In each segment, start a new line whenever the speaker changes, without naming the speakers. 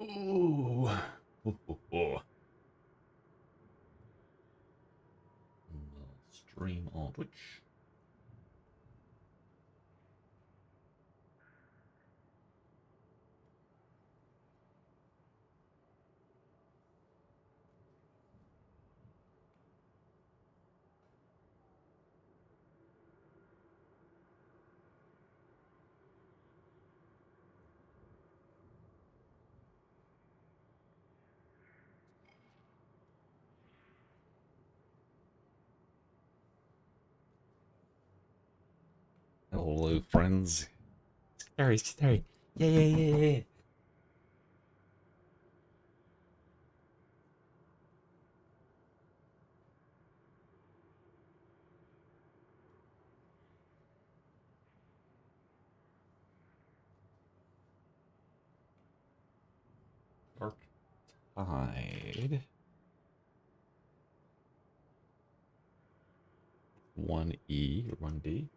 Ooh. Stream on Twitch. Hello, friends. Skitarii. Yeah. Darktide. 1E or 1D.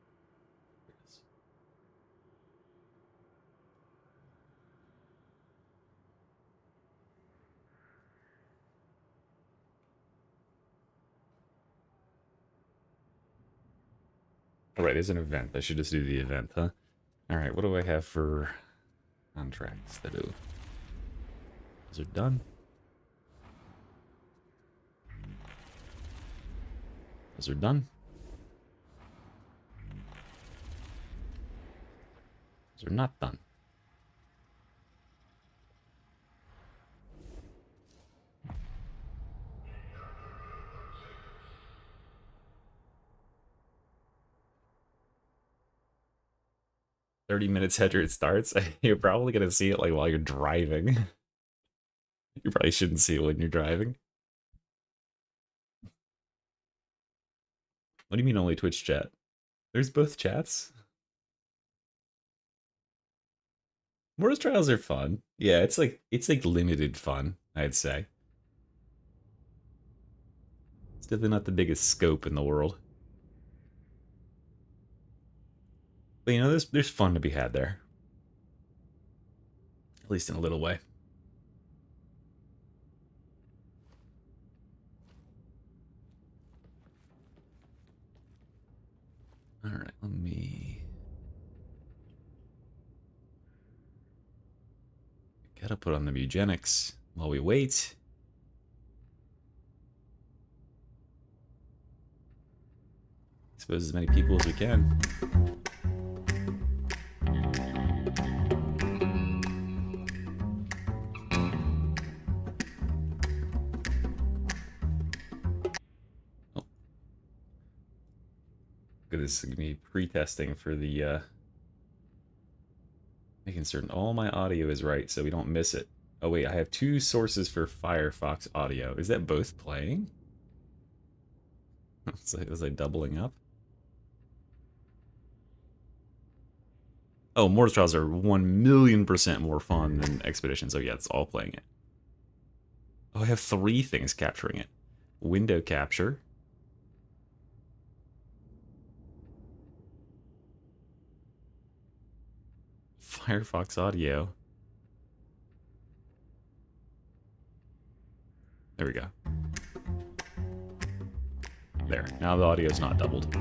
Alright, there's an event. I should just do the event, huh? Alright, what do I have for contracts to do? Those are done. Those are done. Those are not done. "30 minutes after it starts." You're probably gonna see it like while you're driving. You probably shouldn't see it when you're driving. What do you mean only Twitch chat? There's both chats? Mortis Trials are fun. Yeah, it's like limited fun, I'd say. It's definitely not the biggest scope in the world. But you know, there's fun to be had there. At least in a little way. Alright, let me... Gotta put on the eugenics while we wait. Expose as many people as we can. Oh. This is gonna be pre-testing for the making certain all my audio is right so we don't miss it. Oh wait, I have two sources for Firefox audio. Is that both playing? Was I doubling up? Oh, Mortis Trials are 1,000,000% more fun than Expedition, so yeah, it's all playing it. Oh, I have 3 things capturing it. Window capture. Firefox audio. There we go. There, now the audio's not doubled.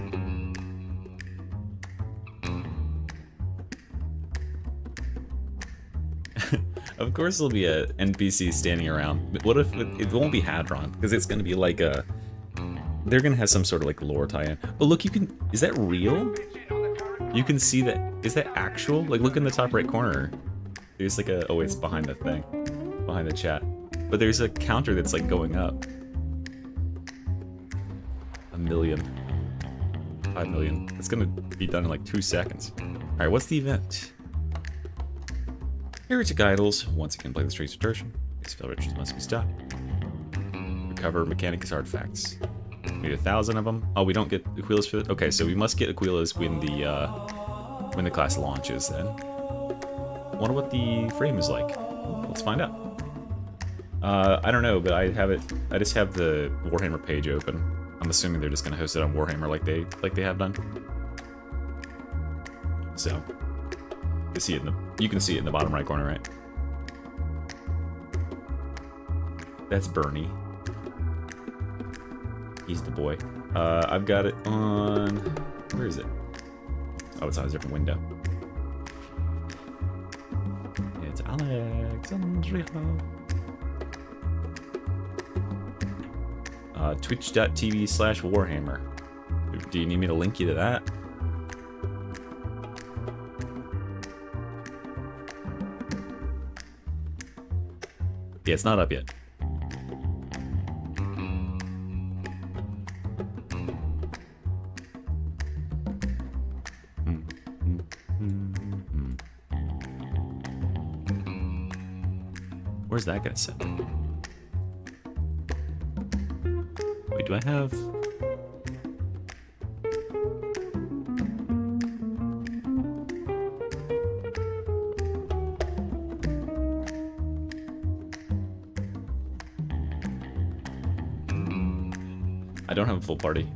Of course there'll be a NPC standing around. But what if it won't be Hadron? Because it's going to be like a... They're going to have some sort of like lore tie-in. But look, you can... Is that real? You can see that... Is that actual? Like, look in the top right corner. There's like a... Oh, it's behind the thing. Behind the chat. But there's a counter that's like going up. 1,000,000. 5 million. It's going to be done in like 2 seconds. Alright, what's the event? Heretic Idols. Once again, play the streets of Tertian. Expel rituals must be stopped. Recover Mechanicus artifacts. We need 1,000 of them. Oh, we don't get Aquilas for... Okay, so we must get Aquilas when the class launches, then. Wonder what the frame is like. Let's find out. I don't know, but I just have the Warhammer page open. I'm assuming they're just gonna host it on Warhammer like they have done. So you can see it in the bottom right corner, right? That's Bernie. He's the boy. I've got it on... Where is it? Oh, it's on a different window. It's Alexandria. Twitch.tv/Warhammer. Do you need me to link you to that? Yeah, it's not up yet. Where's that gonna set? Wait, do I have... I don't have a full party.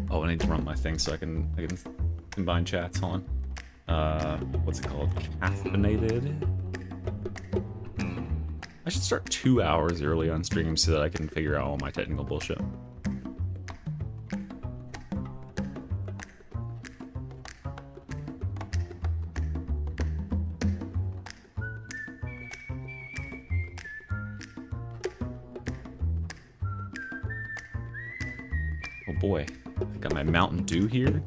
Oh, I need to run my thing so I can combine chats. Hold on. What's it called? Caffeinated? I should start 2 hours early on stream so that I can figure out all my technical bullshit. Oh boy, I got my Mountain Dew here.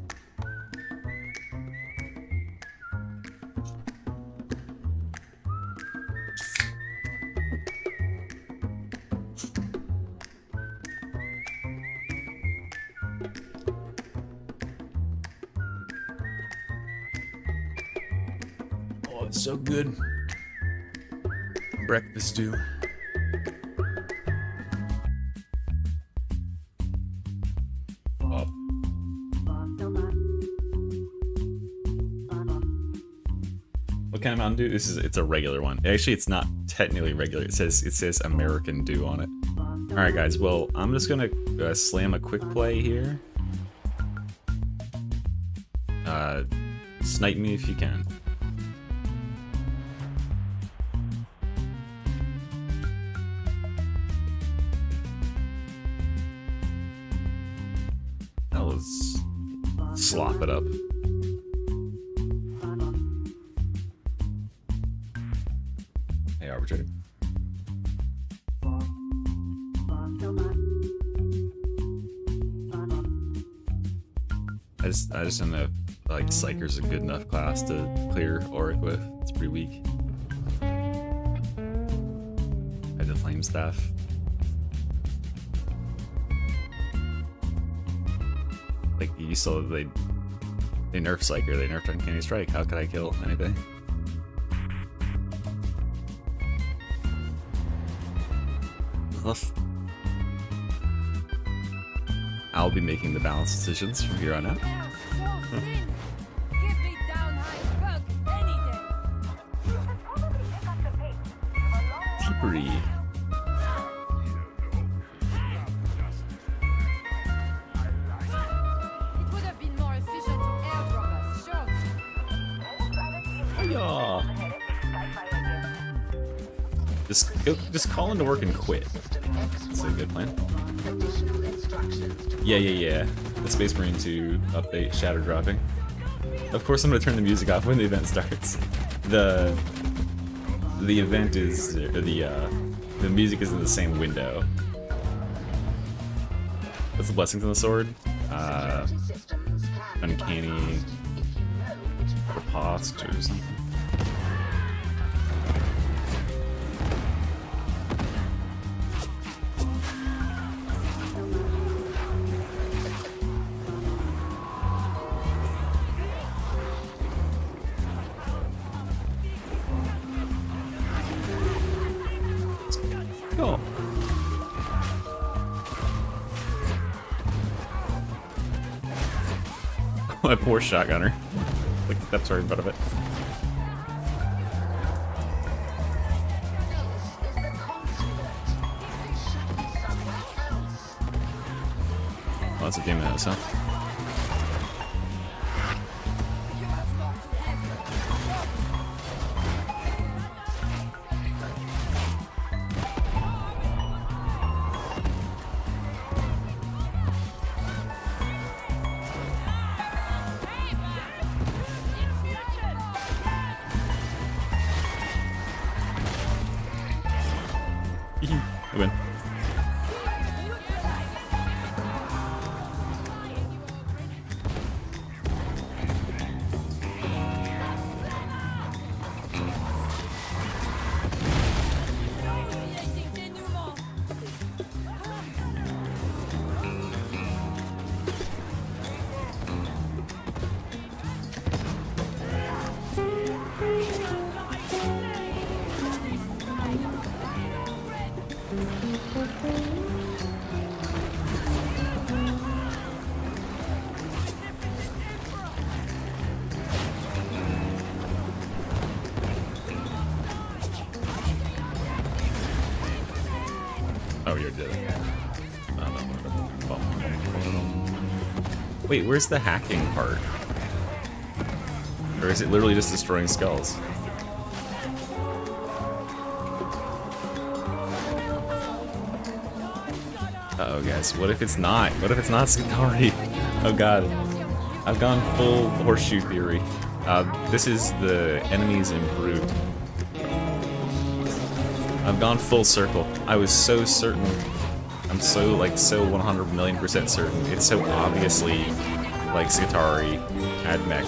Oh, it's so good. Breakfast stew. What kind of Mountain Dew? It's a regular one. Actually, it's not technically regular. It says American Dew on it. All right, guys. Well, I'm just gonna slam a quick play here. Snipe me if you can. That was slop it up. Hey, arbitrator. I just don't know if like Psyker's a good enough class to clear Auric with. It's pretty weak. I had the flame staff. Like you saw they nerfed Psyker, they nerfed Uncanny Strike. How could I kill anything? I'll be making the balanced decisions from here on out. Slippery.
It would have been more efficient to airdrop us, sure.
Yeah. Just call into work and quit. That's a good plan. Yeah. The Space Marine 2 update, Shatter dropping. Of course I'm gonna turn the music off when the event starts. The event is, the music is in the same window. What's the blessings on the sword? Uncanny, Riposte or something. Go. My poor shotgunner. Look at that sorry butt of it. Lots of damage, huh? Oh, you did it. Wait, where's the hacking part? Or is it literally just destroying skulls? Uh-oh, guys. What if it's not? What if it's not Skitarii? Oh god. I've gone full horseshoe theory. This is the enemies improved. I've gone full circle. I was so certain. I'm so 100 million% certain. It's so obviously like Skitarii had mech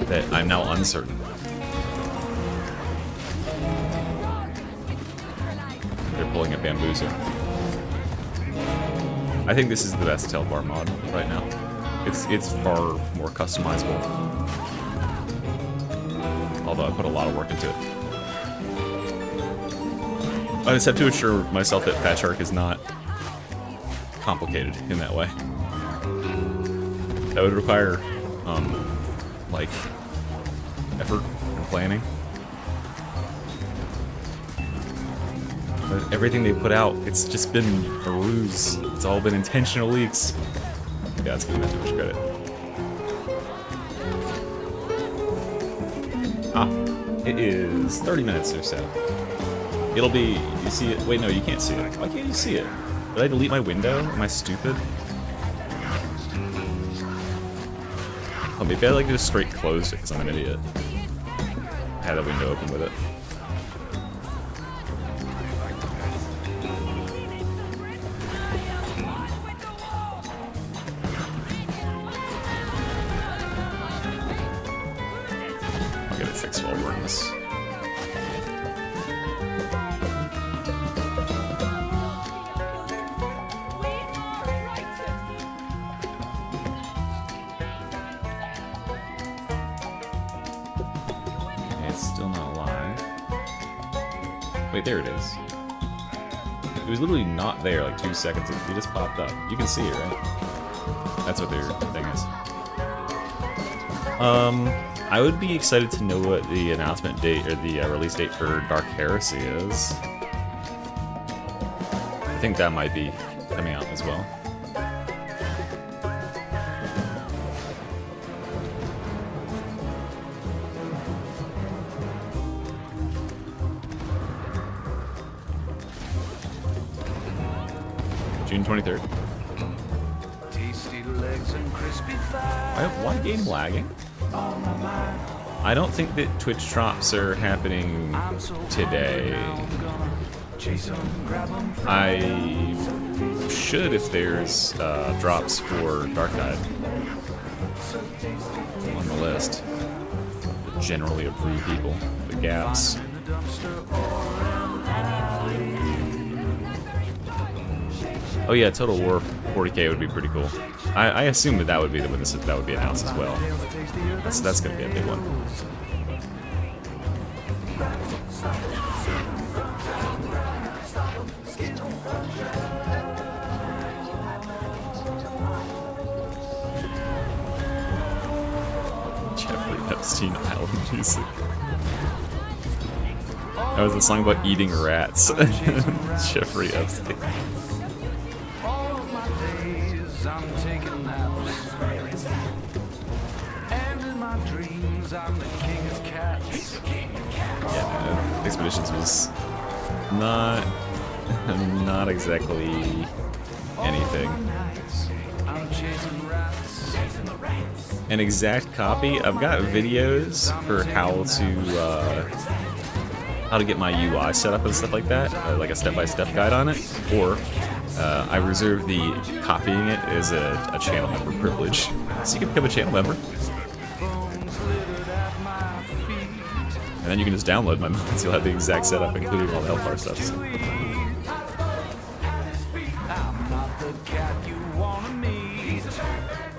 that I'm now uncertain. They're pulling a bamboozle. I think this is the best Telbar mod right now. It's far more customizable. Although I put a lot of work into it. I just have to assure myself that Fat Shark is not complicated in that way. That would require, like, effort and planning. But everything they put out, it's just been a ruse. It's all been intentional leaks. Yeah, it's giving that too much credit. It is 30 minutes or so. It'll be, you see it? Wait, no, you can't see it. Why can't you see it? Did I delete my window? Am I stupid? Oh, maybe I just straight closed it because I'm an idiot. I had that window open with it. I'll get it fixed while we're in this. Wait, there it is. It was literally not there like 2 seconds ago. It just popped up. You can see it, right? That's what their thing is. I would be excited to know what the announcement date or the release date for Dark Heresy is. I think that might be coming out as well. June 23rd. Why game lagging? I don't think that Twitch drops are happening today. I should if there's drops for Darktide on the list. The generally approved people, the gaps. Oh yeah, Total War 40k would be pretty cool. I assume that would be when that would be announced as well. That's gonna be a big one. Jeffrey Epstein Island music. That was a song about eating rats. Jeffrey Epstein.
I'm taking naps, and in my dreams I'm the king of cats.
Yeah, man, Expeditions was not exactly anything.
I'm chasing rats.
An exact copy. I've got videos for how to get my UI set up and stuff like that, like a step-by-step guide on it, or I reserve the copying it as a channel member privilege. So you can become a channel member. And then you can just download my mods. You'll have the exact setup, including all the Hellfire stuff.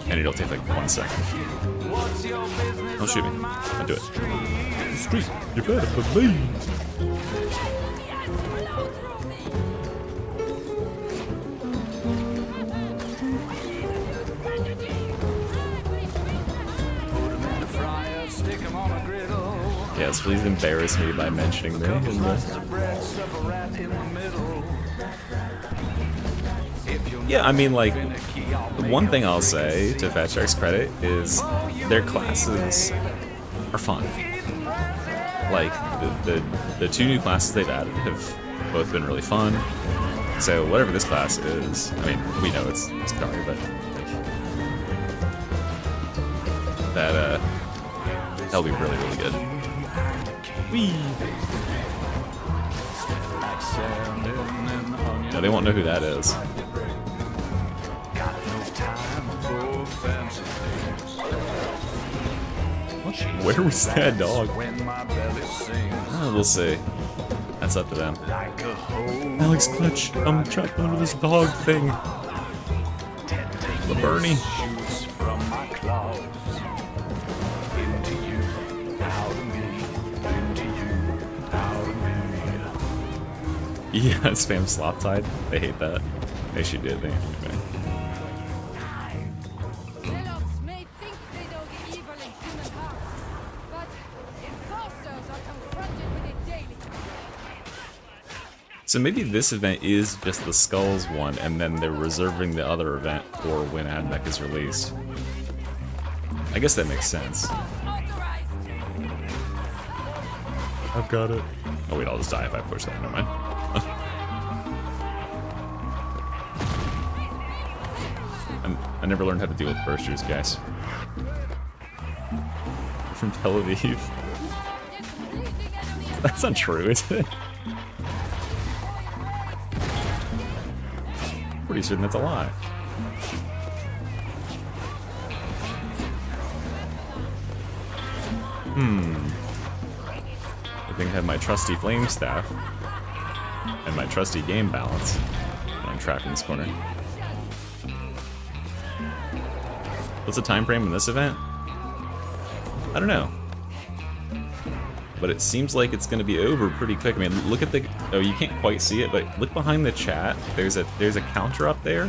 And it'll take like 1 second. Don't shoot me. I'll do it. Street, you're better for me. Yes, please embarrass me by mentioning me. Yeah, I mean, like, one thing I'll say to Fat Shark's credit is their classes are fun. Like, the two new classes they've added have both been really fun. So whatever this class is, I mean, we know it's Skitarii, but like, that'll be really, really good. Whee! No, they won't know who that is. Where was that dog? Oh, we'll see. That's up to them. Alex Clutch, I'm trapped under this dog thing. The Bernie. Yeah, spam slop tide. They hate that. They should do it. Anyway.
Zealots may think they know the evil in human hearts, but imposters are confronted with it daily.
So maybe this event is just the Skulls one, and then they're reserving the other event for when AdMech is released. I guess that makes sense.
Authorized.
I've got it. Oh wait, I'll just die if I push that. Never mind. I never learned how to deal with bursters, guys. From Tel Aviv. That's not true, is it? Pretty certain that's a lie. I think I have my trusty flame staff and my trusty game balance. I'm trapped in this corner. What's the time frame in this event? I don't know. But it seems like it's gonna be over pretty quick. I mean, look at the, oh, you can't quite see it, but look behind the chat. There's a counter up there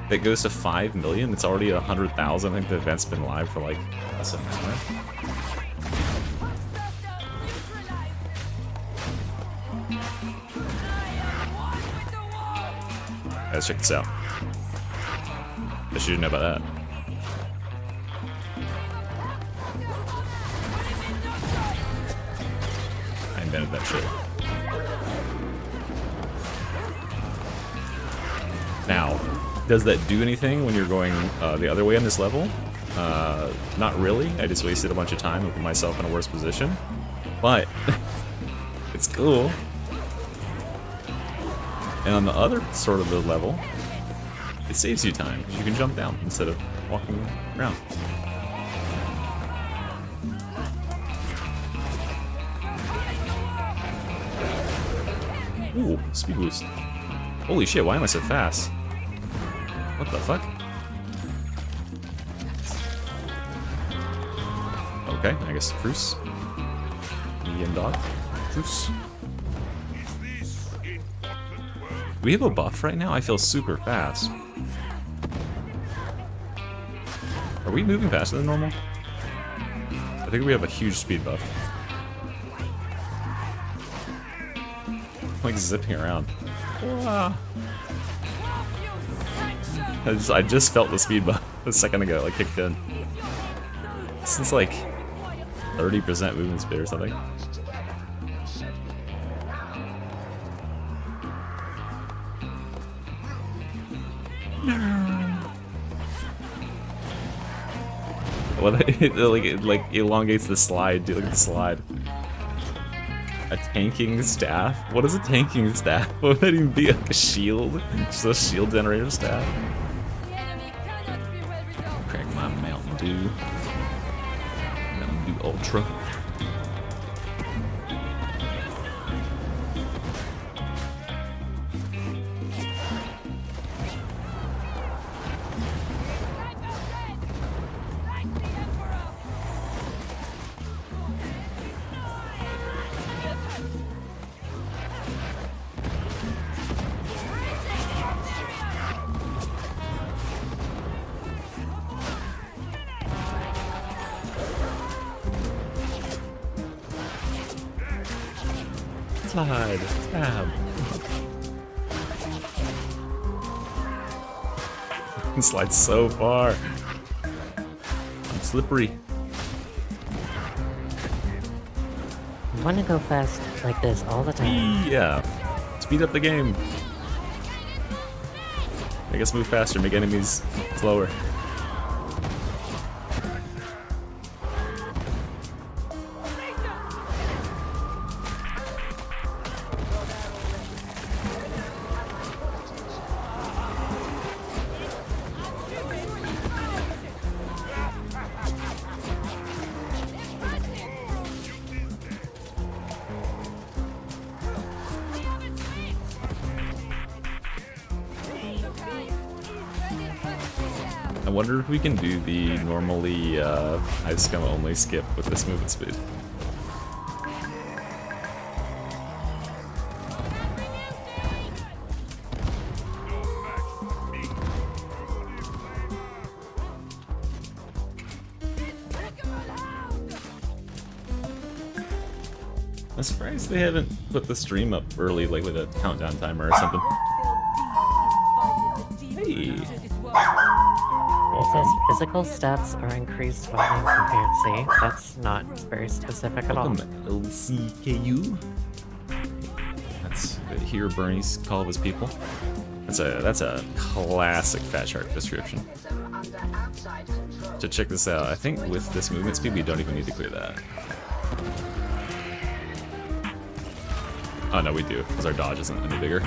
that goes to 5 million. It's already 100,000. I think the event's been live for like less than an hour. Let's check this out. I should know about that. I invented that shit. Now, does that do anything when you're going the other way on this level? Not really. I just wasted a bunch of time and put myself in a worse position. But it's cool. And on the other sort of the level, it saves you time, because you can jump down instead of walking around. Ooh, speed boost. Holy shit, why am I so fast? What the fuck? Okay, I guess truce. Medium dog. Truce. Do we have a buff right now? I feel super fast. Are we moving faster than normal? I think we have a huge speed buff. Like zipping around. Wow. I just felt the speed buff a second ago, like kicked in. Since like 30% movement speed or something. Well, it like elongates the slide, dude. Look at the slide. A tanking staff? What is a tanking staff? What would that even be? Like a shield? Just a shield generator staff?
The enemy cannot be well resolved.
Crack my Mountain Dew. Mountain Dew Ultra. Slide. Tab. can slide so far. I'm slippery.
I want to go fast like this all the time.
Yeah. Speed up the game. Make us move faster, make enemies slower. I wonder if we can do the normally high scum only skip with this movement speed. I'm surprised they haven't put the stream up early, like with a countdown timer or something. Hey.
It says physical stats are increased following coherency. That's not very specific at all.
Welcome, LCKU. That's hear Bernie's call of his people. That's a classic Fat Shark description. To check this out, I think with this movement speed we don't even need to clear that. Oh no, we do, because our dodge isn't any bigger.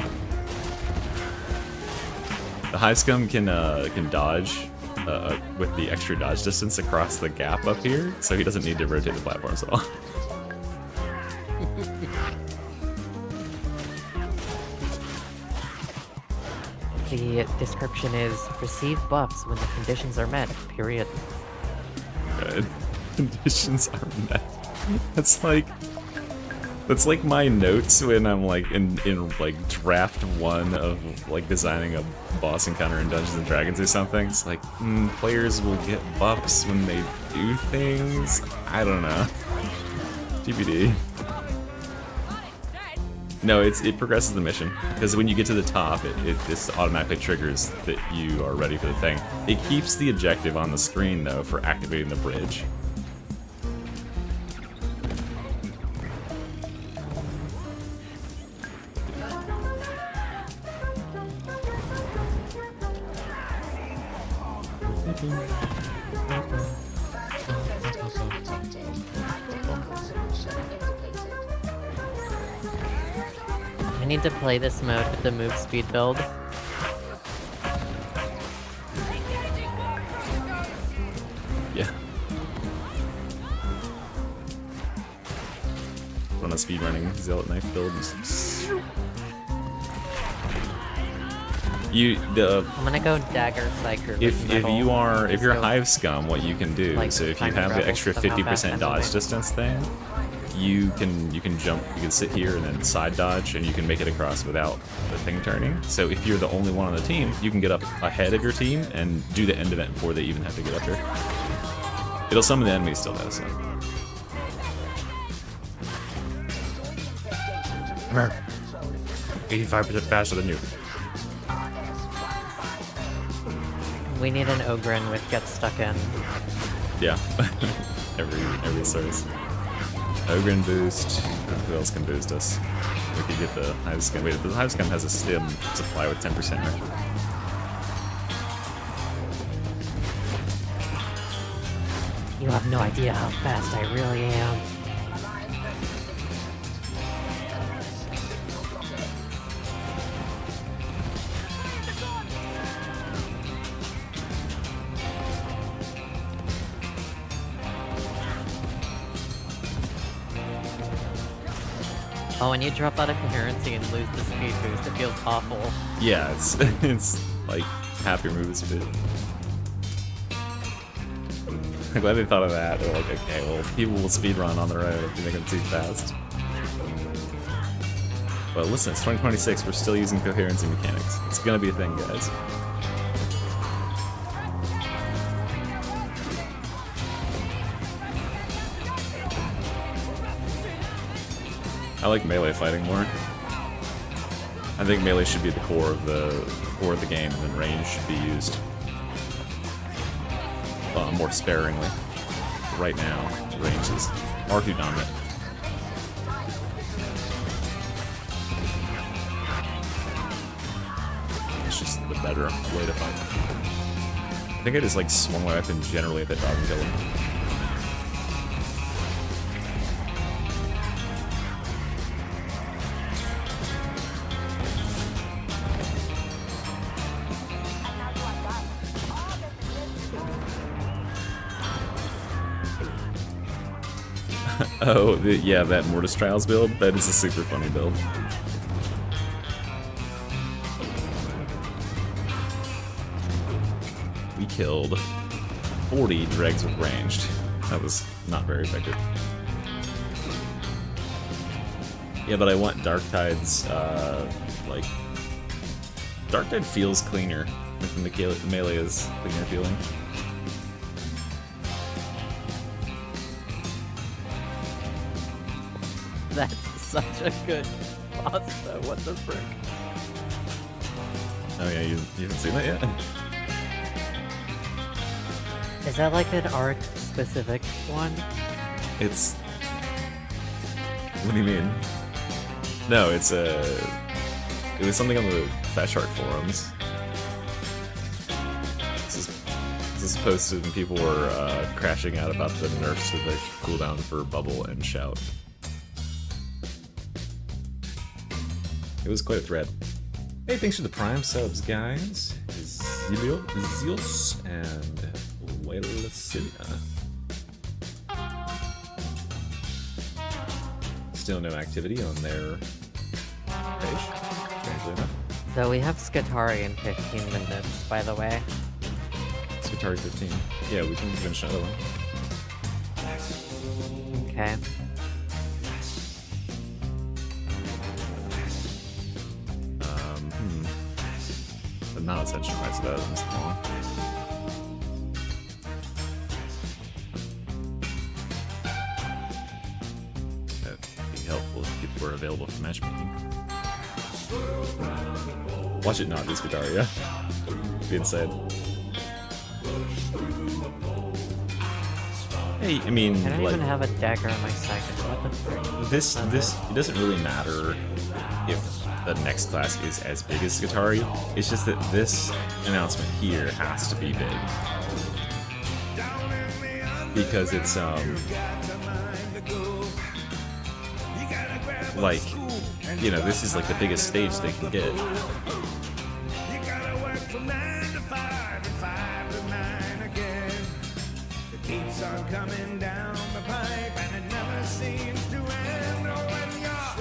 The high scum can dodge with the extra dodge distance across the gap up here, so he doesn't need to rotate the platforms at all.
The description is receive buffs when the conditions are met, period.
Good. Conditions are met. That's like my notes when I'm like in like draft 1 of like designing a boss encounter in Dungeons and Dragons or something. It's like players will get buffs when they do things. I don't know. TBD. No, it progresses the mission because when you get to the top, this automatically triggers that you are ready for the thing. It keeps the objective on the screen though for activating the bridge.
I need to play this mode with the move speed build.
Yeah. Run a speedrunning zealot knife build.
I'm gonna go dagger psyker.
If you're hive scum, what you can do,
like,
so if you
time
have the
travel
extra
stuff, how fast
50%
can
dodge
they-
distance thing, you can jump, you can sit here and then side dodge, and you can make it across without the thing turning. So if you're the only one on the team, you can get up ahead of your team and do the end event before they even have to get up here. It'll summon the enemies still though, so. Come here. 85% faster than you.
We need an Ogren with get stuck in.
Yeah. every source. Ogren boost. Who else can boost us? We could get the hive scum. Wait, the hive scum has a stim supply with 10%, right?
You have no idea how fast I really am. Oh, when you drop out of coherency and lose the speed boost, it feels awful.
Yeah, it's like half your movement speed. I'm glad they thought of that. They're like, okay, well, people will speedrun on the road if you make them too fast. But listen, it's 2026, we're still using coherency mechanics. It's gonna be a thing, guys. I like melee fighting more. I think melee should be the core of the game, and then range should be used more sparingly. Right now, range is far too dominant. It's just the better way to fight. I think I just like swung my weapon generally at the dog and killed him. Oh, yeah, that Mortis Trials build, that is a super funny build. We killed 40 dregs with ranged. That was not very effective. Yeah, but I want Darktide's, like... Darktide feels cleaner. Than the melee is cleaner feeling.
That's such a good boss though, what the frick?
Oh yeah, you haven't seen that yet?
Is that like an arc specific one?
It's... What do you mean? No, it's a... It was something on the Fat Shark forums. This is posted and people were crashing out about the nerfs to the cooldown for Bubble and Shout. It was quite a thread. Hey, thanks for the Prime subs, guys. Zilios and Whalacina. Still no activity on their page, strangely enough.
So we have Skitarii in 15 minutes, by the way.
Skitarii 15. Yeah, we can finish another one.
Okay.
The non-essential parts of that is long. That'd be helpful if people were available for matchmaking. Watch it not be Skitarii, yeah? Being said. Hey, I mean,
I don't
like,
even have a dagger on my second. What the frick?
this, it doesn't really matter if the next class is as big as Skitarii. It's just that this announcement here has to be big. Because it's, like, you know, this is like the biggest stage they can get.
Keeps on coming down the pipe and it never seems to end. Oh, when you're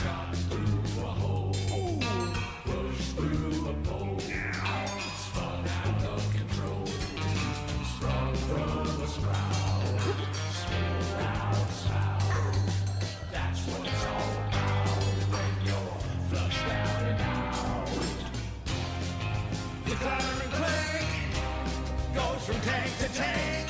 shot through a hole, push through a pole, spun out of control, sprung from a sprout, spilled out a spout. That's what it's all about when you're flushed out and out. You clatter and clank, goes from tank to tank.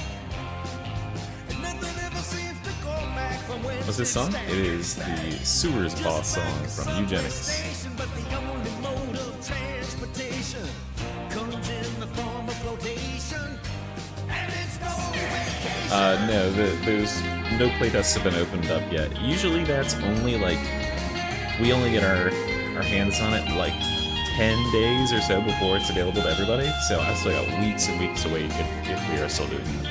And nothing ever seems to go back from when.
What's this song? It is the Sewers Boss song from Eugenics.
But the only mode of transportation comes in the form of flotation. And it's no vacation.
No, there's no playtests have been opened up yet. Usually that's only like, we only get our hands on it like 10 days or so before it's available to everybody, so I've still got weeks and weeks to wait if we are still doing it.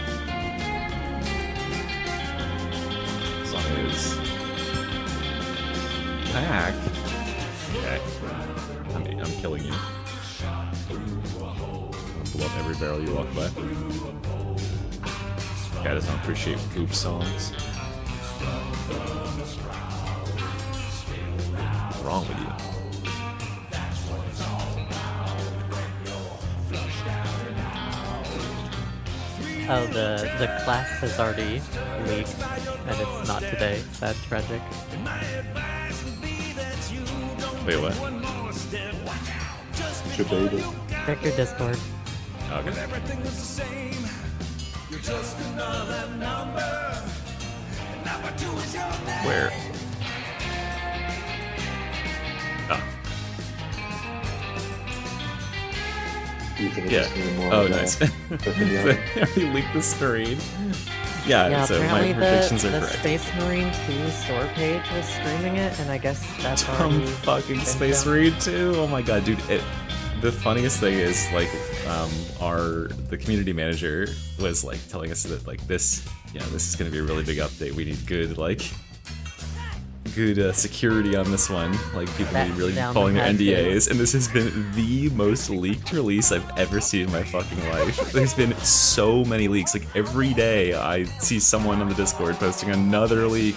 Song is back. Okay. I'm killing you. I'll blow up every barrel you walk by. Guy does not appreciate goop songs. What's wrong with you?
Oh, the class has already leaked, and it's not today. That's tragic.
Wait, what? Debated.
Check your Discord.
Okay.
Everything is the same. You're just another number. And number 2 is your name.
Where? Oh.
Do you think it's
Yeah.
just gonna be more
Oh,
of a
nice.
quick video?
We leaked the screen. Yeah,
Yeah,
so my
apparently
predictions are
the
correct.
Space Marine 2 store page was streaming it, and I guess that's already
Fucking
been
Space
done.
Marine 2. Oh my god, dude. The funniest thing is like the community manager was like telling us that like this is gonna be a really big update. We need good security on this one. Like people
That's
need really
down
following
the
their
pad, too.
NDAs, and this has been the most leaked release I've ever seen in my fucking life. There's been so many leaks. Like every day I see someone on the Discord posting another leak.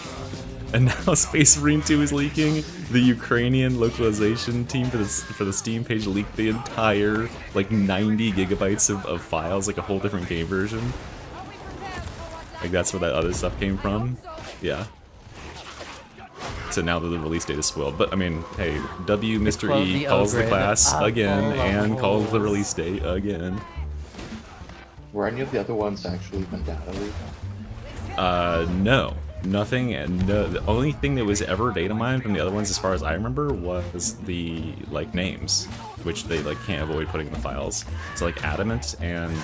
And now Space Marine 2 is leaking. The Ukrainian localization team for the Steam page leaked the entire like 90 gigabytes of files, like a whole different game version.
Are we prepared for what
Like that's where that other stuff came from. Yeah. So now that the release date is spoiled, but I mean, hey, W Mr.
Quote
E
the
calls the
ogre
class
of
again
all
and calls the
holes.
release date again.
Were any of the other ones actually even data leaked?
No. Nothing, and no, the only thing that was ever data mined from the other ones, as far as I remember, was the like names, which they like can't avoid putting in the files. So like Adamant and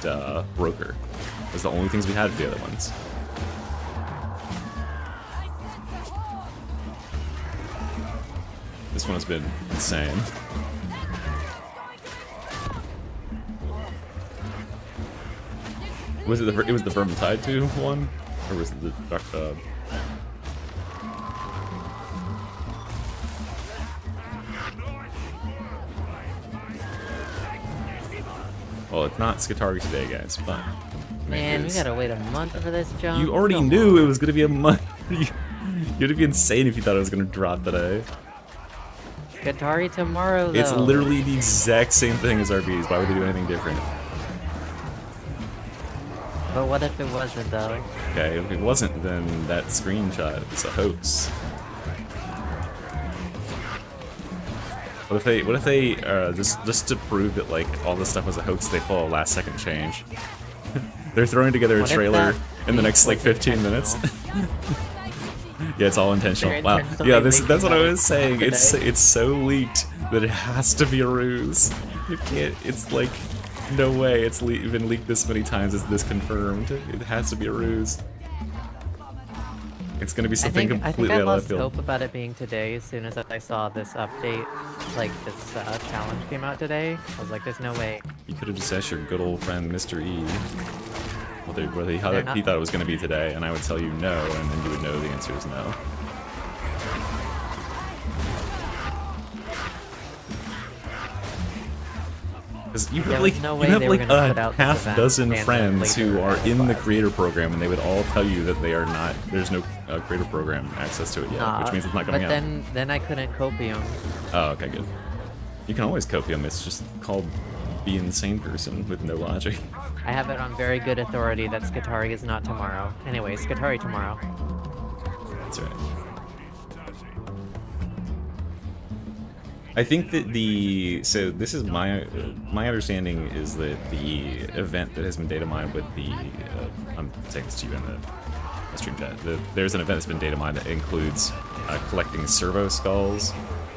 Broker was the only things we had for the other ones. This one has been insane. Was it it was the Vermintide 2 one, or was it the Well, it's not Skitarii Today, guys, but I mean,
Man,
it
we
is.
gotta wait a month for this jump.
You already
Come
knew
on.
it was gonna be a month. You'd be insane if you thought it was gonna drop today.
Skitarii tomorrow, though.
It's literally the exact same thing as RBs. Why would they do anything different?
But what if it wasn't, though?
Okay, if it wasn't, then that screenshot is a hoax. What if they just to prove that like all this stuff was a hoax, they pull a last second change. They're throwing together a
What if
trailer
that
in the next like
was
15 minutes.
intentional?
Yeah, it's all intentional.
They're
Wow.
intentionally
Yeah, that's
leaking
what I
that
was saying. It's
today.
it's so leaked that it has to be a ruse. You can't. It's like no way. It's been leaked this many times. It's this confirmed. It has to be a ruse. It's gonna be something
I think
completely
I
out of
lost
left field.
hope about it being today as soon as I saw this update, like this challenge came out today. I was like, there's no way.
You could have just asked your good old friend Mr. E. Whether he
They're not-
thought it was gonna be today, and I would tell you no, and then you would know the answer is no. Because you have
There
like,
was no
you
way
have
they were
like
gonna put
a
out this
half
event
dozen
and
friends
later
who are
at
in the
5.
creator program, and they would all tell you that they are not. There's no creator program access to it yet, which means it's not coming
but
out.
then I couldn't copium.
Oh, okay, good. You can always copium. It's just called be an insane person with no logic.
I have it on very good authority that Skitarii is not tomorrow. Anyway, Skitarii tomorrow.
That's right. I think that so this is my understanding is that the event that has been data mined with the I'm saying this to you in the stream chat. There's an event that's been data mined that includes collecting servo skulls.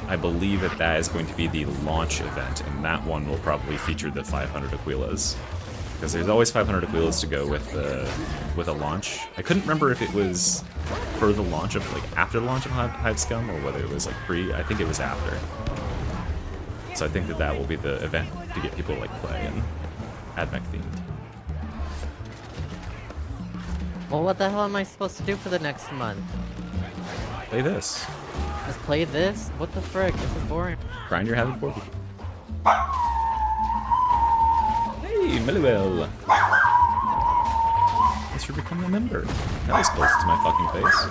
I believe that is going to be the launch event, and that one will probably feature the 500 Aquilas. Because there's always 500 Aquilas to go with a launch. I couldn't remember if it was for the launch of, like, after the launch of Hive Scum, or whether it was, like, pre. I think it was after. So I think that will be the event to get people to, like, play and AdMech themed.
Well, what the hell am I supposed to do for the next month?
Play this.
Just play this? What the frick? This is boring.
Grind your habit board. Hey, Mellywell! Thanks for becoming a member. That was close to my fucking face.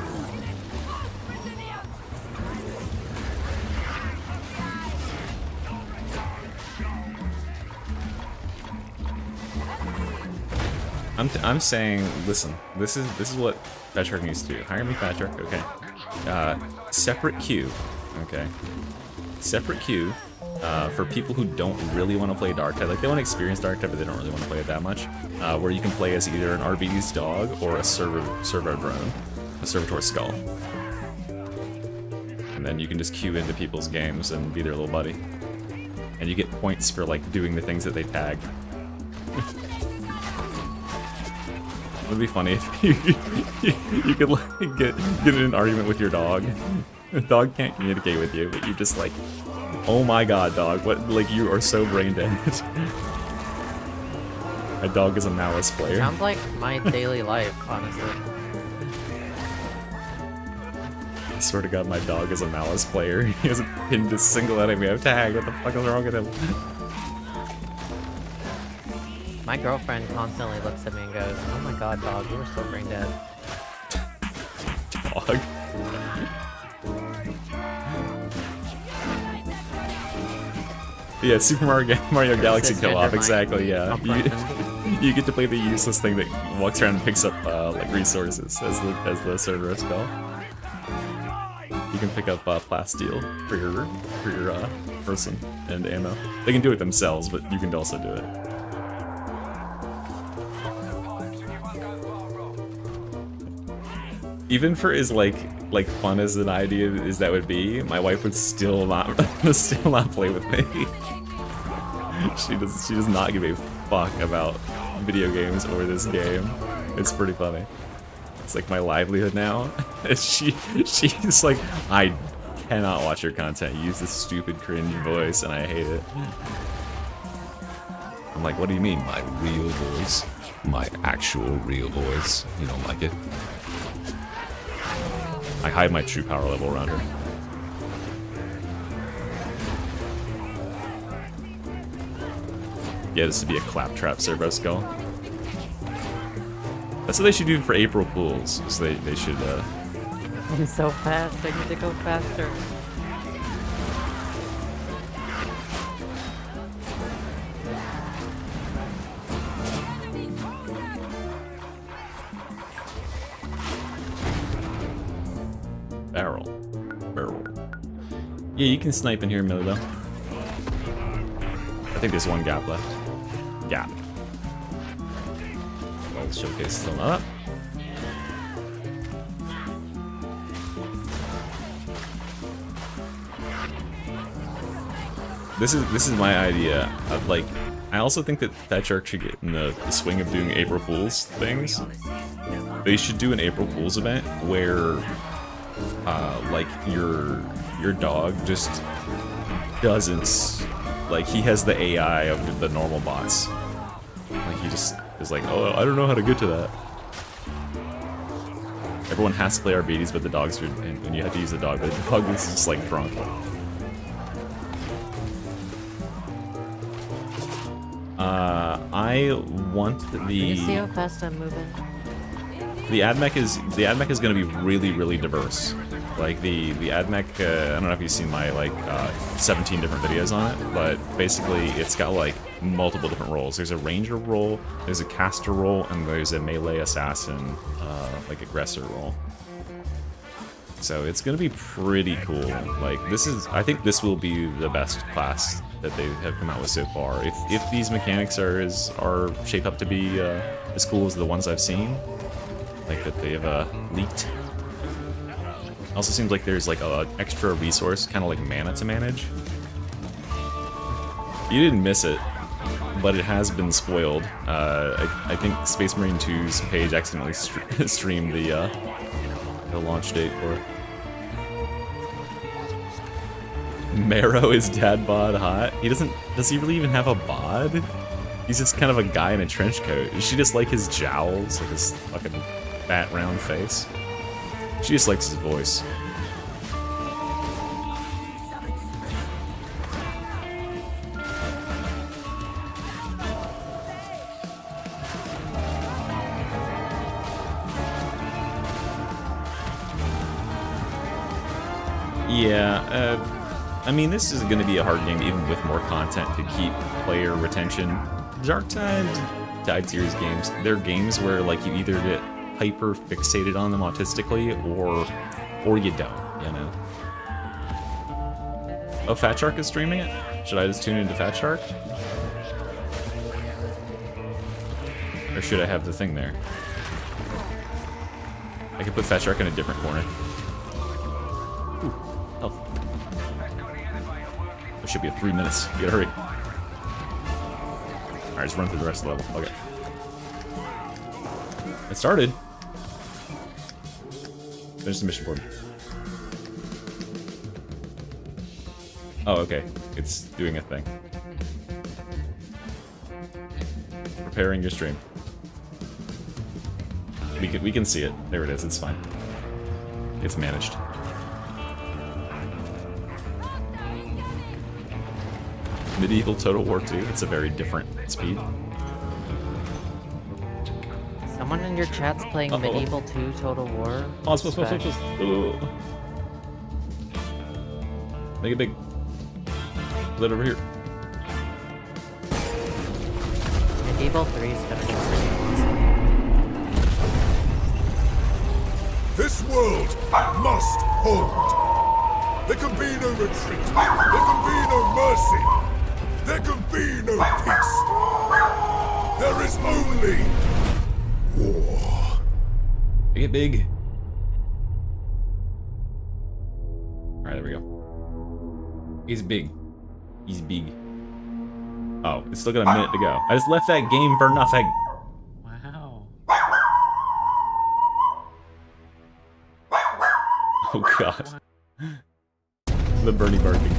I'm saying, listen, this is what Fat Shark needs to do. Hire me, Fat Shark, okay. Separate queue, okay. Separate queue for people who don't really want to play Darktide. Like, they want to experience Darktide, but they don't really want to play it that much. Where you can play as either an RB's dog or a servo drone, a servitor skull. And then you can just queue into people's games and be their little buddy. And you get points for, like, doing the things that they tag. It would be funny if you could like get in an argument with your dog. The dog can't communicate with you, but you're just like, oh my god, dog, what, like, you are so brain dead. My dog is a malice player.
Sounds like my daily life, honestly.
I swear to god, my dog is a malice player. He hasn't pinned a single enemy I've tagged. What the fuck is wrong with him?
My girlfriend constantly looks at me and goes, "Oh my god, dog, you were so brain dead."
Dog. Yeah, Super Mario Galaxy co-op, exactly, yeah. You get to play the useless thing that walks around and picks up like resources as the server spell. You can pick up plasteel for your person and ammo. They can do it themselves, but you can also do it. Even for as like fun as an idea as that would be, my wife would still not play with me. She does not give a fuck about video games or this game. It's pretty funny. It's like my livelihood now. She's like, I cannot watch your content. You use this stupid cringe voice and I hate it. I'm like, what do you mean?
My real voice. My actual real voice. You don't like it?
I hide my true power level around her. Yeah, this would be a claptrap servo skull. That's what they should do for April Fools. So they should.
I'm so fast. I need to go faster.
Barrel. Yeah, you can snipe in here, Millie, though. I think there's one gap left. Gap. Well, showcase still not up. This is my idea of like. I also think that Fat Shark should get in the swing of doing April Fools things. They should do an April Fools event where, like your dog just doesn't, like, he has the AI of the normal bots. Like he just is like, oh, I don't know how to get to that. Everyone has to play Arbides, but the dogs are, and you have to use the dog. The dog is just like drunk. I want
You see
the
how fast I'm moving?
ad mech is going to be really diverse. Like the ad mech, I don't know if you've seen my like 17 different videos on it, but basically it's got like multiple different roles. There's a ranger role, there's a caster role, and there's a melee assassin, like aggressor role. So it's gonna be pretty cool. Like I think this will be the best class that they have come out with so far. If these mechanics are shape up to be as cool as the ones I've seen, like that they have leaked. Also seems like there's like a extra resource, kind of like mana to manage. You didn't miss it, but it has been spoiled. I think Space Marine 2's page accidentally streamed the launch date for it. Marrow is dad bod hot. Does he really even have a bod? He's just kind of a guy in a trench coat. Is she just like his jowls, like his fucking fat round face? She just likes his voice. Yeah, I mean, this is going to be a hard game, even with more content, to keep player retention. Darktide Tide Series games, they're games where like you either get hyper fixated on them autistically, or you don't, you know. Oh, Fat Shark is streaming it? Should I just tune into Fat Shark? Or should I have the thing there? I could put Fat Shark in a different corner. Ooh, health. There should be a 3 minutes. You gotta hurry. Alright, just run through the rest of the level. Okay. It started. Finish the mission for me. Oh, okay. It's doing a thing. Preparing your stream. We can see it. There it is. It's fine. It's managed. Medieval Total War 2. It's a very different speed.
Someone in your chat's playing Medieval 2 Total War.
Oh, it's Make it big. Put it over here.
Medieval 3 is gonna be pretty awesome.
This world must hold. There can be no retreat. There can be no mercy. There can be no peace. There is only war.
Make it big. Alright, there we go. He's big. He's big. Oh, it's still got a minute to go. I just left that game for nothing.
Wow.
Oh god. The Bernie barking.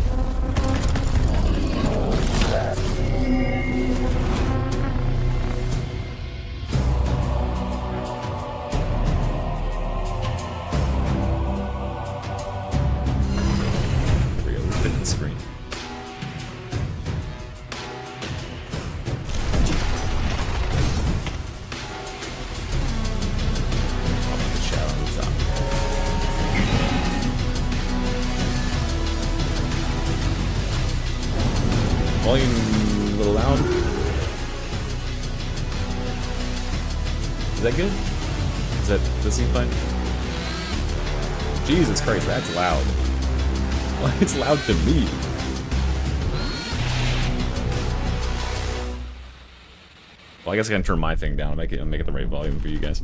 There we go, let's hit the screen. I'll put the shadow on the top. Volume a little loud. Is that good? Does that seem fine? Jesus Christ, that's loud. Well, it's loud to me. Well, I guess I can turn my thing down. Make it the right volume for you guys.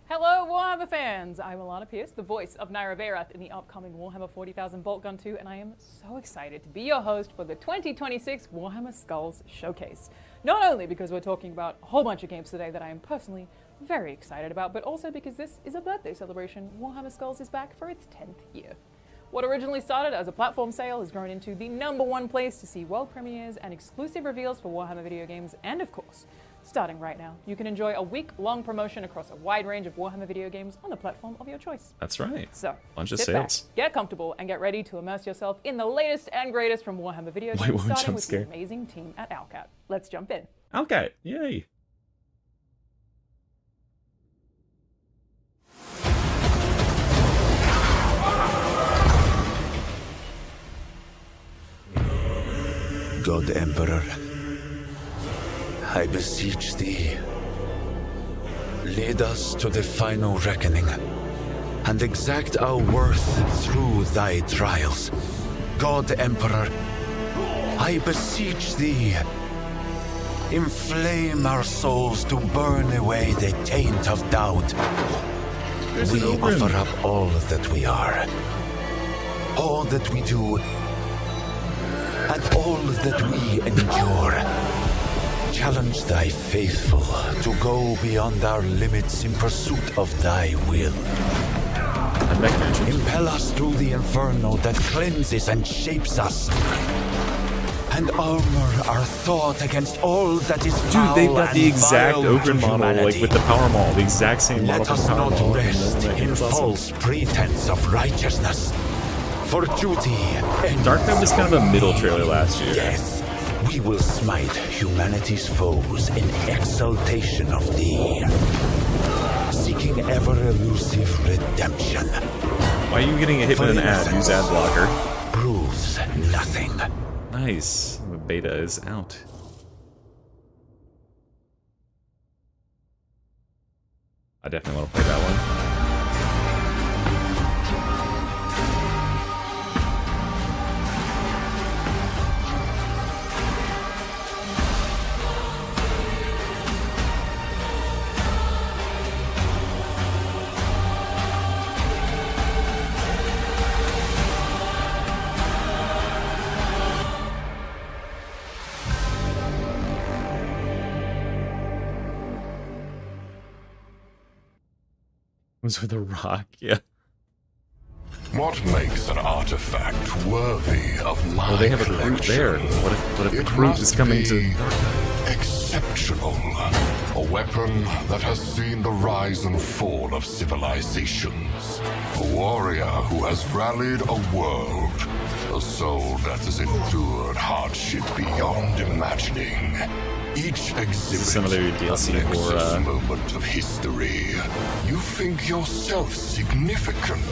Hello, Warhammer fans! I'm Alana Pierce, the voice of Naira Bayrath in the upcoming Warhammer 40,000 Boltgun 2, and I am so excited to be your host for the 2026 Warhammer Skulls Showcase. Not only because we're talking about a whole bunch of games today that I am personally very excited about, but also because this is a birthday celebration. Warhammer Skulls is back for its 10th year. What originally started as a platform sale has grown into the #1 place to see world premieres and exclusive reveals for Warhammer video games, and of course, starting right now, you can enjoy a week-long promotion across a wide range of Warhammer video games on the platform of your choice.
That's right.
So,
Bunch of
sit
sales.
back, get comfortable, and get ready to immerse yourself in the latest and greatest from Warhammer video
White
games,
woman
starting
jump
with
scare.
the amazing team at Owlcat. Let's jump in.
Okay, yay.
God Emperor, I beseech thee, lead us to the final reckoning, and exact our worth through thy trials. God Emperor, I beseech thee, inflame our souls to burn away the taint of doubt.
There's
We
an Oberyn.
offer up all that we are, all that we do, and all that we endure. Challenge thy faithful to go beyond our limits in pursuit of thy will.
I'm back to
Impel us through the inferno that cleanses and shapes us. And armor our thought against all that is
Dude,
foul
they've got the
and
exact
vile to
Open model, like
humanity.
with the power maul, the exact same model
Let
for the
us
power
not
maul.
rest
and
in
it's awesome.
false pretense of righteousness. For duty and
Darktide was kind of a middle trailer last year.
Yes, we will smite humanity's foes in exaltation of thee, seeking ever-elusive redemption.
Why are you getting a hit with an ad? Use ad blocker.
Proves nothing.
Nice. The beta is out. I definitely want to play that one. Was with a rock, yeah.
What makes an artifact worthy of my
Well, they have a crew
collection?
there. What if the
It
crew
must
is coming
be
to...
exceptional. A weapon that has seen the rise and fall of civilizations. A warrior who has rallied a world. A soul that has endured hardship beyond imagining. Each exhibit
some of their DLC
a
for,
nexus moment of history. You think yourself significant.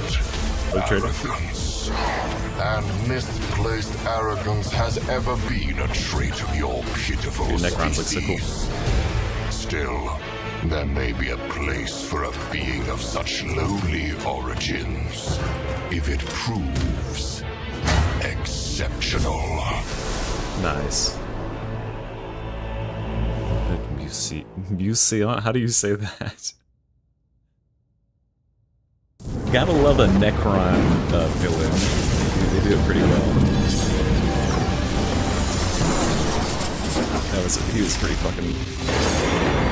Trader.
Arrogance. And misplaced arrogance has ever been a trait of your pitiful
Dude, Necrons looks so cool.
species. Still, there may be a place for a being of such lowly origins, if it proves exceptional.
Nice. Museon? How do you say that? Gotta love a Necron villain. They do it pretty well. He was pretty fucking...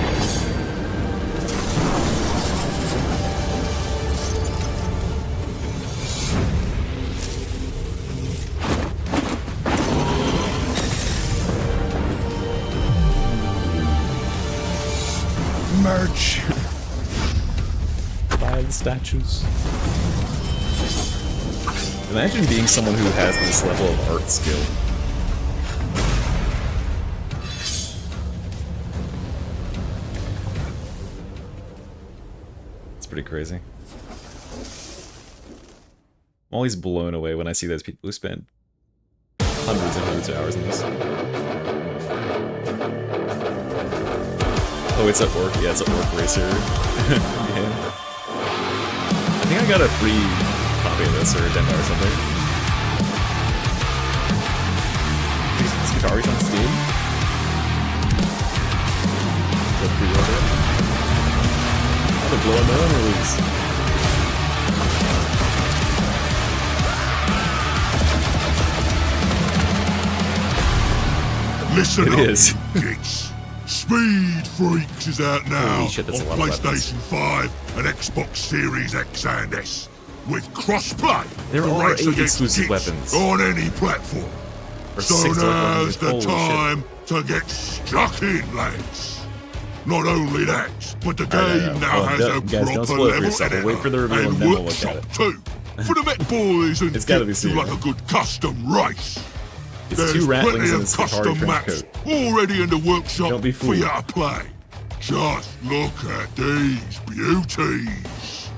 Merch! Buy the statues. Imagine being someone who has this level of art skill. It's pretty crazy. I'm always blown away when I see those people who spend hundreds and hundreds of hours in this. Oh, it's at work. Yeah, it's at work racer. Yeah. I think I got a free copy of this or a demo or something. Skitaris on Steam. Go pre-order it. Oh, they're blowing their own release.
Listen
It
up,
is.
you geeks. Speed Freaks is out now
Holy shit, that's
on
a lot of weapons.
PlayStation 5 and Xbox Series X and S. With cross-play,
There
to
are
race
8
against
exclusive
geeks
weapons.
on any platform.
Or
So
6
now's
weapons.
the
Holy
time to get stuck in, lads. Not only that, but the
Alright,
game now
well,
has
don't-
a
guys, don't
proper
spoil it for
level
yourself. We'll
editor
wait for the reveal
and
and then we'll look
workshop
at it.
too. For the Met boys and
It's gotta be
geeks who
seen,
like
right?
a good custom race.
It's
There's
2 ratlings
plenty
and a
of
Skitarii
custom
trench
maps
coat.
already in the workshop
Don't be
for you
fooled.
to play. Just look at these beauties.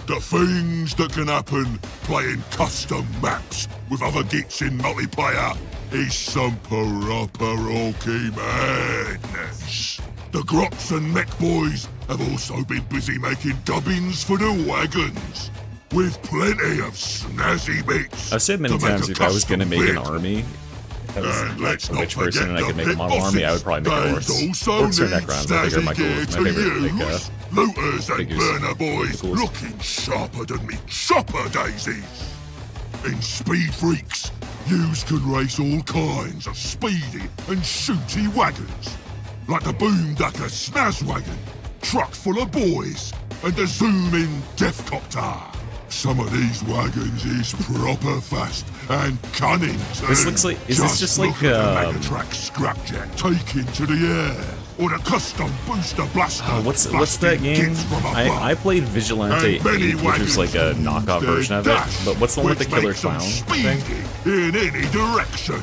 The things that can happen playing custom maps with other geeks in multiplayer is some proper okay madness. The Grots and Mech Boys have also been busy making dubbings for the wagons, with plenty of snazzy bits.
I've said many
to make
times
a
if I was gonna
custom
make an
bit.
army, if I was
And
like
let's
a
not
rich person and I
forget
could
the
make a model army, I would probably make a
There's
horse.
also
Orcs or
need
Necrons, I think are my
snazzy
coolest.
gear
My
to
favorite, like,
use. Looters and
figures.
burner boys
Coolest.
looking sharper than me chopper daisies. In Speed Freaks, yous can race all kinds of speedy and shooty wagons, like the Boomdacker Snaz wagon, truck full of boys, and the zoom-in Deathcopter. Some of these wagons is proper fast and cunning too.
This looks like- is this just like,
look at the Megatrack Scrapjack taken to the air, or the custom booster blaster.
What's that
blasting
game?
kids from above.
I played Vigilante
And many
8, which was like a
wagons
knockoff
use
version of
their
it.
dash,
But what's the one with the
which
killer
makes them
clown
speedy
thing?
in any direction.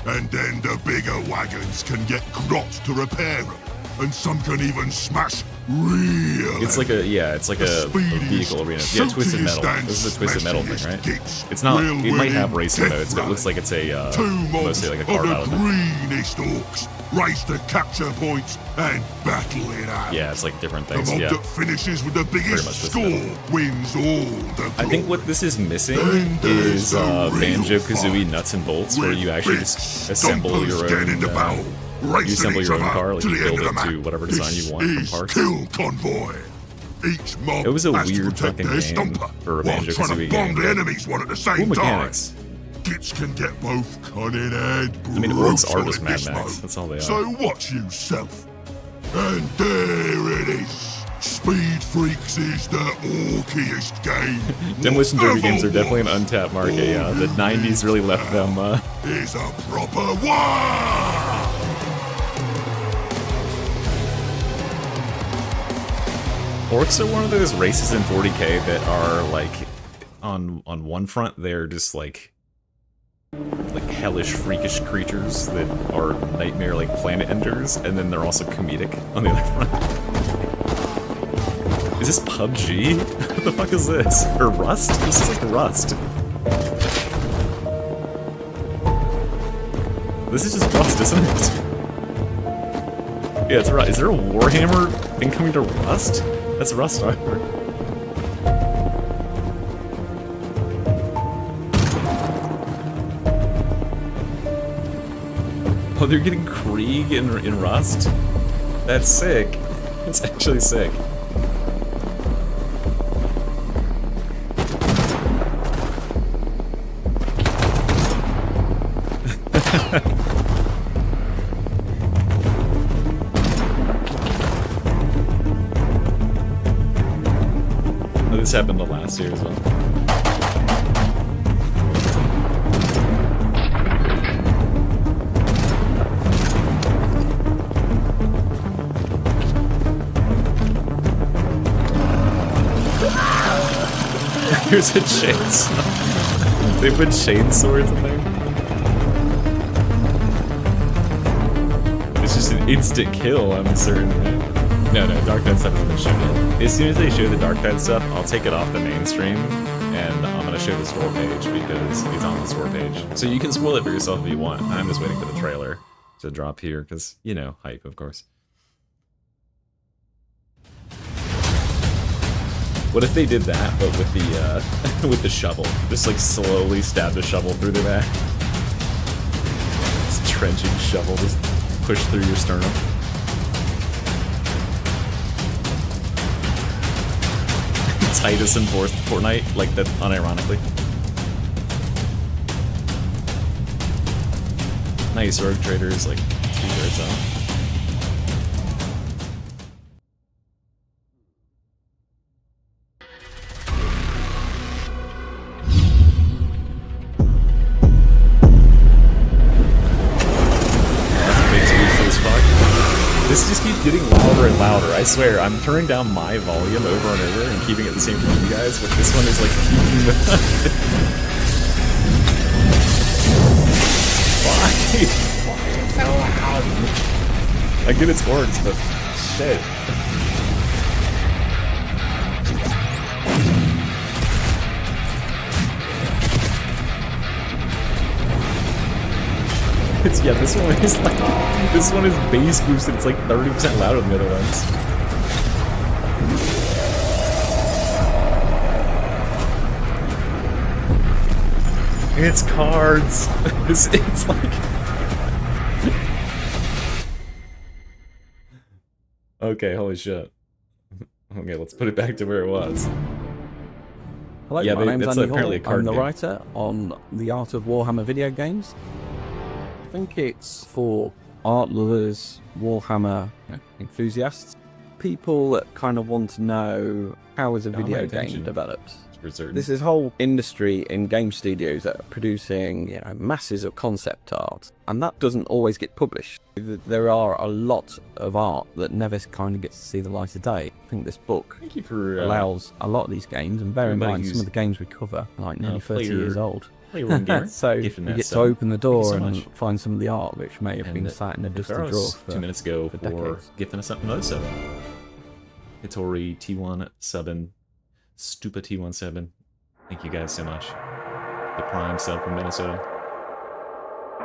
And then the bigger wagons can get grots to repair them, and some can even smash real.
It's like a vehicle arena. Yeah, Twisted Metal. This is a Twisted Metal thing, right? It's not. It might have racing modes, but it looks like it's a
Two mobs
mostly like a
of
car
the
battle.
greenest orcs race to capture points and battle it out.
Yeah, it's like different
The
things.
mob
Yeah.
that finishes with the biggest
much Twisted
score
Metal.
wins all the
I think what this is missing
Then there's
is
the real
Banjo
fight.
Kazooie nuts and bolts, where you actually
With
just
big
assemble
stompers
your
getting
own.
into battle, racing
You assemble
each
your own
other
car, like
to
you
the end
build
of the
it to
map.
whatever design
This
you want from
is
parts.
Kill Convoy. Each mob
It was a
has to
weird
protect
fucking
their
game
stomper
for a
while
Banjo
trying to
Kazooie
bomb
game,
the
but
enemies one at the
Cool
same time.
mechanics.
Gits can get both cunning and brutal
I mean, orcs are just
in
Mad
this
Max.
mode.
That's all they are.
So watch yourself. And there it is. Speed Freaks is the orkiest game.
Demolition Derby
ever
games are definitely an
was.
untapped market, yeah. The 90s really left them,
Is a proper war.
Orcs are one of those races in 40k that are, like, on one front, they're just, like hellish, freakish creatures that are nightmare, like, planet enders, and then they're also comedic on the other front. Is this PUBG? What the fuck is this? Or Rust? This is like Rust. This is just Rust, isn't it? Yeah, it's right. Is there a Warhammer thing coming to Rust? That's Rust armor. Oh, they're getting Krieg in Rust? That's sick. That's actually sick. Oh, this happened the last year as well. Here's a chainsaw. They put chainswords in there. It's just an instant kill, I'm certain. No, Darktide stuff hasn't been shown yet. As soon as they show the Darktide stuff, I'll take it off the mainstream, and I'm gonna show the store page because it's on the store page. So you can spoil it for yourself if you want. I'm just waiting for the trailer to drop here, because, you know, hype, of course. What if they did that, but with the with the shovel? Just like slowly stab the shovel through their back. This trenching shovel just push through your sternum. Titus in Fortnite, like that unironically. Nice, Rogue Trader's like 2/3 off. This just keeps getting louder and louder. I swear, I'm turning down my volume over and over and keeping it the same for you guys, but this one is like keeping the... Why? Why is it so loud? I get its words, but shit. It's, yeah, this one is like, this one is bass boosted, it's like 30% louder than the other ones. It's cards. It's like... Okay, holy shit. Okay, let's put it back to where it was.
Hello,
Yeah,
my name's
that's
Andy
apparently
Hall.
a card
I'm the
game.
writer on The Art of Warhammer video games. I think it's for art lovers, Warhammer enthusiasts, people that kind of want to know how is a
Got my
video
attention.
game developed.
For certain.
There's this whole industry in game studios that are producing, you know, masses of concept art, and that doesn't always get published. There are a lot of art that never kind of gets to see the light of day. I think this book
Thank you for
allows a lot of these games, and bear in
everybody
mind
who's-
some of the games we cover are like nearly 30
player-
years old.
Play Room Gamer.
So
Gifting
you
that
get to
sub.
open the door
Thank you so
and
much.
find some of the art which may have
And
been sat in a dusty drawer
Pharaoh's
for
2 minutes ago
for
for
decades.
gifting us another sub. Hitori T1 subbing. Stupa T17. Thank you guys so much. The Prime sub from Minnesota.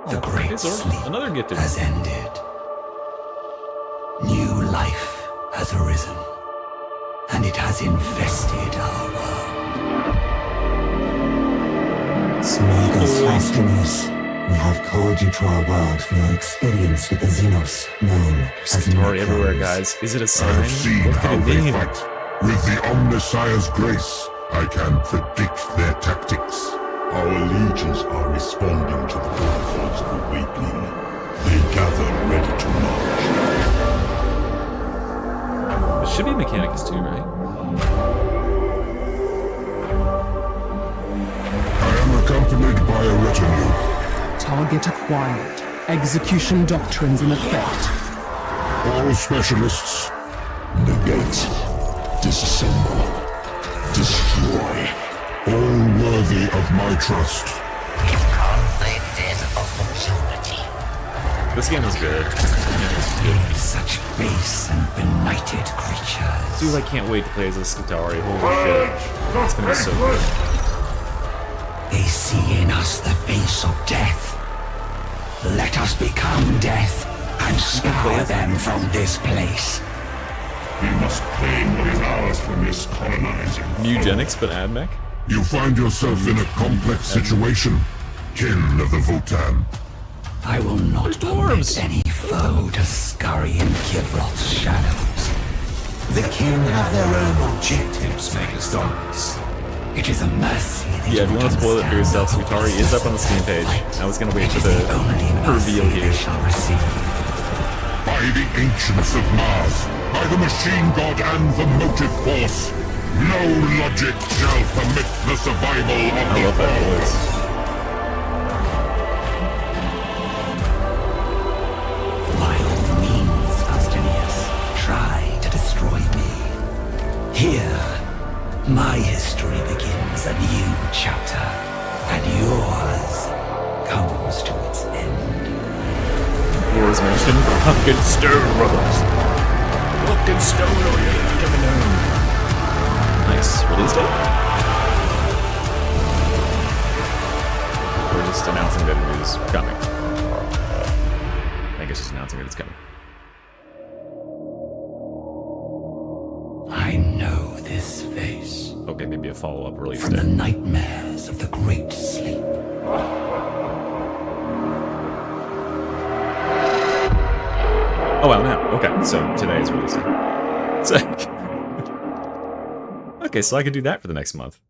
The great
Hey, Zor,
sleep
another gifted.
has ended. New life has arisen, and it has infested our world. Smirgos Faustinus, we have called you to our world for your experience with the Xenos, known as
Skitarii everywhere,
Necrons.
guys. Is it a
I
sign?
have seen
What
how
could it
they
mean?
fight. With the Omnissiah's grace, I can predict their tactics. Our legions are responding to the protocol's awakening. They gather ready to march.
It should be Mechanicus too, right?
I am accompanied by a retinue.
Target acquired. Execution doctrines in effect.
All specialists, negate, disassemble, destroy. All worthy of my trust.
This game is good. Yeah,
Such base and benighted creatures.
dude, I can't wait to play as a Skitarii. Holy shit. It's gonna be so good.
They see in us the face of death. Let us become death and scour them from this place.
We must claim what is ours from this colonizing.
Eugenics, but AdMech?
You find yourself in a complex situation, kin of the Votan.
I will not permit any foe to scurry in Kivrot's shadows. The kin have their own objectives, Megastorms. It is a mercy.
Yeah, if you want to spoil it for yourself, Skitarii is up on the Steam page. I was gonna wait for the reveal here.
By the ancients of Mars, by the machine god and the motive force, no logic shall permit the survival of
I
the
love that
foe.
voice.
By all means, Faustinius, try to destroy me. Here, my history begins a new chapter, and yours comes to its end.
Yours mentioned Pumpkin Stone Brothers. Pumpkin Stone, oh yeah, coming down. Nice. Release date? We're just announcing that it is coming. I guess just announcing that it's coming.
I know this face
Okay, maybe a follow-up release
from the
date.
nightmares of the Great Sleep.
Oh, wow, now. Okay, so today is release day. So, okay, so I could do that for the next month.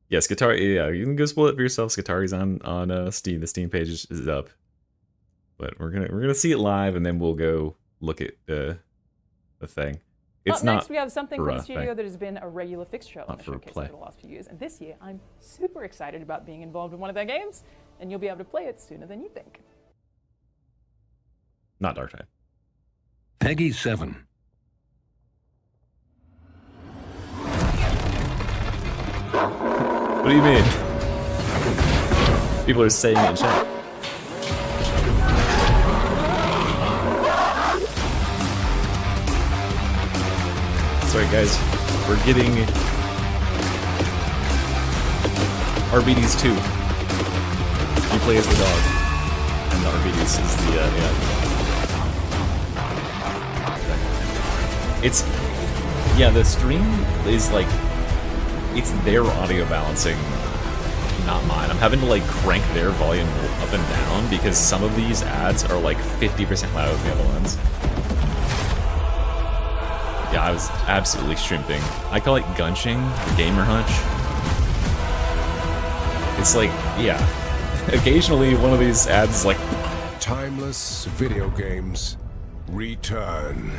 Yeah, Skitarii, yeah, you can go spoil it for yourself. Skitarii's on Steam. The Steam page is up. But we're gonna see it live, and then we'll go look at the thing. It's
Up
not
next, we have something
for
from
a
a studio
thing.
that has been a regular fixture on
Not
the
for a
showcase
play.
over the last few years. And this year, I'm super excited about being involved in one of their games, and you'll be able to play it sooner than you think.
Not Darktide.
Peggy 7.
What do you mean? People are saying it in chat. Sorry guys, we're getting RBDs 2. You play as the dog, and the RBDs is the yeah. It's yeah. The stream is like it's their audio balancing, not mine. I'm having to like crank their volume up and down because some of these ads are like 50% louder than the other ones. Yeah, I was absolutely shrimping. I call it gunching, gamer hunch. It's like, yeah. Occasionally one of these ads is like...
Timeless video games return.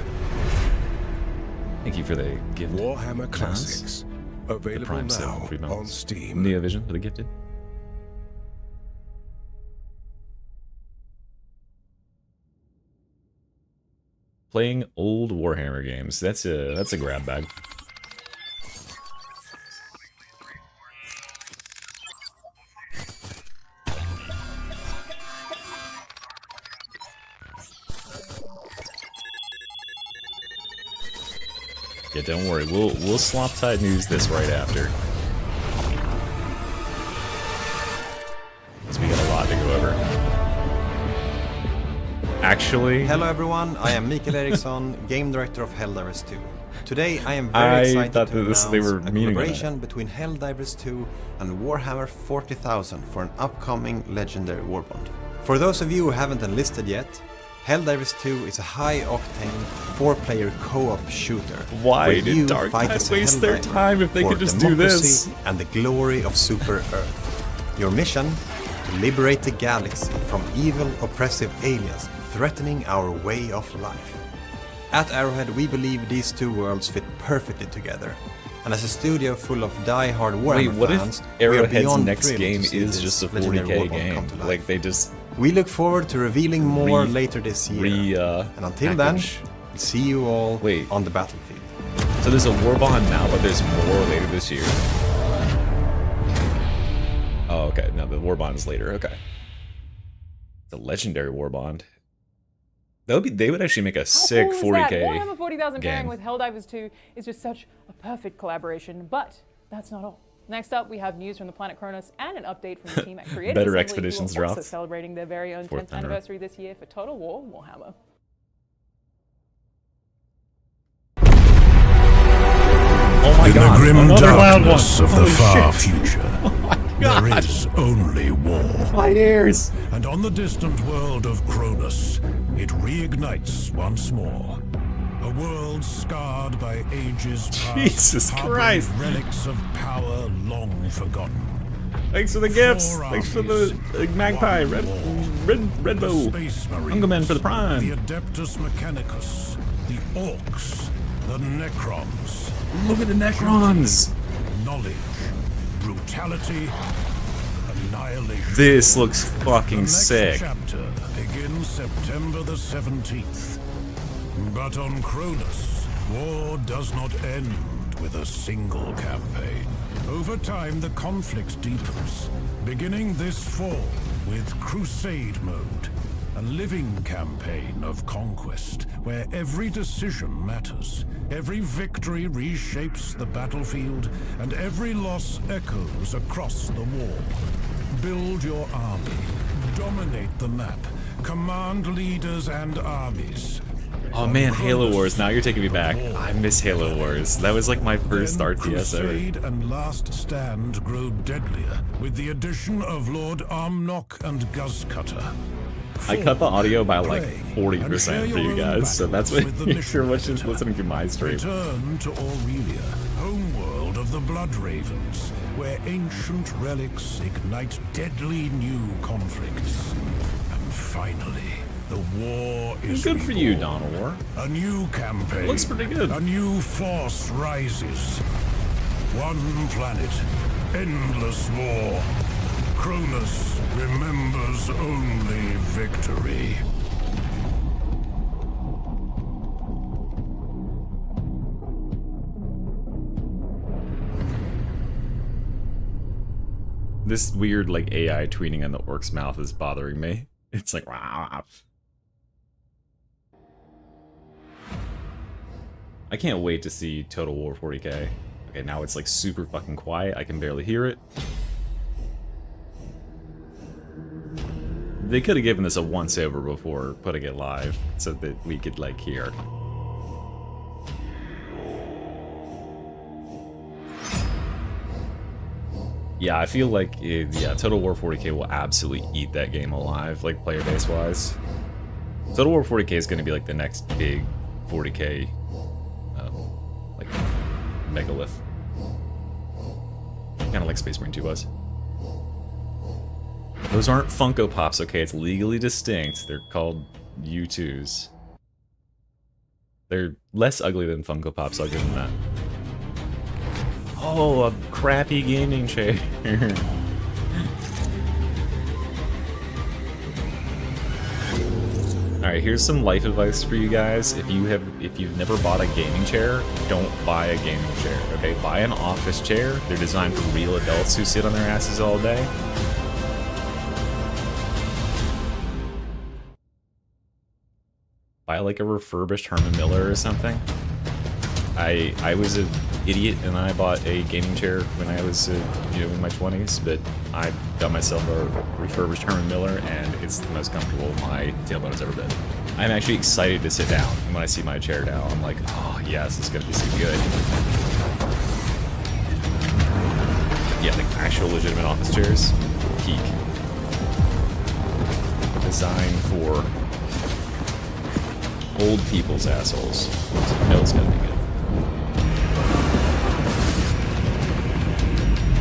Thank you for the gift.
Warhammer Classics.
The
Available
Prime sale,
now
3
on
months.
Steam.
Neovision for the gifted. Playing old Warhammer games. That's a grab bag. Yeah, don't worry. We'll slop tide news this right after. Because we got a lot to go over. Actually,
Hello everyone, I am Mikael Eriksson, Game Director of Helldivers 2. Today I am very excited
thought
to
that
announce
they were
a
meaning that.
collaboration between Helldivers 2 and Warhammer 40,000 for an upcoming legendary warbond. For those of you who haven't enlisted yet, Helldivers 2 is a high-octane, 4-player co-op shooter.
Why
where
did
you
Darktide
fight as a
waste their
Helldiver
time if they
for
could just do this?
democracy and the glory of Super Earth. Your mission? To liberate the galaxy from evil, oppressive aliens threatening our way of life. At Arrowhead, we believe these two worlds fit perfectly together. And as a studio full of die-hard Warhammer
Wait, what
fans,
if
we are
Arrowhead's
beyond
next
thrilled
game
to see
is
this
just a
legendary
40k
warband
game?
come to life.
Like they just
We look forward to revealing more later this year. And until then,
package.
we'll see you all
Wait.
on the battlefield.
So there's a Warbond now, but there's more later this year. Oh, okay. No, the Warbond is later. Okay. The legendary Warbond. They would actually make a sick
How cool is
40k
that? Warhammer 40,000 pairing
game.
with Helldivers 2 is just such a perfect collaboration, but that's not all. Next up, we have news from the planet Kronos and an update from the team at Creative
Better
Assembly,
Expeditions
who are also
dropped.
celebrating their very own 10th
Fourth time around.
anniversary this year for Total War Warhammer.
Oh my
In
god,
the grim
another loud one.
darkness of the
Holy
far
shit.
future,
God.
there is only war.
My ears.
And on the distant world of Cronus, it reignites once more. A world scarred by ages past,
Jesus
harboring
Christ.
relics of power long forgotten.
Thanks for the gifts.
Four
Thanks for
armies,
the magpie,
one war.
red bow.
Space Marines,
Hungerman for the
the
prime.
Adeptus Mechanicus, the Orcs, the Necrons.
Look at the Necrons.
Knowledge, brutality, annihilation.
This looks
The
fucking
next
sick.
chapter begins September the 17th. But on Cronus, war does not end with a single campaign. Over time, the conflict deepens, beginning this fall with Crusade Mode, a living campaign of conquest where every decision matters, every victory reshapes the battlefield, and every loss echoes across the wall. Build your army, dominate the map, command leaders and armies.
Oh man, Halo Wars. Now you're taking me back. I miss Halo Wars. That was like my first
Then
RTS ever.
Crusade and Last Stand grow deadlier with the addition of Lord Armnock and Guzcutter.
I cut the audio by like
Play
40%
share
for
your
you
own
guys, so that's what
battles with the
if you're
mission
watching,
editor.
listening to my stream.
Return to Aurelia, homeworld of the Blood Ravens, where ancient relics ignite deadly new conflicts. And finally, the war is
Good for you,
reborn.
Dawn of War.
A new campaign.
Looks pretty good.
A new force rises. One planet. Endless war. Cronus remembers only victory.
This weird like AI tweeting on the orc's mouth is bothering me. It's like rah. I can't wait to see Total War 40k. Okay, now it's like super fucking quiet. I can barely hear it. They could have given this a once over before putting it live so that we could like hear. Yeah, I feel like yeah, Total War 40k will absolutely eat that game alive, like player base wise. Total War 40k is going to be like the next big 40k like megalith. Kind of like Space Marine 2 was. Those aren't Funko Pops, okay? It's legally distinct. They're called U2s. They're less ugly than Funko Pops, I'll give them that. Oh, a crappy gaming chair. Alright, here's some life advice for you guys. If you've never bought a gaming chair, don't buy a gaming chair, okay? Buy an office chair. They're designed for real adults who sit on their asses all day. Buy like a refurbished Herman Miller or something. I was an idiot and I bought a gaming chair when I was in my 20s, but I got myself a refurbished Herman Miller and it's the most comfortable my tailbone has ever been. I'm actually excited to sit down, and when I see my chair now, I'm like, oh yes, it's gonna be so good. Yeah, like actual legitimate office chairs, peak. Designed for old people's assholes. So you know it's gonna be good.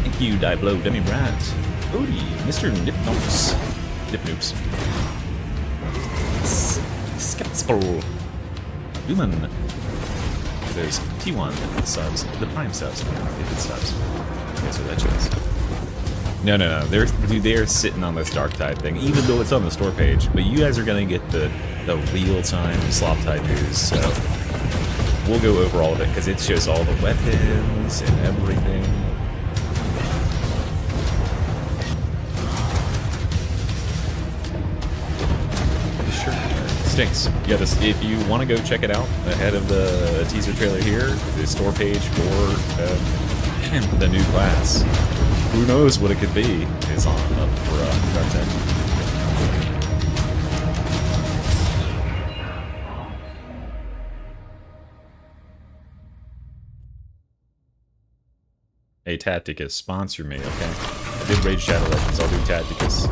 Thank you, Diblo Demi Brant. Odie, Mr. Nipnoops. Nipnoops. Skeptical. Lumen. There's T1 subs, the Prime subs, if it subs. Guess what that shows. No. They're sitting on this Darktide thing, even though it's on the store page. But you guys are gonna get the real-time Sloptide news, so we'll go over all of it because it shows all the weapons and everything. Stinks. Yeah, if you want to go check it out ahead of the teaser trailer here, the store page for the new class, who knows what it could be, is on up for Darktide. Hey, Tacticus, sponsor me, okay? I did Raid Shadow Legends, I'll do Tacticus.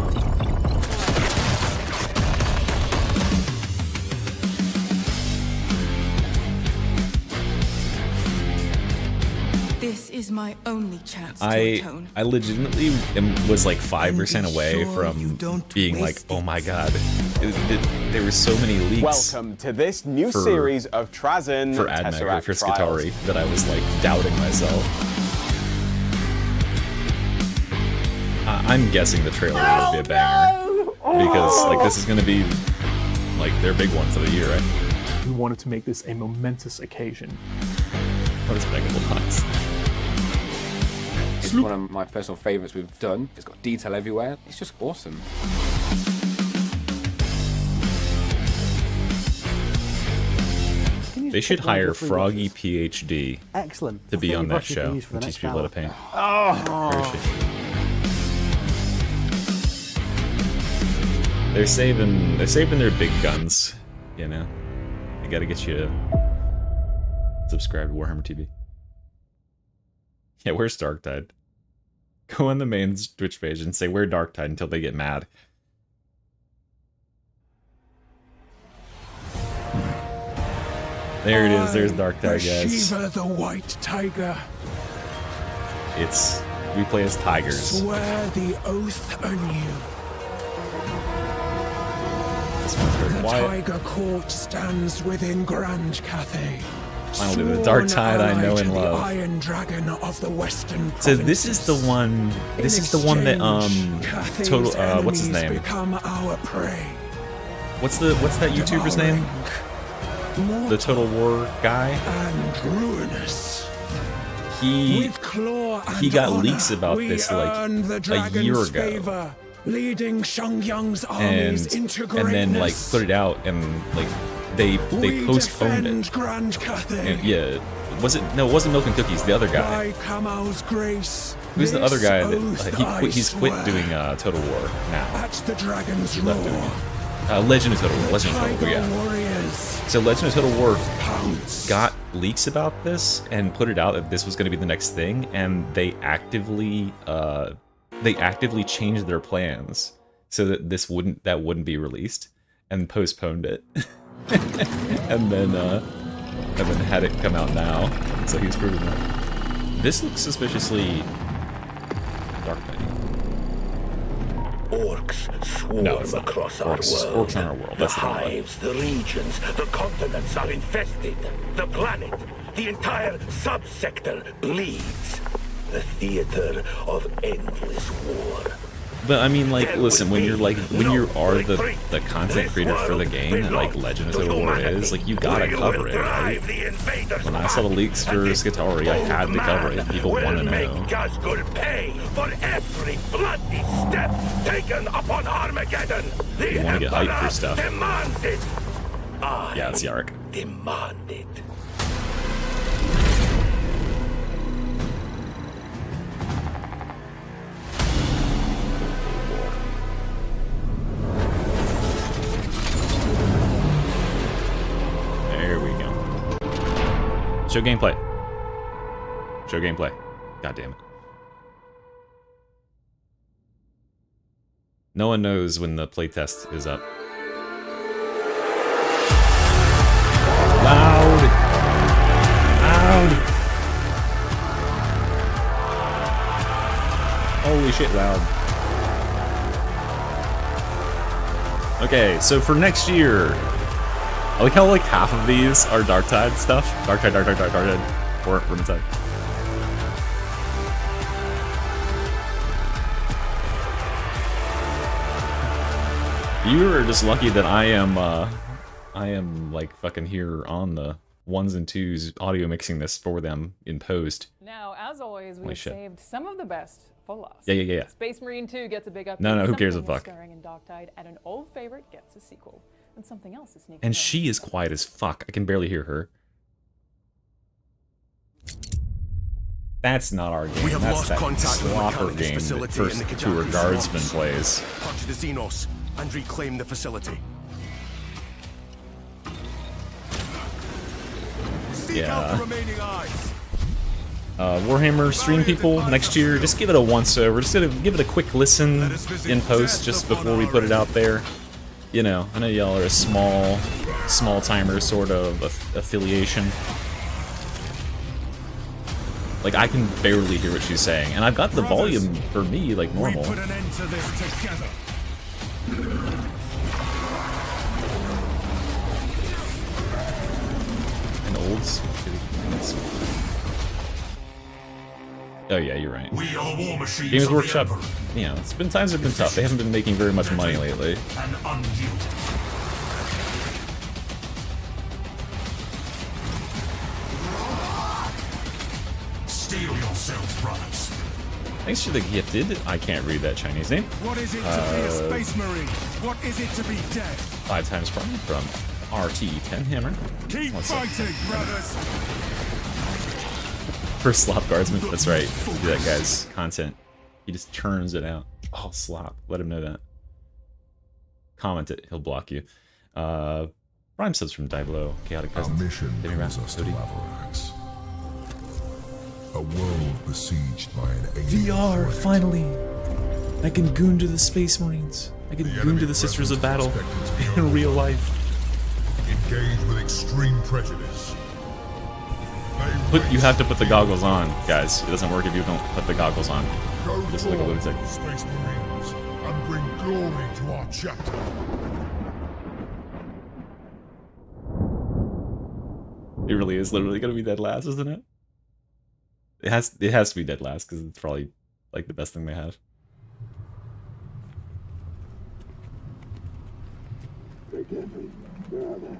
This is my only chance to
I
atone.
legitimately was like 5% away from being like, oh my god, there were so many leaks.
Welcome to this new series of Trazen
for Admech, for
trials.
Skitarii, that I was like doubting myself. I'm guessing the trailer will be a banger because like this is gonna be like their big one for the year, right?
We wanted to make this a momentous occasion.
What is Megalobox?
It's one of my personal favourites we've done. It's got detail everywhere. It's just awesome.
They should hire Froggy PhD to be on that show and teach people how to paint. They're saving their big guns, you know. They gotta get you to subscribe to Warhammer TV. Yeah, where's Darktide? Go on the main Twitch page and say we're Darktide until they get mad. There it is, there's Darktide, guys.
Shiva the White Tiger.
We play as tigers.
Swear the oath anew.
This one's very
The
quiet.
Tiger Court stands within Grand Cathay.
Finally, the Darktide I know and love.
Iron Dragon of the Western
So this is the one. This is the one that total. What's his name?
Our prey.
What's that YouTuber's name? The Total War guy.
And ruinous.
He got
honor,
leaks about this like a year ago.
Favor, leading Shangyang's armies into
And then like put it out and like they postponed it.
Grand Cathay.
And, yeah, it wasn't Milk and Cookies. The other guy.
By Kamal's grace,
Who's the other guy that he's quit
swear.
doing Total War now?
At the Dragon's
He left
Roar.
doing it. Legend of Total War. Legend of Total War. Yeah.
Warriors.
So Legend of Total War
Pounce.
got leaks about this and put it out that this was going to be the next thing, and they actively changed their plans so that that wouldn't be released, and postponed it, and then had it come out now. So he's proving that. This looks suspiciously dark.
Orcs swarm across our world.
Orcs on our world. That's
the
the one.
hives, the regions, the continents are infested. The planet, the entire subsector bleeds. The theater of endless war.
But I mean, like, listen, when you are the content creator for the game, like Legend of Total War is, like, you gotta cover it, right? When I saw the leaks for Skitarii, I had to cover it. People want to know.
Gazgul pay for every bloody step taken upon Armageddon.
You want to get hyped for stuff.
Demands it.
Yeah, it's Yarrick.
Demand it.
There we go. Show gameplay. Show gameplay. God damn it. No one knows when the playtest is up. Loud! Loud! Holy shit, loud. Okay, so for next year, I like how like half of these are Darktide stuff. Darktide, or Vermintide. You are just lucky that I am like fucking here on the 1s and 2s audio mixing this for them in post.
Now, as always, we've
shit.
saved some of the best for last.
Yeah.
Space Marine 2 gets a big update.
No, who cares a
Something is
fuck?
Starring in Darktide, and an old favorite gets a sequel. And something else is sneaking
And
in.
she is quiet as fuck. I can barely hear her. That's not our game.
We have
That's
lost
that
contact with
slopper
Mechanicus
game that
facility
first
in the
tour
Kajaki
guardsman
swamps.
plays.
Touch the Xenos and reclaim the facility. Seek out
Yeah.
the remaining eyes.
Warhammer stream people next year, just give it a once over. Just give it a quick listen in post just before we put it out there. You know, I know y'all are a small timer sort of affiliation. Like, I can barely hear what she's saying, and I've got the volume for me like normal.
We put an end to this together.
And olds. Oh yeah, you're right.
We are war machines
Games
of the
Workshop,
Emperor.
you know, times have been tough. They haven't been making very much money lately.
And unyielding. Steel yourselves, brothers.
Thanks to the gifted. I can't read that Chinese name.
What is it to be a space marine? What is it to be dead?
5 times prime from RT10 Hammer.
Keep
What's up?
fighting, brothers.
First slop guardsman. That's right. Do that guy's content. He just churns it out. Oh, slop. Let him know that. Comment it. He'll block you. Prime subs from Diblo. Chaotic
Our
Peasant.
mission brings us to Laverax. A world besieged by an alien
VR,
threat.
finally! I can goon to the Space Marines. I can goon to the Sisters of Battle in real life.
Engage with extreme prejudice.
You have to put the goggles on, guys. It doesn't work if you don't put the goggles on.
Go
Just like a
forth,
lunatic.
Space Marines, and bring glory to our chapter.
It really is literally gonna be dead last, isn't it? It has to be dead last because it's probably like the best thing they have.
Forgive me. Where are they?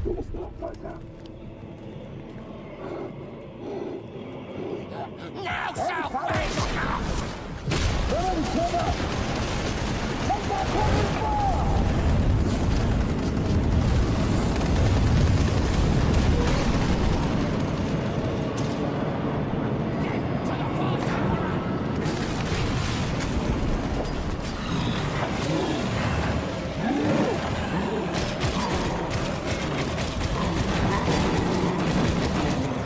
We'll stop right now. Now, salvation!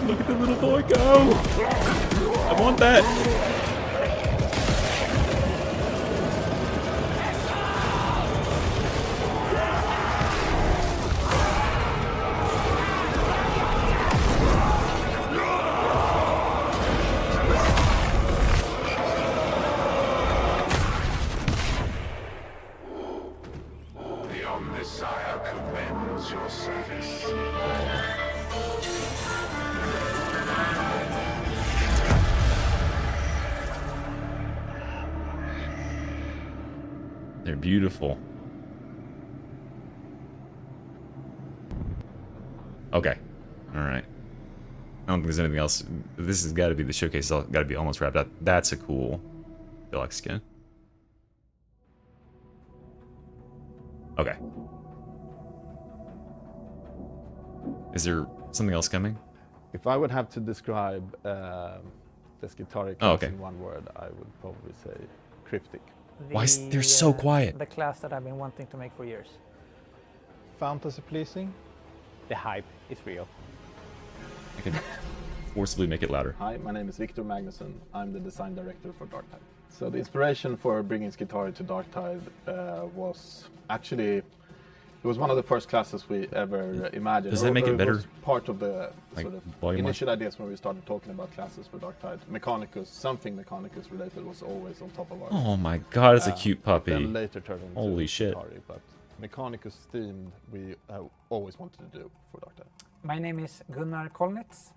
Look at the little boy go! I want that!
The Omnissiah commends your service.
They're beautiful. Okay. Alright. I don't think there's anything else. This has got to be the showcase. It's got to be almost wrapped up. That's a cool deluxe skin. Okay. Is there something else coming?
If I would have to describe the Skitarii
Oh,
class
okay.
in one word, I would probably say cryptic.
Why is they're so quiet?
The class that I've been wanting to make for years.
Fantasy pleasing. The hype is real.
I can forcibly make it louder.
Hi, my name is Victor Magnusson. I'm the design director for Darktide. So the inspiration for bringing Skitarii to Darktide was actually, it was one of the first classes we ever imagined.
Does that make it better?
was part of the
Like
sort of
volume wise?
initial ideas when we started talking about classes for Darktide. Mechanicus, something Mechanicus related was always on top of our
Oh my god, it's a cute puppy.
Then later turned into
Holy shit.
Skitarii, but Mechanicus themed we always wanted to do for Darktide.
My name is Gunnar Kolnitz,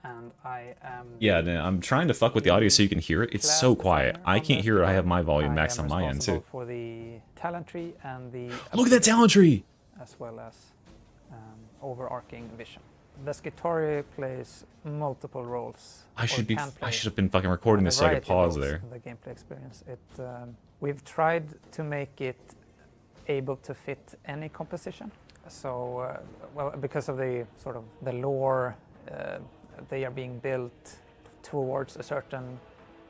and I am.
Yeah, I'm trying to fuck with the audio so you can hear it. It's so quiet. I can't hear it. I have my volume max on my end too.
For the talent tree and the.
Look at that talent tree!
As well as overarching vision. The Skitarii plays multiple roles.
I should have been fucking recording this so I could pause there.
The gameplay experience. We've tried to make it able to fit any composition. So, well, because of the sort of the lore, they are being built towards a certain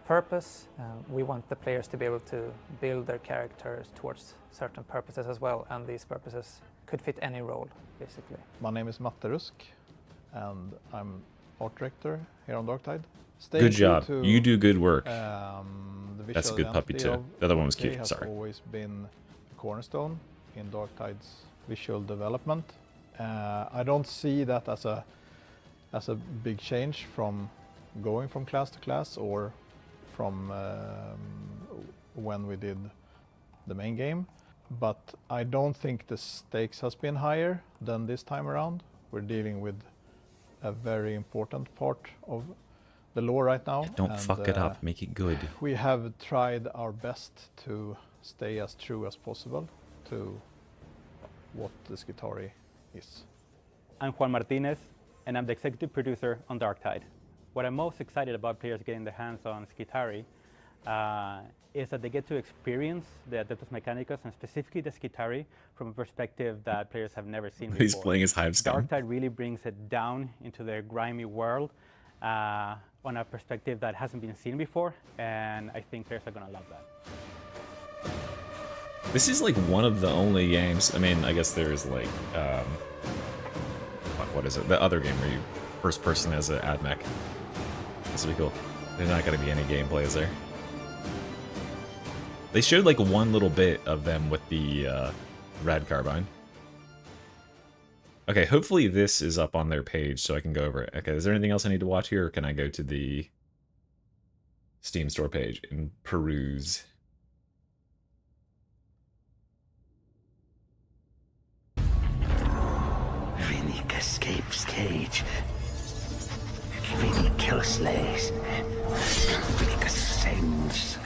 purpose. We want the players to be able to build their characters towards certain purposes as well, and these purposes could fit any role, basically.
My name is Matte Rusk, and I'm art director here on Darktide.
Good job. You do good work. That's a good puppy too. The other one was cute. Sorry.
Has always been a cornerstone in Darktide's visual development. I don't see that as a big change from going from class to class or from when we did the main game. But I don't think the stakes has been higher than this time around. We're dealing with a very important part of the lore right now.
Don't fuck it up, make it good.
We have tried our best to stay as true as possible to what the Skitarii is.
I'm Juan Martinez, and I'm the executive producer on Darktide. What I'm most excited about players getting their hands on Skitarii is that they get to experience the Adeptus Mechanicus, and specifically the Skitarii, from a perspective that players have never seen before.
He's playing his hive scum.
Darktide really brings it down into their grimy world on a perspective that hasn't been seen before, and I think players are going to love that.
This is like one of the only games, I mean, I guess there's like, what is it? The other game where you first person as an AdMech. This would be cool. There's not going to be any gameplay, is there? They showed like one little bit of them with the rad carbine. Okay, hopefully this is up on their page so I can go over it. Okay, is there anything else I need to watch here, or can I go to the Steam store page and peruse?
Vinny escapes cage. Vinny kills slaves. Vinny ascends.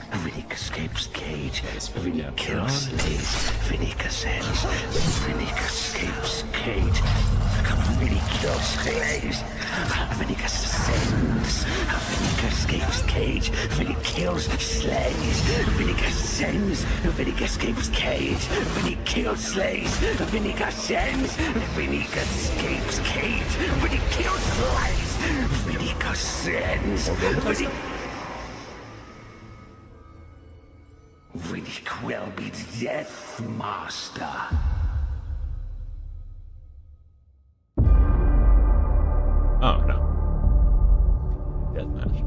Vinny escapes cage. Vinny kills slaves. Vinny ascends. Vinny escapes cage. Vinny kills slaves. Vinny ascends. Vinny escapes cage. Vinny kills slaves. Vinny ascends. Vinny escapes cage. Vinny kills slaves. Vinny ascends. Vinny escapes cage. Vinny kills slaves. Vinny ascends. Vinny will be the Death Master.
Oh, no. Deathmatch.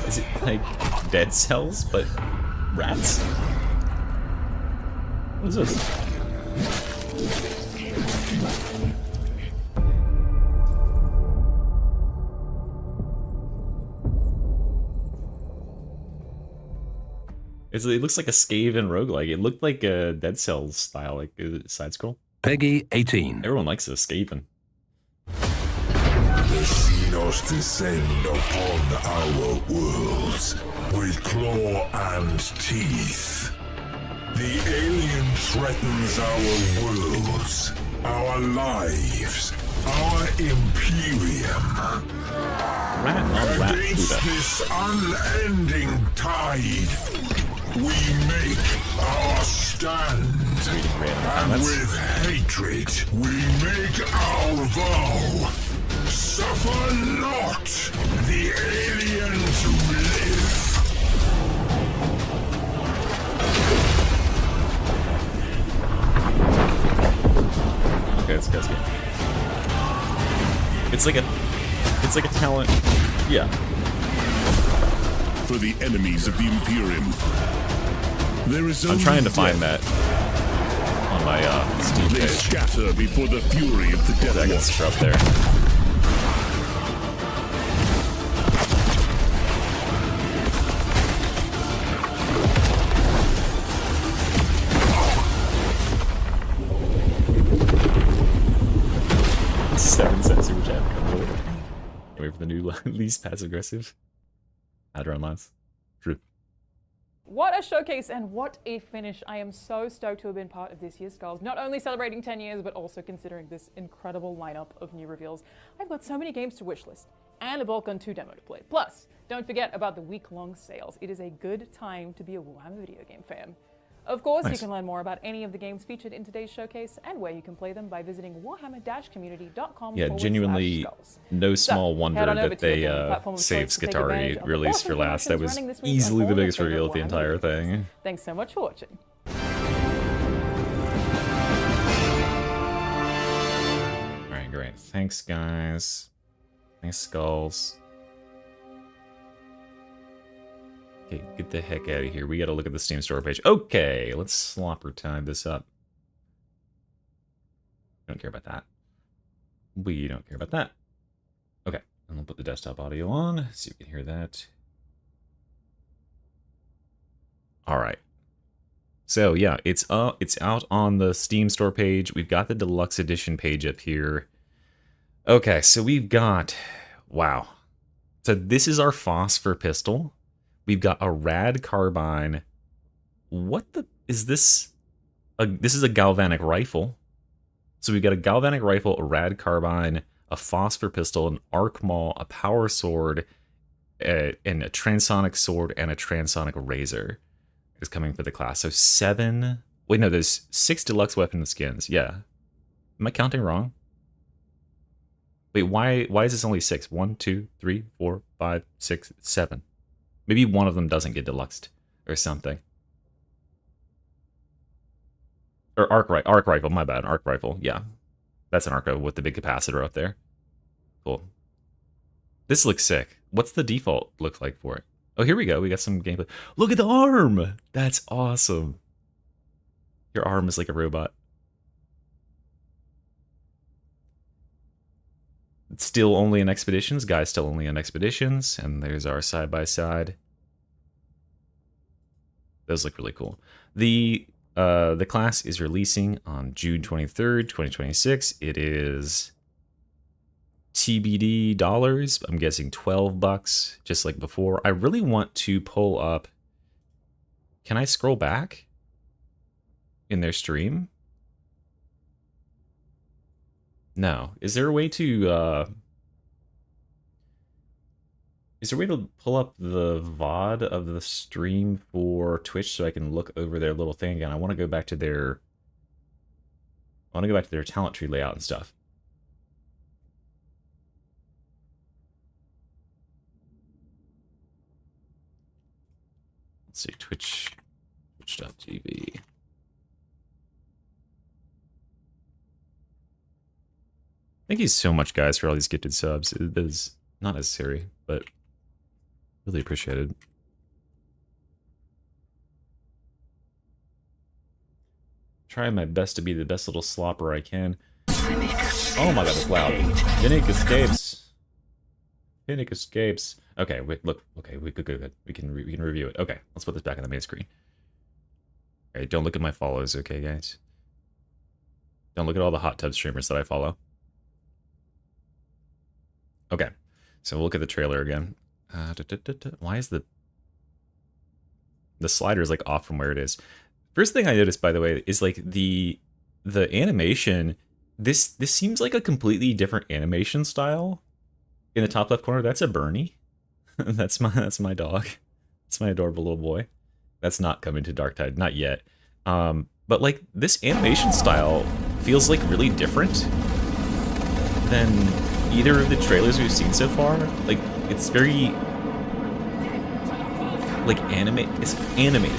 Is it like Dead Cells, but rats? What is this? It looks like a Skaven roguelike. It looked like a Dead Cells style, like side scroll.
Peggy 18.
Everyone likes this Skaven.
The Xenos descend upon our worlds with claw and teeth. The alien threatens our worlds, our lives, our Imperium. Against this unending tide, we make our stand. And with hatred, we make our vow. Suffer not the alien to live.
Okay, it's good. It's like a talent. Yeah.
For the enemies of the Imperium, there is
I'm trying to find that on my Steam page.
They scatter before the fury of the Death
Watch up there. new least passive aggressive. Outrun lines. True.
What a showcase and what a finish. I am so stoked to have been part of this year's Skulls, not only celebrating 10 years, but also considering this incredible lineup of new reveals. I've got so many games to wishlist and a Bolt Gun 2 demo to play. Plus, don't forget about the week-long sales. It is a good time to be a Warhammer video game fan. Of course, you can learn more about any of the games featured in today's showcase and where you can play them by visiting warhammer-community.com.
Yeah, genuinely no small wonder that they saved Skitarii release for last. That was easily the biggest reveal of the entire thing.
Thanks so much for watching.
Alright, great. Thanks, guys. Thanks, Skulls. Okay, get the heck out of here. We gotta look at the Steam store page. Okay, let's slopper time this up. Don't care about that. We don't care about that. Okay, and we'll put the desktop audio on, see if you can hear that. Alright. So yeah, it's out on the Steam store page. We've got the deluxe edition page up here. Okay, so we've got, wow. So this is our phosphor pistol. We've got a rad carbine. What the is this? This is a galvanic rifle. So we've got a galvanic rifle, a rad carbine, a phosphor pistol, an arc maul, a power sword, and a transonic sword and a transonic razor is coming for the class. So 7. Wait, no, there's 6 deluxe weapon skins. Yeah. Am I counting wrong? Wait, why is this only 6? 1, 2, 3, 4, 5, 6, 7. Maybe one of them doesn't get deluxed or something. Or arc rifle, my bad. Arc rifle, yeah. That's an arc rifle with the big capacitor up there. Cool. This looks sick. What's the default look like for it? Oh, here we go. We got some gameplay. Look at the arm! That's awesome. Your arm is like a robot. It's still only in Expeditions. Guy's still only in Expeditions. And there's our side-by-side. Those look really cool. The class is releasing on June 23rd, 2026. It is TBD dollars. I'm guessing $12, just like before. I really want to pull up... Can I scroll back in their stream? No. Is there a way to pull up the VOD of the stream for Twitch so I can look over their little thing again? I want to go back to their talent tree layout and stuff. Let's see, twitch.tv. Thank you so much, guys, for all these gifted subs. It is not necessary, but really appreciated. Trying my best to be the best little slopper I can. Oh my god, that's loud. Finnick escapes. Finnick escapes. Okay, wait, look. Okay, we good. We can review it. Okay, let's put this back on the main screen. Alright, don't look at my follows, okay, guys? Don't look at all the hot tub streamers that I follow. Okay, so we'll look at the trailer again. Why is the slider is like off from where it is? First thing I noticed, by the way, is like the animation. This seems like a completely different animation style. In the top left corner, that's a Bernie. that's my dog. That's my adorable little boy. That's not coming to Darktide, not yet. But like this animation style feels like really different than either of the trailers we've seen so far. Like, it's very like it's animated.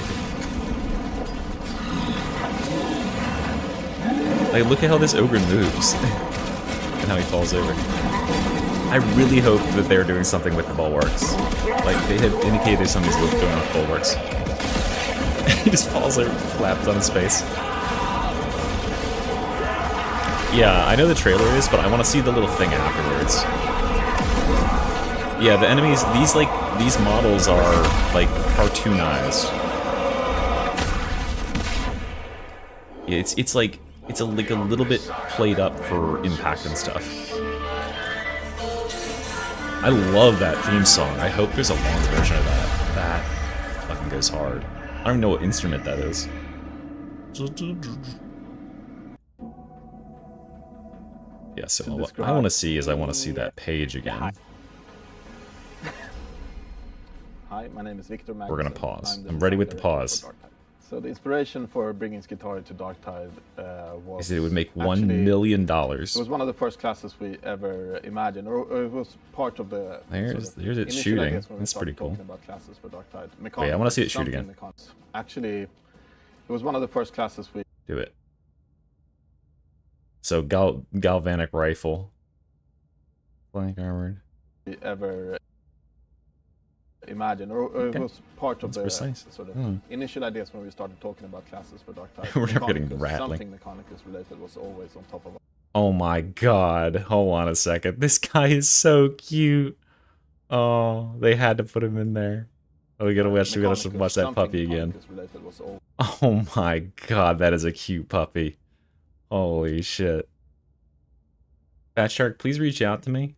Like, look at how this ogre moves and how he falls over. I really hope that they're doing something with the bulwarks. Like, they have indicated there's something going on with bulwarks. He just falls over, flaps on his face. Yeah, I know the trailer is, but I want to see the little thing afterwards. Yeah, the enemies, these models are, like, cartoonized. Yeah, it's like a little bit played up for impact and stuff. I love that theme song. I hope there's a long version of that. That fucking goes hard. I don't even know what instrument that is. Yeah, so what I want to see is I want to see that page again.
Hi, my name is Victor Max.
We're gonna pause. I'm ready with the pause.
So the inspiration for bringing Skitarii to Darktide was...
He said it would make $1 million.
It was one of the first classes we ever imagined, or it was part of the...
There's it shooting. That's pretty cool.
About classes for Darktide.
Wait, I want to see it shoot again.
Actually, it was one of the first classes we...
Do it. So galvanic rifle. Flank armored.
We ever imagine, or it was part of the sort of initial ideas when we started talking about classes for Darktide.
We're never getting rattling.
Something Mechanicus related was always on top of us.
Oh my god, hold on a second. This guy is so cute. Oh, they had to put him in there. Oh, we gotta watch that puppy again. Oh my god, that is a cute puppy. Holy shit. Fat Shark, please reach out to me.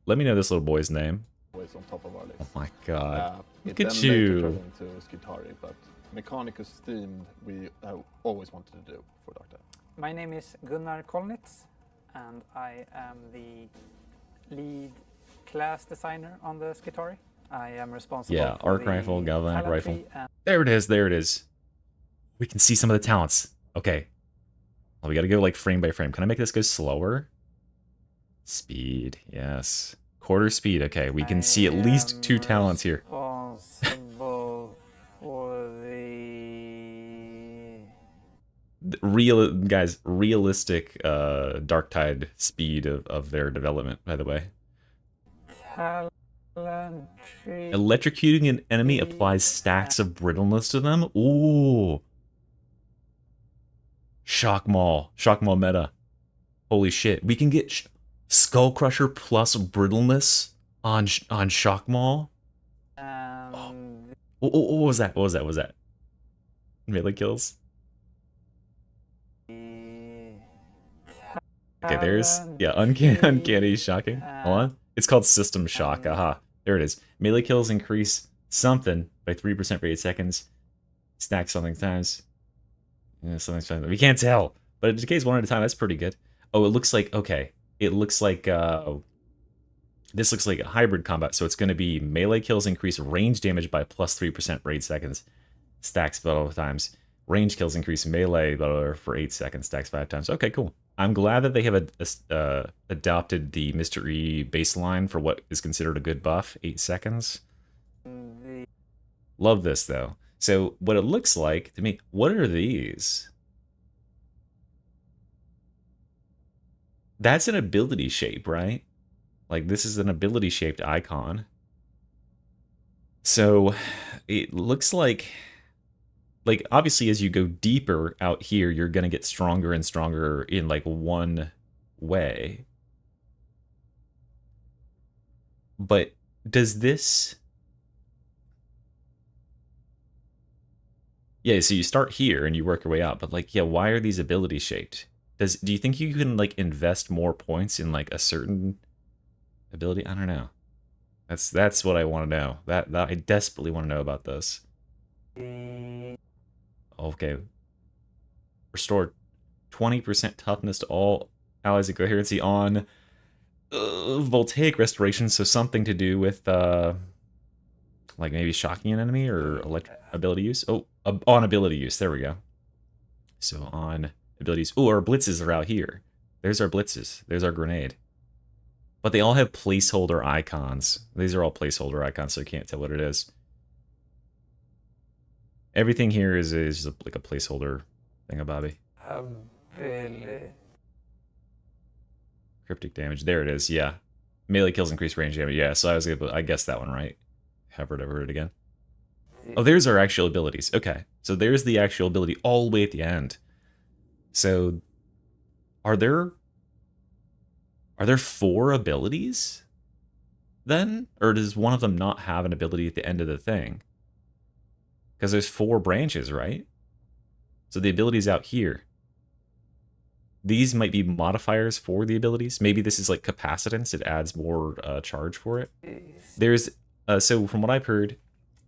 Let me know this little boy's name.
On top of our list.
Oh my god. Look
it
at
then
you.
Later turned into Skitarii, but Mechanicus themed we always wanted to do for Darktide.
My name is Gunnar Kolnitz, and I am the lead class designer on the Skitarii. I am responsible for
arc rifle, galvanic rifle.
And
There it is, there it is. We can see some of the talents. Okay. Well, we gotta go like frame by frame. Can I make this go slower? Speed, yes. Quarter speed, okay. We can see at least 2 talents here.
responsible for the
realistic Darktide speed of their development, by the way. Electrocuting an enemy applies stacks of brittleness to them. Ooh. Shock Maul meta. Holy shit. We can get Skull Crusher plus brittleness on Shock Maul. What was that? What was that? Melee kills. Okay, there's uncanny shocking. Hold on. It's called System Shock. Aha. There it is. Melee kills increase something by 3% for 8 seconds. Stack something times. Something. We can't tell. But it decays one at a time. That's pretty good. Oh, it looks like, okay. It looks like, this looks like a hybrid combat. So it's going to be melee kills increase range damage by plus 3% for 8 seconds. Stacks battle times. Range kills increase melee battle for 8 seconds. Stacks 5 times. Okay, cool. I'm glad that they have adopted the Mr. E baseline for what is considered a good buff. 8 seconds. Love this, though. So what it looks like to me, what are these? That's an ability shape, right? Like this is an ability shaped icon. So it looks like obviously as you go deeper out here, you're going to get stronger and stronger in like one way. But does this... Yeah, so you start here and you work your way out, but like, yeah, why are these ability shaped? Do you think you can like invest more points in like a certain ability? I don't know. That's what I want to know. That I desperately want to know about this. Okay. Restore 20% toughness to all allies of coherency on voltaic restoration, so something to do with like maybe shocking an enemy or ability use. Oh, on ability use. There we go. So on abilities. Oh, our blitzes are out here. There's our blitzes. There's our grenade. But they all have placeholder icons. These are all placeholder icons, so I can't tell what it is. Everything here is like a placeholder thingabobby. Cryptic damage. There it is. Yeah. Melee kills increase range damage. Yeah, so I guessed that one right. Hovered over it again. Oh, there's our actual abilities. Okay. So there's the actual ability all the way at the end. So are there 4 abilities then? Or does one of them not have an ability at the end of the thing? Because there's 4 branches, right? So the ability's out here. these might be modifiers for the abilities. Maybe this is like capacitance. It adds more charge for it. There's so from what I've heard,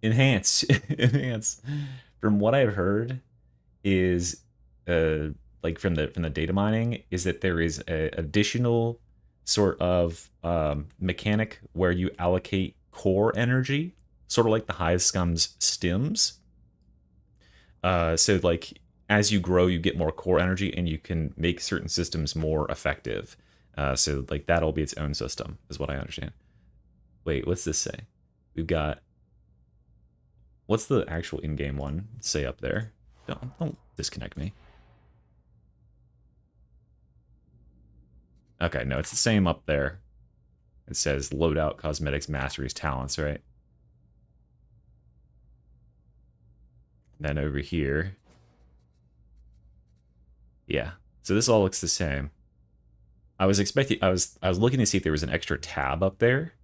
enhance. From what I've heard is like from the data mining is that there is a additional sort of mechanic where you allocate core energy, sort of like the Hive Scum's stims. So like as you grow, you get more core energy and you can make certain systems more effective. So like that'll be its own system, is what I understand. Wait, what's this say? We've got, what's the actual in-game one say up there? Don't disconnect me. Okay, no, it's the same up there. It says loadout, cosmetics, masteries, talents, right? Then over here. Yeah. So this all looks the same. I was expecting I was looking to see if there was an extra tab up there.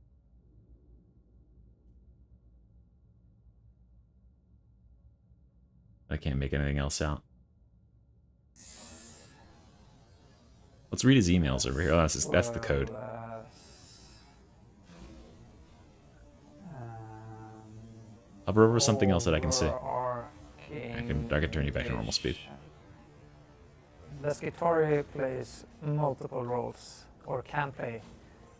I can't make anything else out. Let's read his emails over here. Oh, that's the code. Hover over something else that I can see. I can turn you back to normal speed.
The Skitarii plays multiple roles, or can play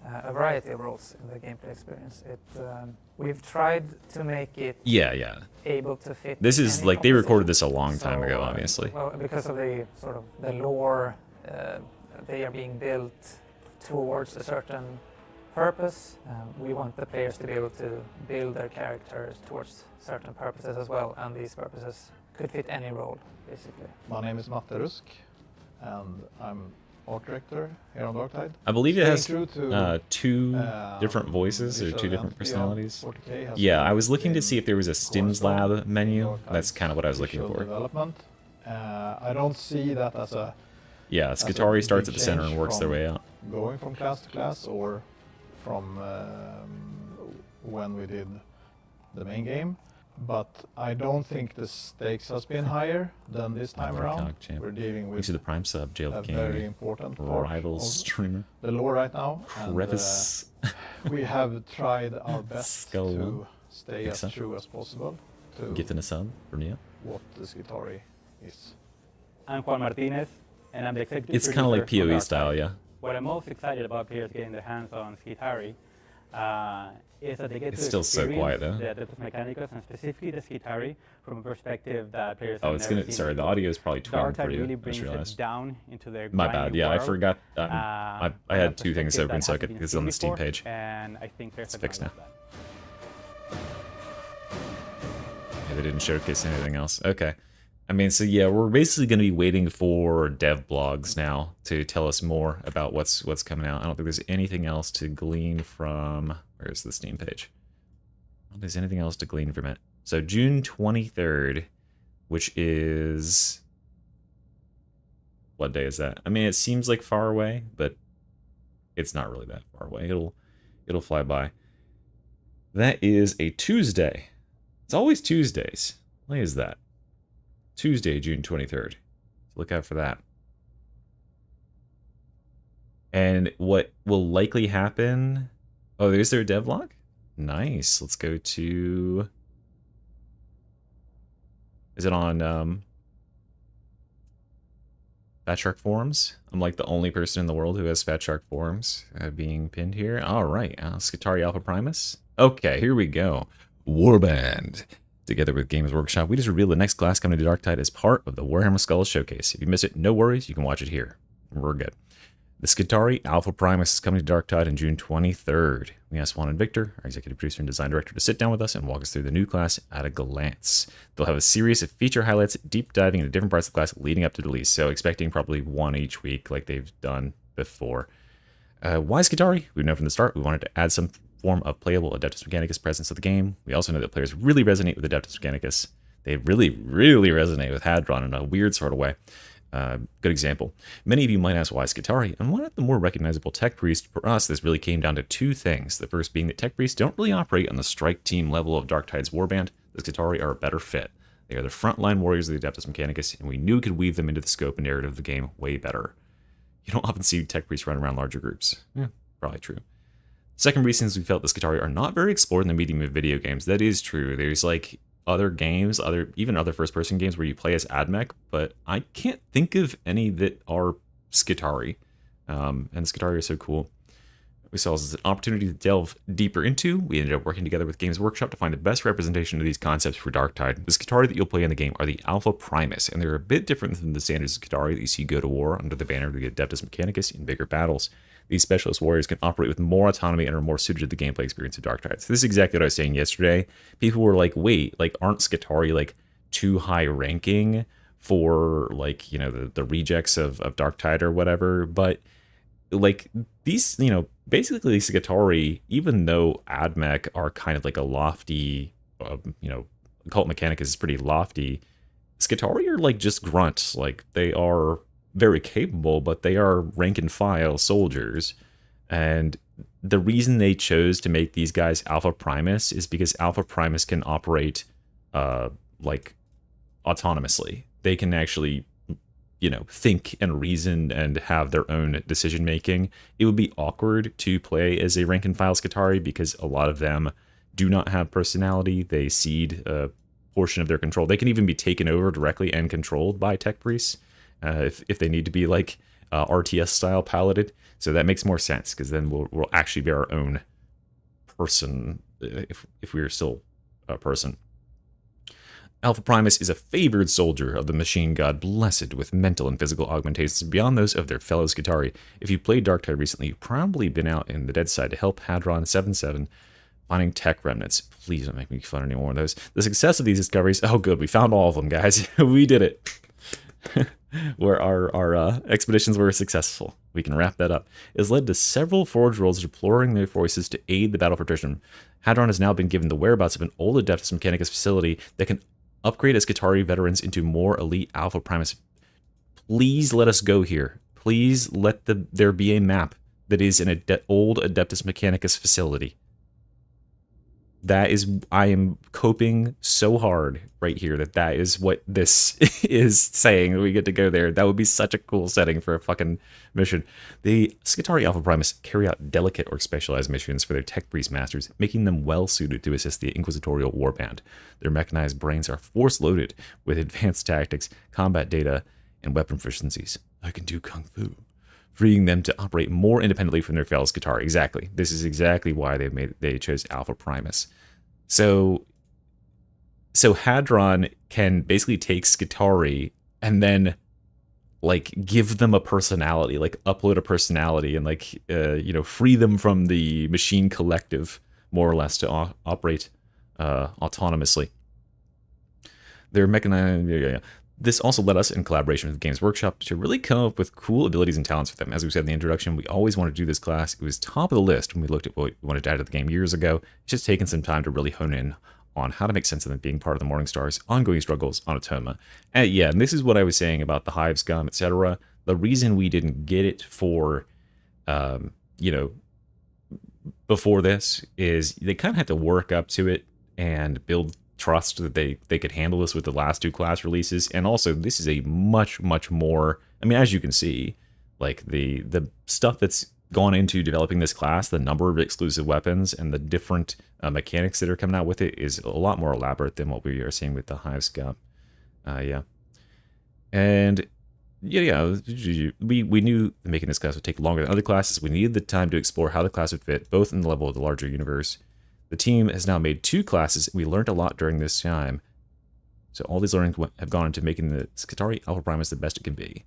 a variety of roles in the gameplay experience. We've tried to make it able to fit.
This is like they recorded this a long time ago, obviously.
Well, because of the sort of the lore, they are being built towards a certain purpose. We want the players to be able to build their characters towards certain purposes as well, and these purposes could fit any role, basically.
My name is Matte Rusk, and I'm art director here on Darktide.
I believe it has two different voices or two different personalities. Yeah, I was looking to see if there was a Stims Lab menu. That's kind of what I was looking for.
Development. I don't see that as a
Skitarii starts at the center and works their way out.
Going from class to class, or from when we did the main game. But I don't think the stakes has been higher than this time around. We're dealing with
the Prime sub, Jail
a
King,
very important part
Rivals
of
streamer.
the lore right now.
Crevice.
And, we have tried our best to stay as true as possible to
Gifting a sub from you.
what the Skitarii is.
I'm Juan Martinez, and I'm the executive
It's kind of like
producer
PoE
on
style,
Darktide.
yeah.
What I'm most excited about players getting their hands on Skitarii is that they get
It's
to
still so quiet,
experience
though.
the Adeptus Mechanicus, and specifically the Skitarii, from a perspective that players
Oh,
have
it's
never
gonna.
seen
Sorry, the
before.
audio is probably twin
Darktide
for you.
really
I
brings
just
it
realized.
down into their
My bad.
grimy
Yeah, I
world,
forgot. I had two things
perspective
open,
that
so I
hasn't
could.
been
It's on the
seen
Steam
before,
page.
and I think there's
It's
a
fixed now.
value of that.
Yeah, they didn't showcase anything else. Okay. I mean, so yeah, we're basically going to be waiting for dev blogs now to tell us more about what's coming out. I don't think there's anything else to glean from. Where's the Steam page? I don't think there's anything else to glean from it. So June 23rd, which is, what day is that? I mean, it seems like far away, but it's not really that far away. It'll fly by. That is a Tuesday. It's always Tuesdays. Why is that? Tuesday, June 23rd. So look out for that. And what will likely happen... Oh, is there a devlog? Nice. Let's go to... Is it on Fat Shark Forums? I'm like the only person in the world who has Fat Shark Forums being pinned here. All right. Skitarii Alpha Primus. Okay, here we go. Warband. Together with Games Workshop, we just revealed the next class coming to Darktide as part of the Warhammer Skulls Showcase. If you miss it, no worries, you can watch it here. We're good. The Skitarii Alpha Primus is coming to Darktide on June 23rd. We asked Juan and Victor, our executive producer and design director, to sit down with us and walk us through the new class at a glance. They'll have a series of feature highlights, deep diving into different parts of the class leading up to the release, so expecting probably one each week like they've done before. Why Skitarii? We know from the start we wanted to add some form of playable Adeptus Mechanicus presence to the game. We also know that players really resonate with Adeptus Mechanicus. They really, really resonate with Hadron in a weird sort of way. Good example. Many of you might ask why Skitarii, and why not the more recognizable Tech Priest? For us, this really came down to two things. The first being that Tech Priests don't really operate on the strike team level of Darktide's Warband. The Skitarii are a better fit. They are the frontline warriors of the Adeptus Mechanicus, and we knew we could weave them into the scope and narrative of the game way better. You don't often see tech priests run around larger groups. Yeah, probably true. Second reason is we felt the Skitarii are not very explored in the medium of video games. That is true. There's like other games, even other first-person games where you play as Admech, but I can't think of any that are Skitarii. And Skitarii are so cool. We saw this as an opportunity to delve deeper into. We ended up working together with Games Workshop to find the best representation of these concepts for Darktide. The Skitarii that you'll play in the game are the Alpha Primus, and they're a bit different than the standard Skitarii that you see go to war under the banner of the Adeptus Mechanicus in bigger battles. These specialist warriors can operate with more autonomy and are more suited to the gameplay experience of Darktide. So this is exactly what I was saying yesterday. People were like, wait, like aren't Skitarii like too high ranking for like, you know, the rejects of Darktide or whatever? But like these, you know, basically Skitarii, even though Admech are kind of like a lofty, you know, Cult Mechanicus is pretty lofty, Skitarii are like just grunts. Like they are very capable, but they are rank and file soldiers. And the reason they chose to make these guys Alpha Primus is because Alpha Primus can operate like autonomously. They can actually, you know, think and reason and have their own decision making. It would be awkward to play as a rank and file Skitarii because a lot of them do not have personality. They cede a portion of their control. They can even be taken over directly and controlled by tech priests if they need to be like RTS style piloted. So that makes more sense because then we'll actually be our own person if we are still a person. Alpha Primus is a favored soldier of the machine god, blessed with mental and physical augmentations beyond those of their fellow Skitarii. If you played Darktide recently, you've probably been out in the dead side to help Hadron 7-7 finding tech remnants. Please don't make me fun any more of those. The success of these discoveries, oh good, we found all of them, guys. We did it. Where our expeditions were successful. We can wrap that up. It has led to several forge rolls deploying their forces to aid the battle for Tristram. Hadron has now been given the whereabouts of an old Adeptus Mechanicus facility that can upgrade Skitarii veterans into more elite Alpha Primus. Please let us go here. Please let there be a map that is an old Adeptus Mechanicus facility. That is, I am coping so hard right here that is what this is saying, that we get to go there. That would be such a cool setting for a fucking mission. The Skitarii Alpha Primus carry out delicate or specialized missions for their tech priest masters, making them well suited to assist the inquisitorial warband. Their mechanized brains are force-loaded with advanced tactics, combat data, and weapon proficiencies. I can do kung fu, freeing them to operate more independently from their fellow Skitarii. Exactly. This is exactly why they chose Alpha Primus. So Hadron can basically take Skitarii and then like give them a personality, like upload a personality and like you know, free them from the machine collective more or less to operate autonomously. They're mechanized. This also led us, in collaboration with Games Workshop, to really come up with cool abilities and talents for them. As we said in the introduction, we always wanted to do this class. It was top of the list when we looked at what we wanted to add to the game years ago. It's just taken some time to really hone in on how to make sense of them being part of the Morningstar's ongoing struggles on Atoma. And yeah, and this is what I was saying about the Hive Scum, etc. The reason we didn't get it for, you know, before this is they kind of had to work up to it and build trust that they could handle this with the last two class releases. And also, this is a much more, I mean, as you can see, like the stuff that's gone into developing this class, the number of exclusive weapons and the different mechanics that are coming out with it is a lot more elaborate than what we are seeing with the Hive Scum. Yeah. And yeah, we knew making this class would take longer than other classes. We needed the time to explore how the class would fit, both in the level of the larger universe. The team has now made 2 classes. We learned a lot during this time. So all these learnings have gone into making the Skitarii Alpha Primus the best it can be.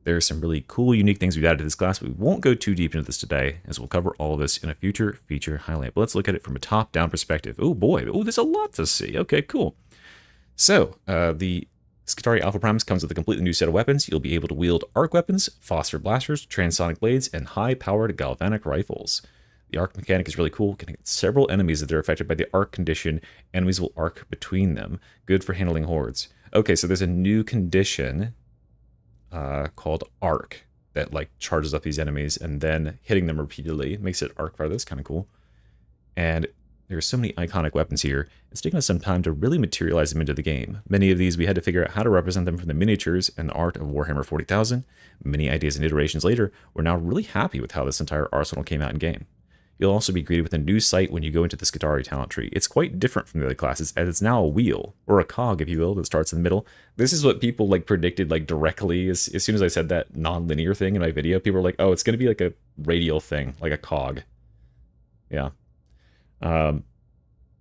There are some really cool, unique things we've added to this class, but we won't go too deep into this today, as we'll cover all of this in a future feature highlight. But let's look at it from a top-down perspective. Oh boy, oh, there's a lot to see. Okay, cool. So, the Skitarii Alpha Primus comes with a completely new set of weapons. You'll be able to wield arc weapons, phosphor blasters, transonic blades, and high-powered galvanic rifles. The arc mechanic is really cool. Can hit several enemies if they're affected by the arc condition. Enemies will arc between them. Good for handling hordes. Okay, so there's a new condition called arc that like charges up these enemies and then hitting them repeatedly makes it arc fire. That's kind of cool. And There are so many iconic weapons here, it's taken us some time to really materialize them into the game. Many of these we had to figure out how to represent them from the miniatures and the art of Warhammer 40,000. Many ideas and iterations later, we're now really happy with how this entire arsenal came out in game. You'll also be greeted with a new sight when you go into the Skitarii talent tree. It's quite different from the other classes, as it's now a wheel, or a cog if you will, that starts in the middle. This is what people like predicted like directly as soon as I said that non-linear thing in my video. People were like, oh, it's going to be like a radial thing, like a cog. Yeah.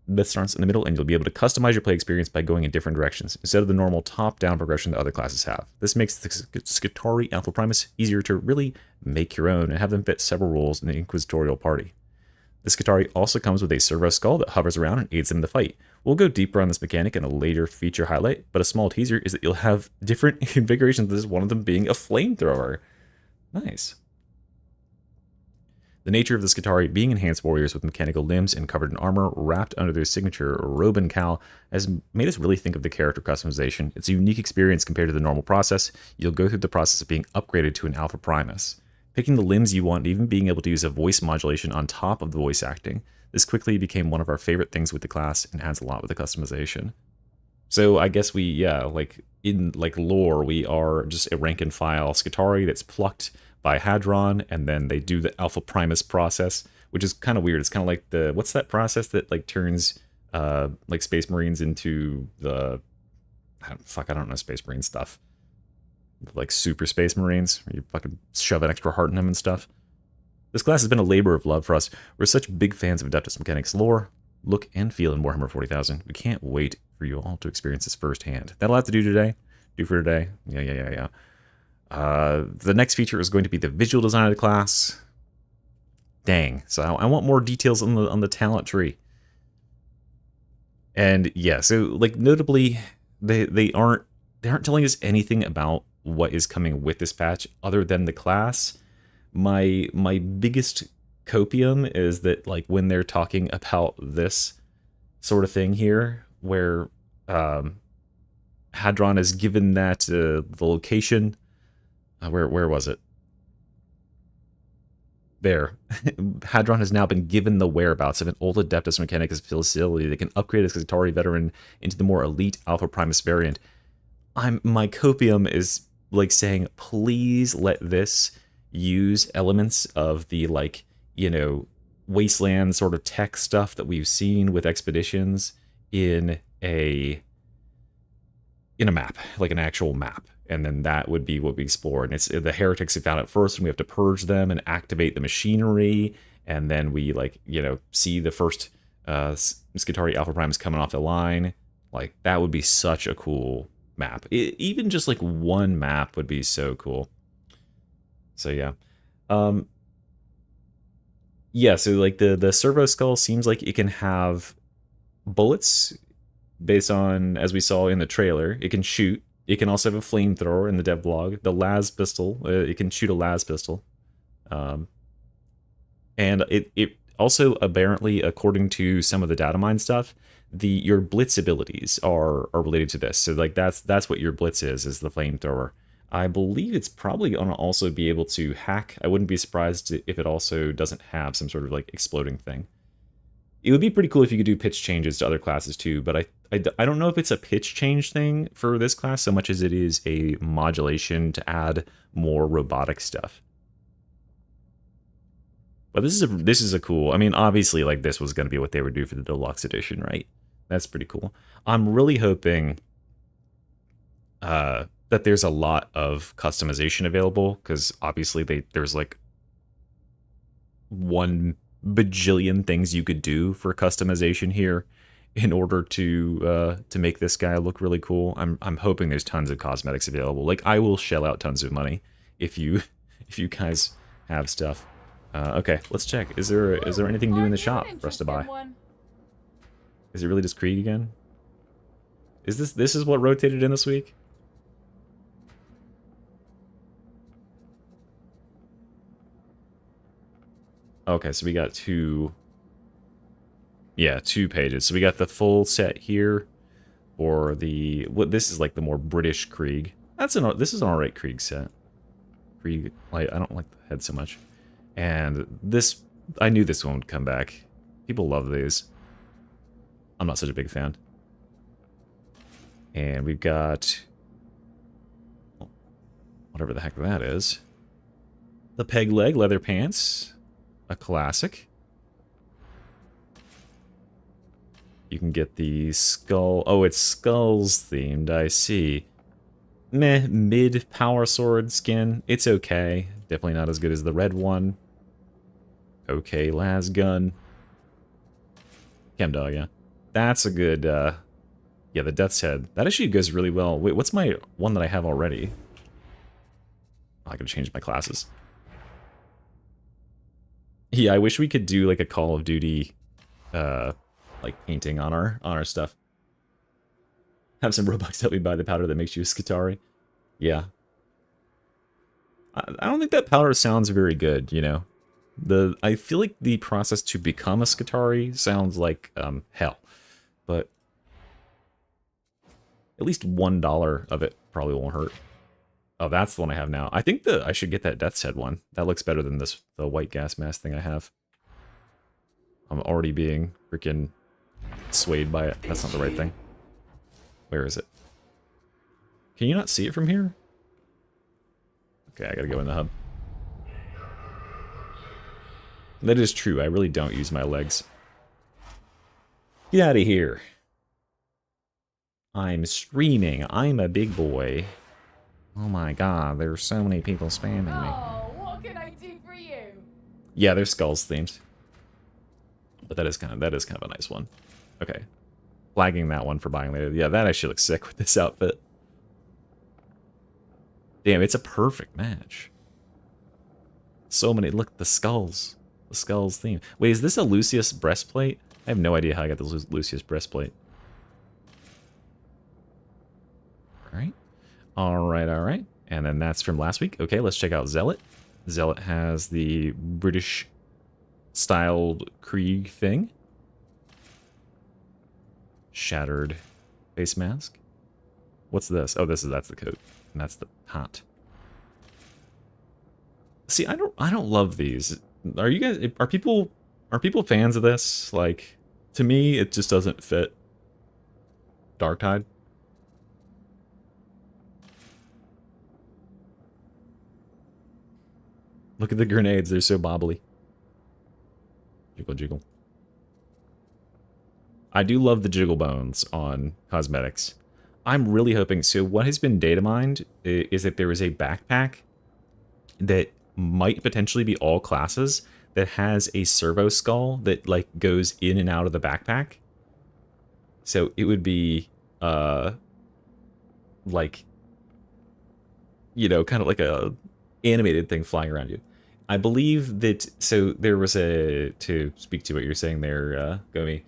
That starts in the middle, and you'll be able to customize your play experience by going in different directions, instead of the normal top-down progression that other classes have. This makes the Skitarii Alpha Primus easier to really make your own and have them fit several roles in the Inquisitorial party. The Skitarii also comes with a servo skull that hovers around and aids them in the fight. We'll go deeper on this mechanic in a later feature highlight, but a small teaser is that you'll have different configurations, this is one of them being a flamethrower. Nice. The nature of the Skitarii being enhanced warriors with mechanical limbs and covered in armor wrapped under their signature robe and cowl has made us really think of the character customization. It's a unique experience compared to the normal process. You'll go through the process of being upgraded to an Alpha Primus. Picking the limbs you want and even being able to use a voice modulation on top of the voice acting. This quickly became one of our favorite things with the class and adds a lot with the customization. So I guess we, yeah, like in like lore, we are just a rank and file Skitarii that's plucked by Hadron, and then they do the Alpha Primus process, which is kind of weird. It's kind of like the, what's that process that like turns like Space Marines into the, I don't know Space Marine stuff. Like Super Space Marines, where you fucking shove an extra heart in them and stuff. This class has been a labor of love for us. We're such big fans of Adeptus Mechanic's lore, look, and feel in Warhammer 40,000. We can't wait for you all to experience this firsthand. That'll have to do today. Do for today. Yeah. The next feature is going to be the visual design of the class. Dang. So I want more details on the talent tree. And yeah, so like notably, they aren't telling us anything about what is coming with this patch other than the class. My biggest copium is that like when they're talking about this sort of thing here, where Hadron is given that the location. Where was it? There. Hadron has now been given the whereabouts of an old Adeptus Mechanicus facility that can upgrade a Skitarii veteran into the more elite Alpha Primus variant. My copium is like saying, please let this use elements of the like, you know, wasteland sort of tech stuff that we've seen with expeditions in a map, like an actual map. And then that would be what we explore. And it's the heretics have found it first, and we have to purge them and activate the machinery. And then we, like, you know, see the first Skitarii Alpha Primus coming off the line. Like, that would be such a cool map. Even just, like, one map would be so cool. So, yeah. Yeah, so, like, the servo skull seems like it can have bullets based on, as we saw in the trailer. It can shoot. It can also have a flamethrower in the dev blog. The las pistol, it can shoot a las pistol. And it also, apparently, according to some of the data mine stuff, your blitz abilities are related to this. So like that's what your blitz is the flamethrower. I believe it's probably going to also be able to hack. I wouldn't be surprised if it also doesn't have some sort of like exploding thing. It would be pretty cool if you could do pitch changes to other classes too, but I don't know if it's a pitch change thing for this class so much as it is a modulation to add more robotic stuff. But this is a cool, I mean, obviously like this was going to be what they would do for the deluxe edition, right? That's pretty cool. I'm really hoping that there's a lot of customization available, because obviously there's like 1 bajillion things you could do for customization here in order to make this guy look really cool. I'm hoping there's tons of cosmetics available. Like, I will shell out tons of money if you guys have stuff. Okay, let's check. Is there anything new in the shop for us to buy? Is it really just Krieg again? Is this is what rotated in this week? Okay, so we got two pages. So we got the full set here, or this is like the more British Krieg. This is an alright Krieg set. Krieg, I don't like the head so much. And this, I knew this one would come back. People love these. I'm not such a big fan. And we've got whatever the heck that is. The peg leg leather pants, a classic. You can get the skull. Oh, it's skulls themed. I see. Meh, mid power sword skin. It's okay. Definitely not as good as the red one. Okay, las gun. Chemdog, yeah. That's a good, yeah, the Death's Head. That actually goes really well. Wait, what's my one that I have already? I could change my classes. Yeah, I wish we could do like a Call of Duty, like painting on our stuff. Have some Robux help me buy the powder that makes you a Skitari. Yeah. I don't think that powder sounds very good, you know. I feel like the process to become a Skitari sounds like hell. But at least $1 of it probably won't hurt. Oh, that's the one I have now. I think I should get that Death's Head one. That looks better than the white gas mask thing I have. I'm already being freaking swayed by it. That's not the right thing. Where is it? Can you not see it from here? Okay, I gotta go in the hub. That is true. I really don't use my legs. Get out of here. I'm streaming. I'm a big boy. Oh my god, there's so many people spamming me.
Oh, what can I do for you?
Yeah, they're skulls themed. But that is kind of a nice one. Okay. Flagging that one for buying later. Yeah, that actually looks sick with this outfit. Damn, it's a perfect match. So many. Look, the skulls. The skulls theme. Wait, is this a Lucius breastplate? I have no idea how I got the Lucius breastplate. Alright. Alright, alright. And then that's from last week. Okay, let's check out Zealot. Zealot has the British styled Krieg thing. Shattered face mask. What's this? Oh, that's the coat. And that's the hat. See, I don't love these. Are you guys are people fans of this? Like, to me it just doesn't fit Darktide. Look at the grenades, they're so bobbly. Jiggle jiggle. I do love the jiggle bones on cosmetics. I'm really hoping, so what has been data mined is that there is a backpack that might potentially be all classes that has a servo skull that like goes in and out of the backpack. So it would be like, you know, kind of like a animated thing flying around you. I believe that, so there was to speak to what you're saying there, Gomi,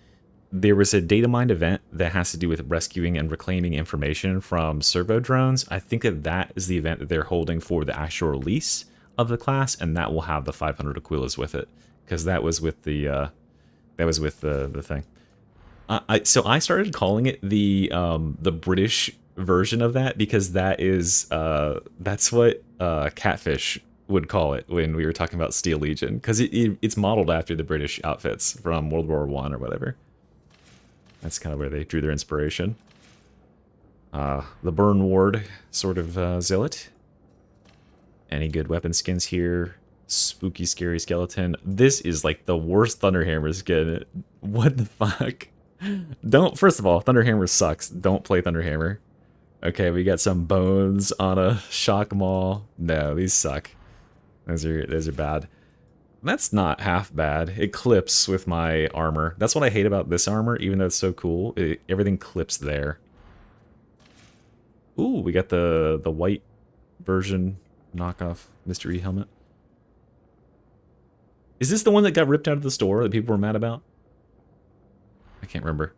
there was a data mined event that has to do with rescuing and reclaiming information from servo drones. I think that is the event that they're holding for the actual release of the class, and that will have the 500 Aquilas with it, because that was with the thing. So I started calling it the British version of that, because that is that's what Catfish would call it when we were talking about Steel Legion, because it's modeled after the British outfits from World War I or whatever. That's kind of where they drew their inspiration. The Burn Ward sort of zealot. Any good weapon skins here? Spooky, scary skeleton. This is like the worst Thunderhammer skin. What the fuck? First of all, Thunderhammer sucks. Don't play Thunderhammer. Okay, we got some bones on a shock maul. No, these suck. Those are bad. That's not half bad. It clips with my armor. That's what I hate about this armor, even though it's so cool. Everything clips there. Ooh, we got the white version knockoff mystery helmet. Is this the one that got ripped out of the store that people were mad about? I can't remember.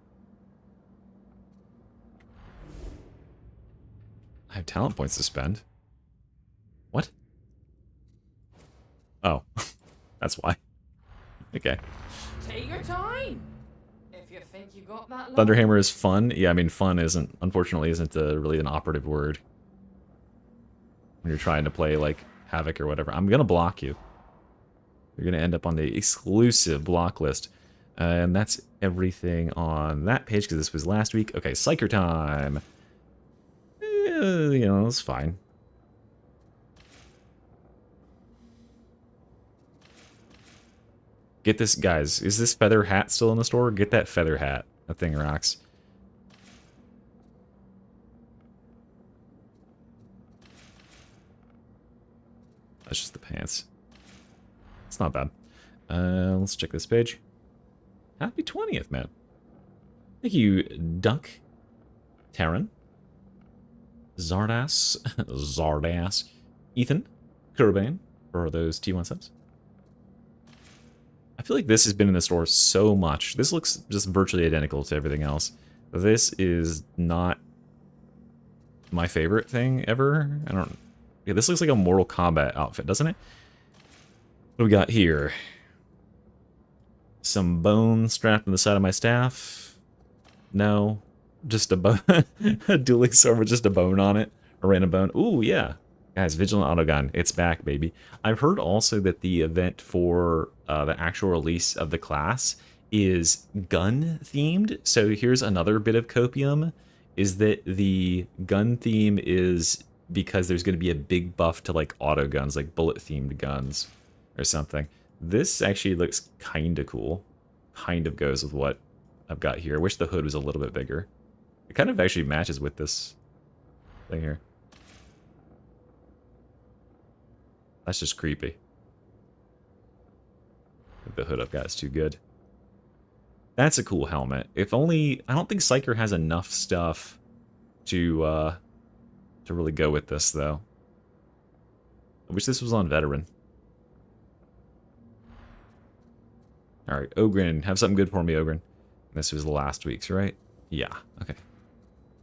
I have talent points to spend. What? Oh. That's why. Okay.
Take your time. If you think you got that long.
Thunderhammer is fun. Yeah, I mean, fun unfortunately isn't really an operative word when you're trying to play like Havoc or whatever. I'm gonna block you. You're gonna end up on the exclusive block list. And that's everything on that page, because this was last week. Okay, Psyker time. You know, it's fine. Get this, guys. Is this feather hat still in the store? Get that feather hat. That thing rocks. That's just the pants. It's not bad. Let's check this page. Happy 20th, man. Thank you, Duck, Taryn, Zardas, Zardas, Ethan, Kurbane, for those T1 subs. I feel like this has been in the store so much. This looks just virtually identical to everything else. This is not my favorite thing ever. I don't... Yeah, this looks like a Mortal Kombat outfit, doesn't it? What do we got here? Some bone strapped to the side of my staff. No. Just a bone. A dueling sword with just a bone on it. A random bone. Ooh, yeah. Guys, Vigilant Autogun. It's back, baby. I've heard also that the event for the actual release of the class is gun-themed. So here's another bit of copium. Is that the gun theme is because there's going to be a big buff to like auto guns, like bullet-themed guns or something. This actually looks kind of cool. Kind of goes with what I've got here. I wish the hood was a little bit bigger. It kind of actually matches with this thing here. That's just creepy. I think the hood I've got is too good. That's a cool helmet. If only... I don't think Psyker has enough stuff to really go with this, though. I wish this was on Veteran. Alright, Ogren. Have something good for me, Ogren. This was last week's, right? Yeah, okay.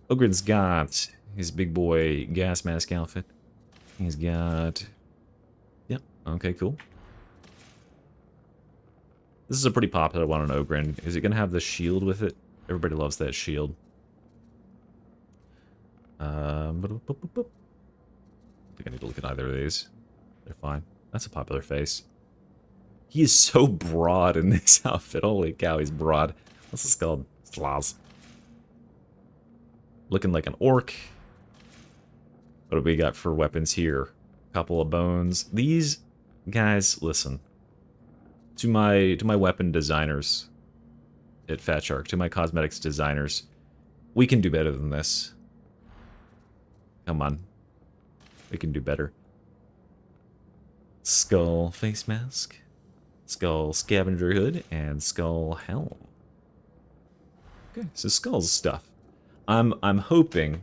Ogren's got his big boy gas mask outfit. He's got... Yep, okay, cool. This is a pretty popular one on Ogren. Is it going to have the shield with it? Everybody loves that shield. I think I need to look at either of these. They're fine. That's a popular face. He is so broad in this outfit. Holy cow, he's broad. What's this called? Slaz. Looking like an orc. What do we got for weapons here? Couple of bones. These guys, listen. To my weapon designers at Fat Shark, to my cosmetics designers, we can do better than this. Come on. We can do better. Skull face mask. Skull scavenger hood. And skull helm. Okay, so Skull's stuff. I'm hoping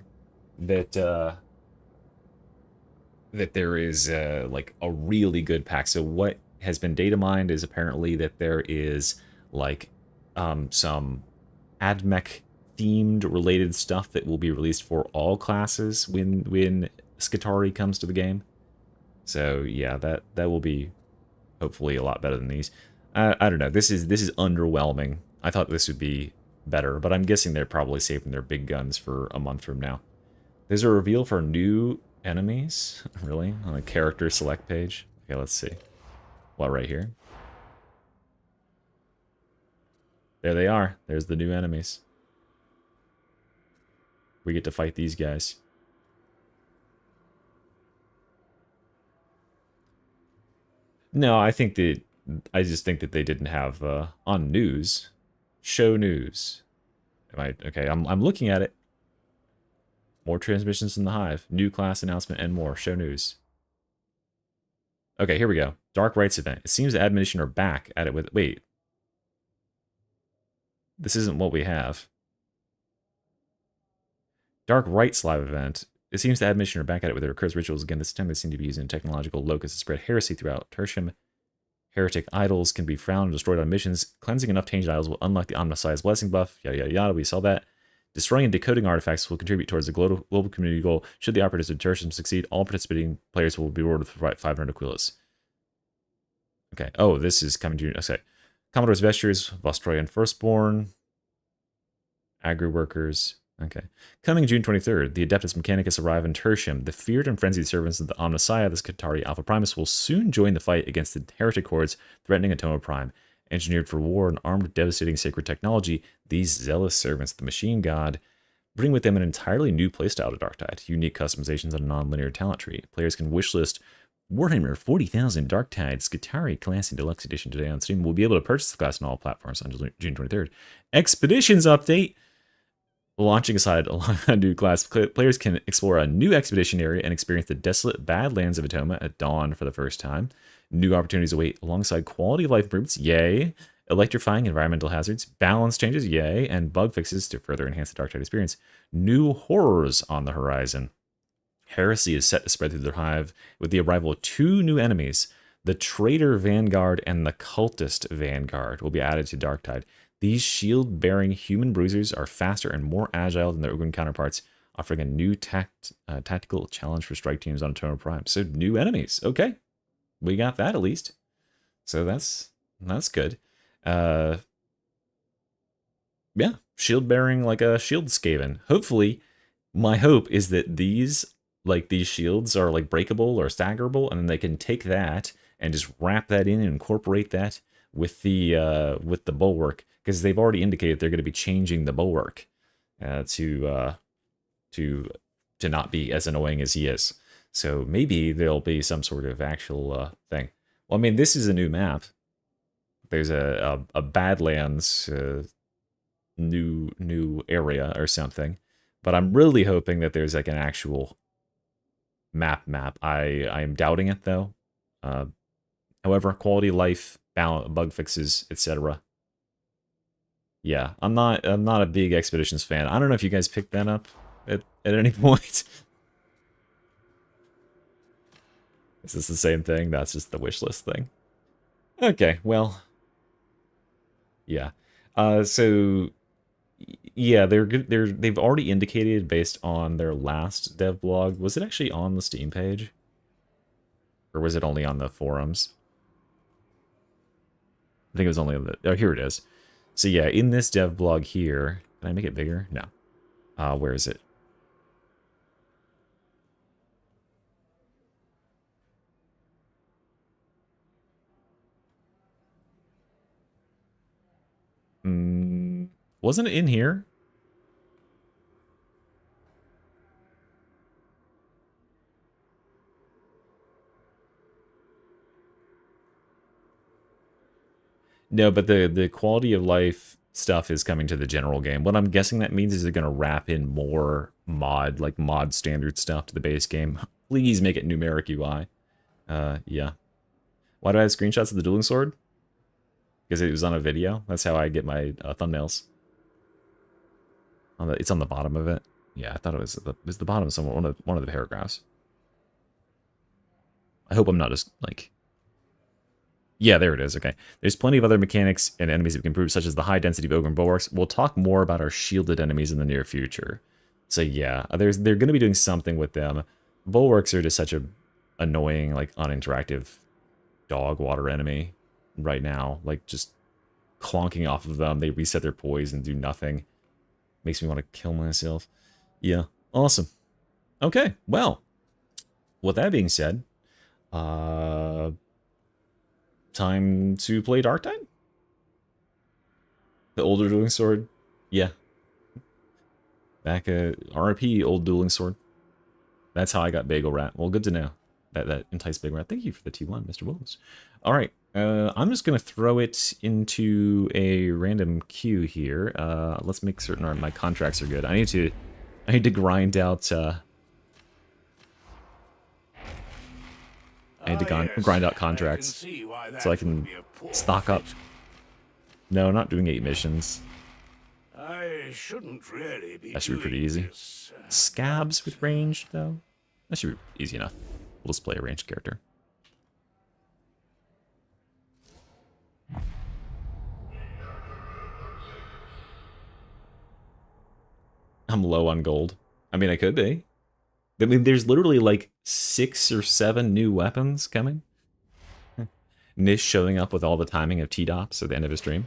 that that there is like a really good pack. So what has been data mined is apparently that there is like some AdMech themed related stuff that will be released for all classes when Skitarii comes to the game. So yeah, that will be hopefully a lot better than these. I don't know. This is underwhelming. I thought this would be better, but I'm guessing they're probably saving their big guns for a month from now. There's a reveal for new enemies, really, on a character select page. Okay, let's see. Well, right here. There they are. There's the new enemies. We get to fight these guys. No, I just think that they didn't have on news. Show news. Okay, I'm looking at it. More transmissions in the hive. New class announcement and more. Show news. Okay, here we go. Dark Rites event. It seems the admonition are back at it with... Wait. This isn't what we have. Dark Rites live event. It seems the admonition are back at it with their cursed rituals again. This time they seem to be using technological locusts to spread heresy throughout Tertium. Heretic idols can be found and destroyed on missions. Cleansing enough tainted idols will unlock the Omniscience blessing buff. Yada yada yada. We saw that. Destroying and decoding artifacts will contribute towards the global community goal. Should the operatives of Tertium succeed, all participating players will be rewarded with 500 Aquilas. Okay. Oh, this is coming to... Okay. Commodore's Vestures, Vostroyan Firstborn, Agri Workers. Okay. Coming June 23rd, the Adeptus Mechanicus arrive in Tertium. The feared and frenzied servants of the Omnissiah, the Skitarii Alpha Primus, will soon join the fight against the heretic hordes threatening Atoma Prime. Engineered for war and armed with devastating sacred technology, these zealous servants of the machine god bring with them an entirely new playstyle to Darktide, unique customizations and a non-linear talent tree. Players can wishlist Warhammer 40,000 Darktide Skitarii Class and Deluxe Edition today on Steam. We'll be able to purchase the class on all platforms on June 23rd. Expeditions update! Launching aside a new class, players can explore a new expedition area and experience the desolate Badlands of Atoma at dawn for the first time. New opportunities await alongside quality of life improvements, yay! Electrifying environmental hazards, balance changes, yay! And bug fixes to further enhance the Darktide experience. New horrors on the horizon. Heresy is set to spread through the hive with the arrival of 2 new enemies. The Traitor Vanguard and the Cultist Vanguard will be added to Darktide. These shield-bearing human bruisers are faster and more agile than their Ugin counterparts, offering a new tactical challenge for strike teams on Eternal Prime. So new enemies. Okay, we got that at least. So that's good. Yeah, shield-bearing like a shield Skaven. Hopefully, my hope is that these shields are like breakable or staggerable, and then they can take that and just wrap that in and incorporate that with the bulwark, because they've already indicated they're going to be changing the bulwark to not be as annoying as he is. So maybe there'll be some sort of actual thing. Well, I mean, this is a new map. There's a Badlands new area or something, but I'm really hoping that there's like an actual map. I am doubting it though. However, quality of life, bug fixes, etc. Yeah, I'm not a big Expeditions fan. I don't know if you guys picked that up at any point. Is this the same thing? That's just the wish list thing. Okay, well, yeah. So yeah, they've already indicated based on their last dev blog. Was it actually on the Steam page, or was it only on the forums? I think it was only on the... Oh, here it is. So yeah, in this dev blog here... Can I make it bigger? No. Where is it? Wasn't it in here? No, but the quality of life stuff is coming to the general game. What I'm guessing that means is they're going to wrap in more mod standard stuff to the base game. Please make it numeric UI. Yeah. Why do I have screenshots of the dueling sword? Because it was on a video. That's how I get my thumbnails. It's on the bottom of it. Yeah, I thought it was the bottom of one of the paragraphs. I hope I'm not just like... Yeah, there it is. Okay. There's plenty of other mechanics and enemies that we can improve, such as the high density of Ogre bulwarks. We'll talk more about our shielded enemies in the near future. So yeah, they're going to be doing something with them. Bulwarks are just such a annoying, like, uninteractive dog water enemy right now. Like, just clonking off of them. They reset their poise and do nothing. Makes me want to kill myself. Yeah, awesome. Okay, well, with that being said, time to play Darktide? The older dueling sword? Yeah. Back at RP, old dueling sword. That's how I got Bagel Rat. Well, good to know. That enticed Bagel Rat. Thank you for the T1, Mr. Willis. Alright, I'm just going to throw it into a random queue here. Let's make certain my contracts are good. I need to grind out... I need to grind out contracts so I can stock up. No, not doing 8 missions.
I shouldn't really be.
That should be pretty easy. Scabs with range, though? That should be easy enough. We'll just play a ranged character. I'm low on gold. I mean, I could be. I mean, there's literally like 6 or 7 new weapons coming. Nish showing up with all the timing of T-Dops at the end of his stream.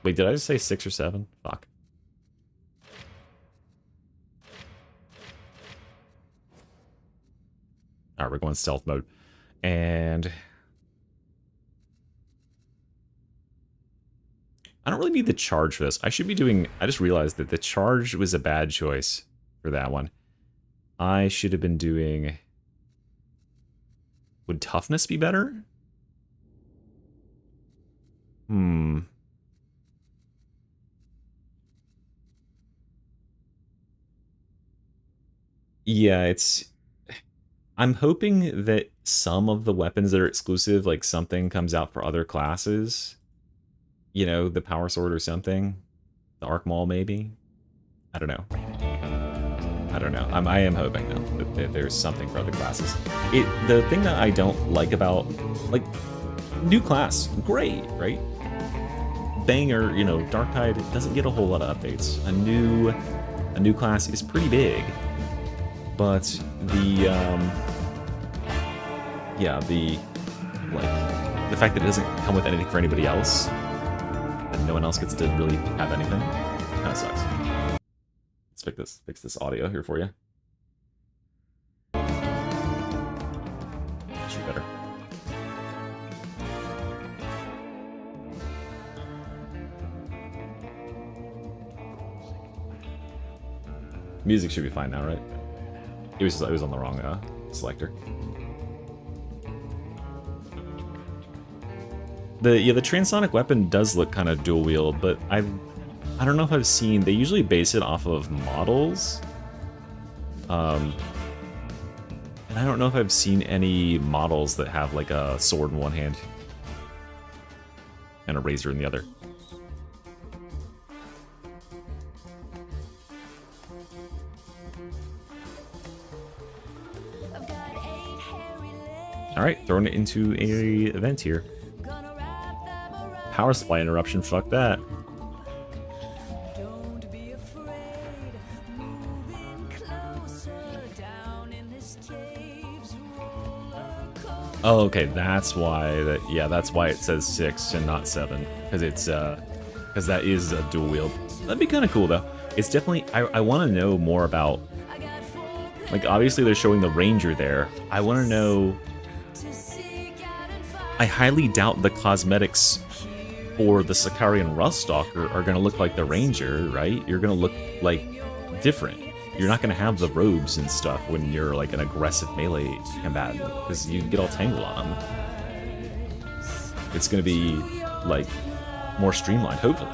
Wait, did I just say 6 or 7? Fuck. Alright, we're going stealth mode. And I don't really need the charge for this. I should be doing... I just realized that the charge was a bad choice for that one. I should have been doing... Would toughness be better? Yeah, it's... I'm hoping that some of the weapons that are exclusive, like something comes out for other classes. You know, the power sword or something. The arc maul, maybe? I don't know. I don't know. I am hoping, though, that there's something for other classes. The thing that I don't like about... Like, new class, great, right? Banger, you know, Darktide doesn't get a whole lot of updates. A new class is pretty big. But the fact that it doesn't come with anything for anybody else, and no one else gets to really have anything, kind of sucks. Let's fix this audio here for you. Should be better. Music should be fine now, right? It was on the wrong selector. The transonic weapon does look kind of dual wield, but I don't know if I've seen. They usually base it off of models, and I don't know if I've seen any models that have like a sword in one hand and a razor in the other. Alright, throwing it into a event here. Power supply interruption, fuck that. Oh, okay, that's why that's why it says 6 and not 7. Because it's because that is a dual wield. That'd be kinda cool though. It's definitely I wanna know more about, like, obviously they're showing the Ranger there. I wanna know. I highly doubt the cosmetics for the Skitarii and Ruststalker are going to look like the Ranger, right? You're going to look, like, different. You're not going to have the robes and stuff when you're, like, an aggressive melee combatant, because you get all tangled on them. It's going to be, like, more streamlined, hopefully.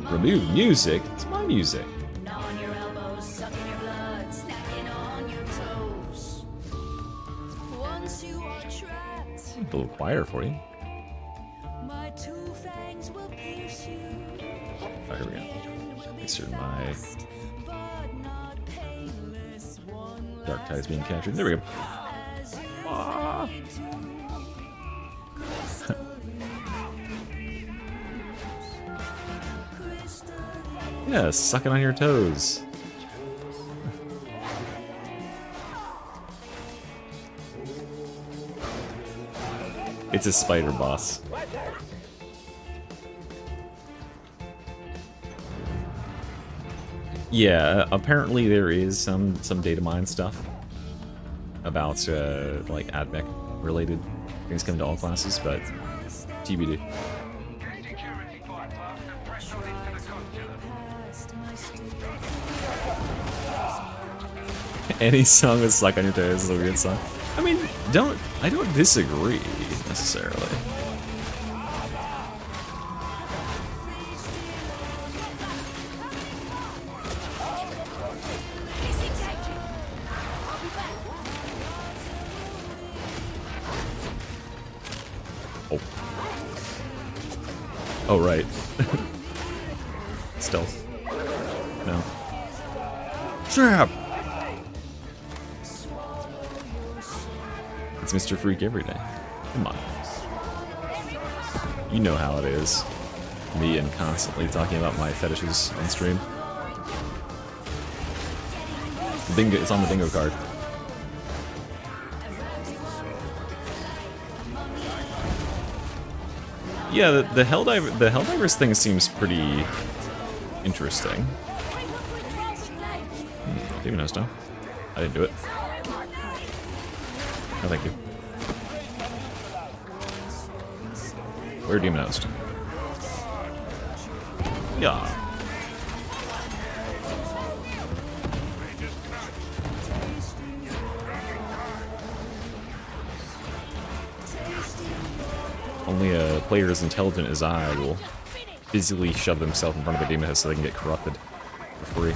Remove music? It's my music. A little quieter for you. Oh, here we go. Make sure my Darktide is being captured. There we go. Ah. Yeah, sucking on your toes. It's a spider boss. Yeah, apparently there is some data mine stuff about like AdMech related things coming to all classes, but TBD. Any song with Suck on Your Toes is a weird song. I mean, I don't disagree necessarily. Oh. Oh, right. Stealth. No. Trap! It's Mr. Freak every day. Come on. You know how it is. Me and constantly talking about my fetishes on stream. Bingo, it's on the bingo card. Yeah, the Helldivers thing seems pretty interesting. Demon Host, huh? I didn't do it. No, thank you. Where Demon Host? Yeah. Only a player as intelligent as I will physically shove themselves in front of a demon host so they can get corrupted for free.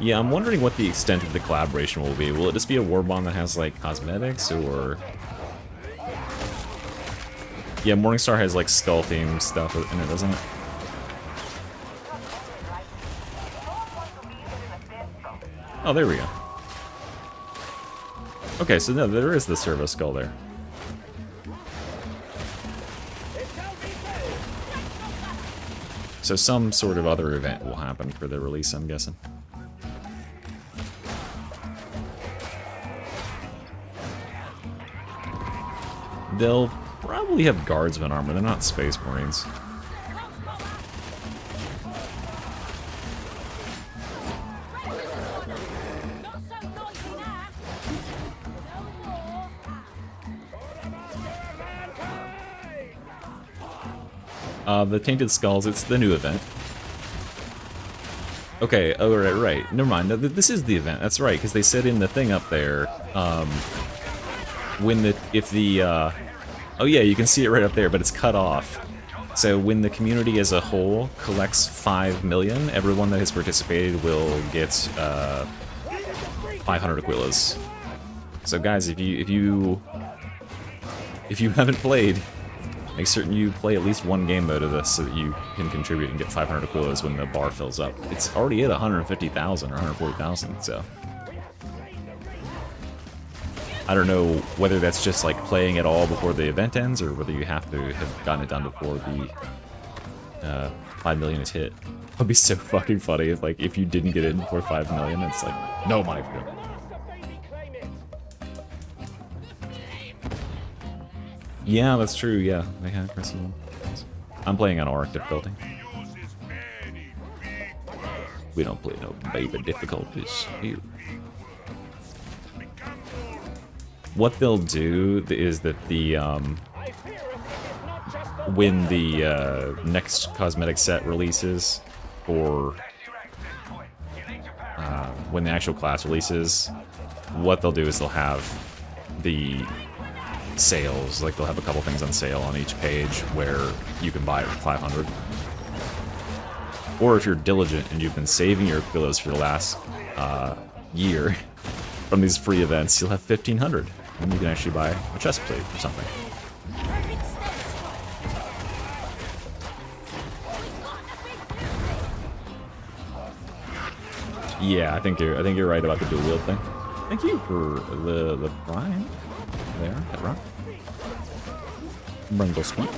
Yeah, I'm wondering what the extent of the collaboration will be. Will it just be a war bomb that has, like, cosmetics, or... Yeah, Morningstar has, like, skull-themed stuff in it, doesn't it? Oh, there we go. Okay, so no, there is the servo skull there. So some sort of other event will happen for the release, I'm guessing. They'll probably have guardsman armor, they're not space marines. The Tainted Skulls, it's the new event. Okay, oh, right. Never mind. This is the event, that's right, because they said in the thing up there, oh yeah, you can see it right up there, but it's cut off. So when the community as a whole collects 5 million, everyone that has participated will get 500 Aquilas. So guys, if you haven't played, make certain you play at least one game mode of this so that you can contribute and get 500 Aquilas when the bar fills up. It's already at 150,000 or 140,000, so... I don't know whether that's just like playing it all before the event ends, or whether you have to have gotten it done before the 5 million is hit. It would be so fucking funny if you didn't get in before 5 million, it's like, no money for it. Yeah, that's true, yeah. They had Crystal. I'm playing on Auric difficulty. We don't play no baby difficulties here. What they'll do is that when the next cosmetic set releases, or when the actual class releases, what they'll do is they'll have the sales, like they'll have a couple things on sale on each page where you can buy it for 500. Or if you're diligent and you've been saving your Aquilas for the last year from these free events, you'll have 1,500. And you can actually buy a chest plate or something. Yeah, I think you're right about the dual wield thing. Thank you for the prime there, that rock. Brundle Sweet.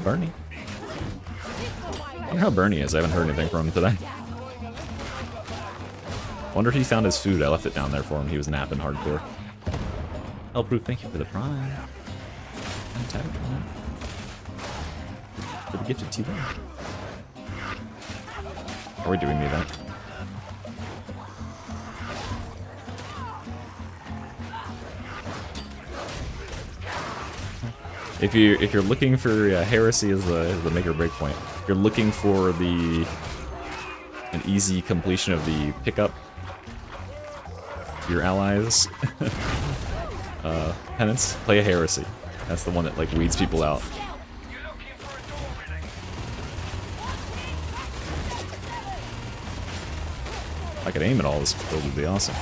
Bernie. I wonder how Bernie is. I haven't heard anything from him today. Wonder if he found his food. I left it down there for him. He was napping hardcore. Hellproof, thank you for the prime. For the gifted tea. Are we doing the event? If you're looking for heresy as the make or break point, if you're looking for an easy completion of the pickup your allies penance, play a heresy. That's the one that like weeds people out. If I could aim at all this build would be awesome.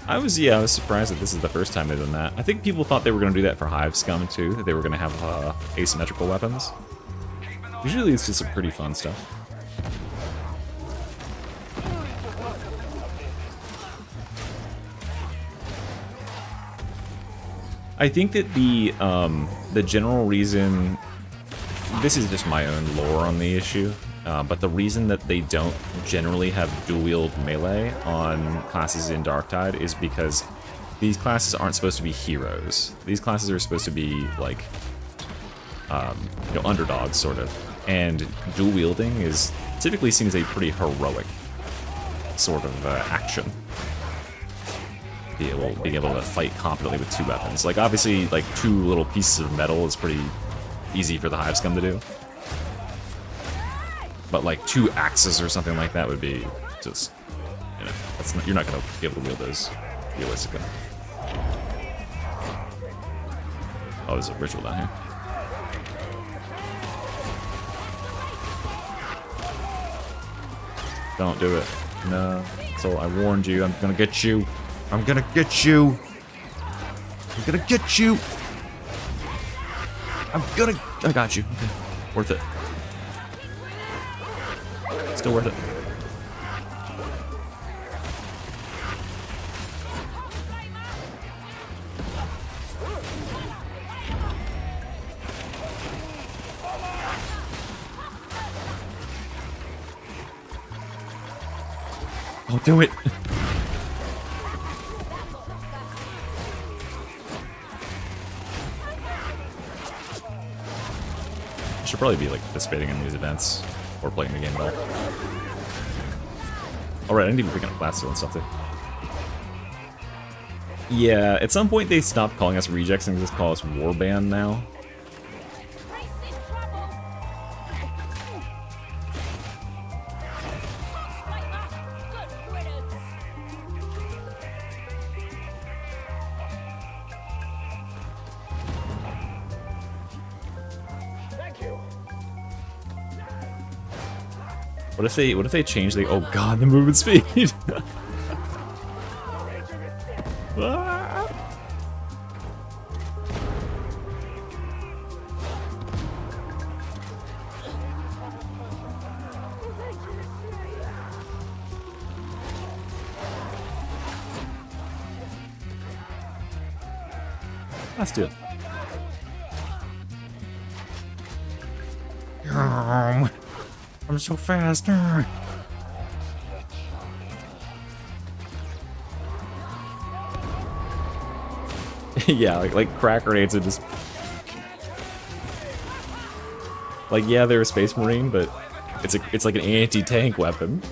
I was surprised that this is the first time they've done that. I think people thought they were going to do that for Hive Scum too, that they were going to have asymmetrical weapons. Usually it's just some pretty fun stuff. I think that the general reason, this is just my own lore on the issue, but the reason that they don't generally have dual-wield melee on classes in Darktide is because these classes aren't supposed to be heroes. These classes are supposed to be, like, you know, underdogs, sort of. And dual-wielding is typically seen as a pretty heroic sort of action. Being able to fight competently with two weapons. Like, obviously, like, two little pieces of metal is pretty easy for the Hive Scum to do. But, like, two axes or something like that would be just, you know, that's not, you're not going to be able to wield those realistically. Oh, there's a ritual down here. Don't do it. No. So I warned you. I'm gonna get you. I'm gonna get you. I'm gonna get you. I got you. Okay. Worth it. Still worth it. Oh, do it. I should probably be like participating in these events or playing the game at all. Alright, I didn't even pick up Blasto and stuff too. Yeah, at some point they stopped calling us rejects and just call us warband now. What if they change the, oh god, the movement speed? Ah. Let's do it. I'm so fast. Yeah, like crack grenades are just like, yeah, they're a space marine, but it's like an anti-tank weapon.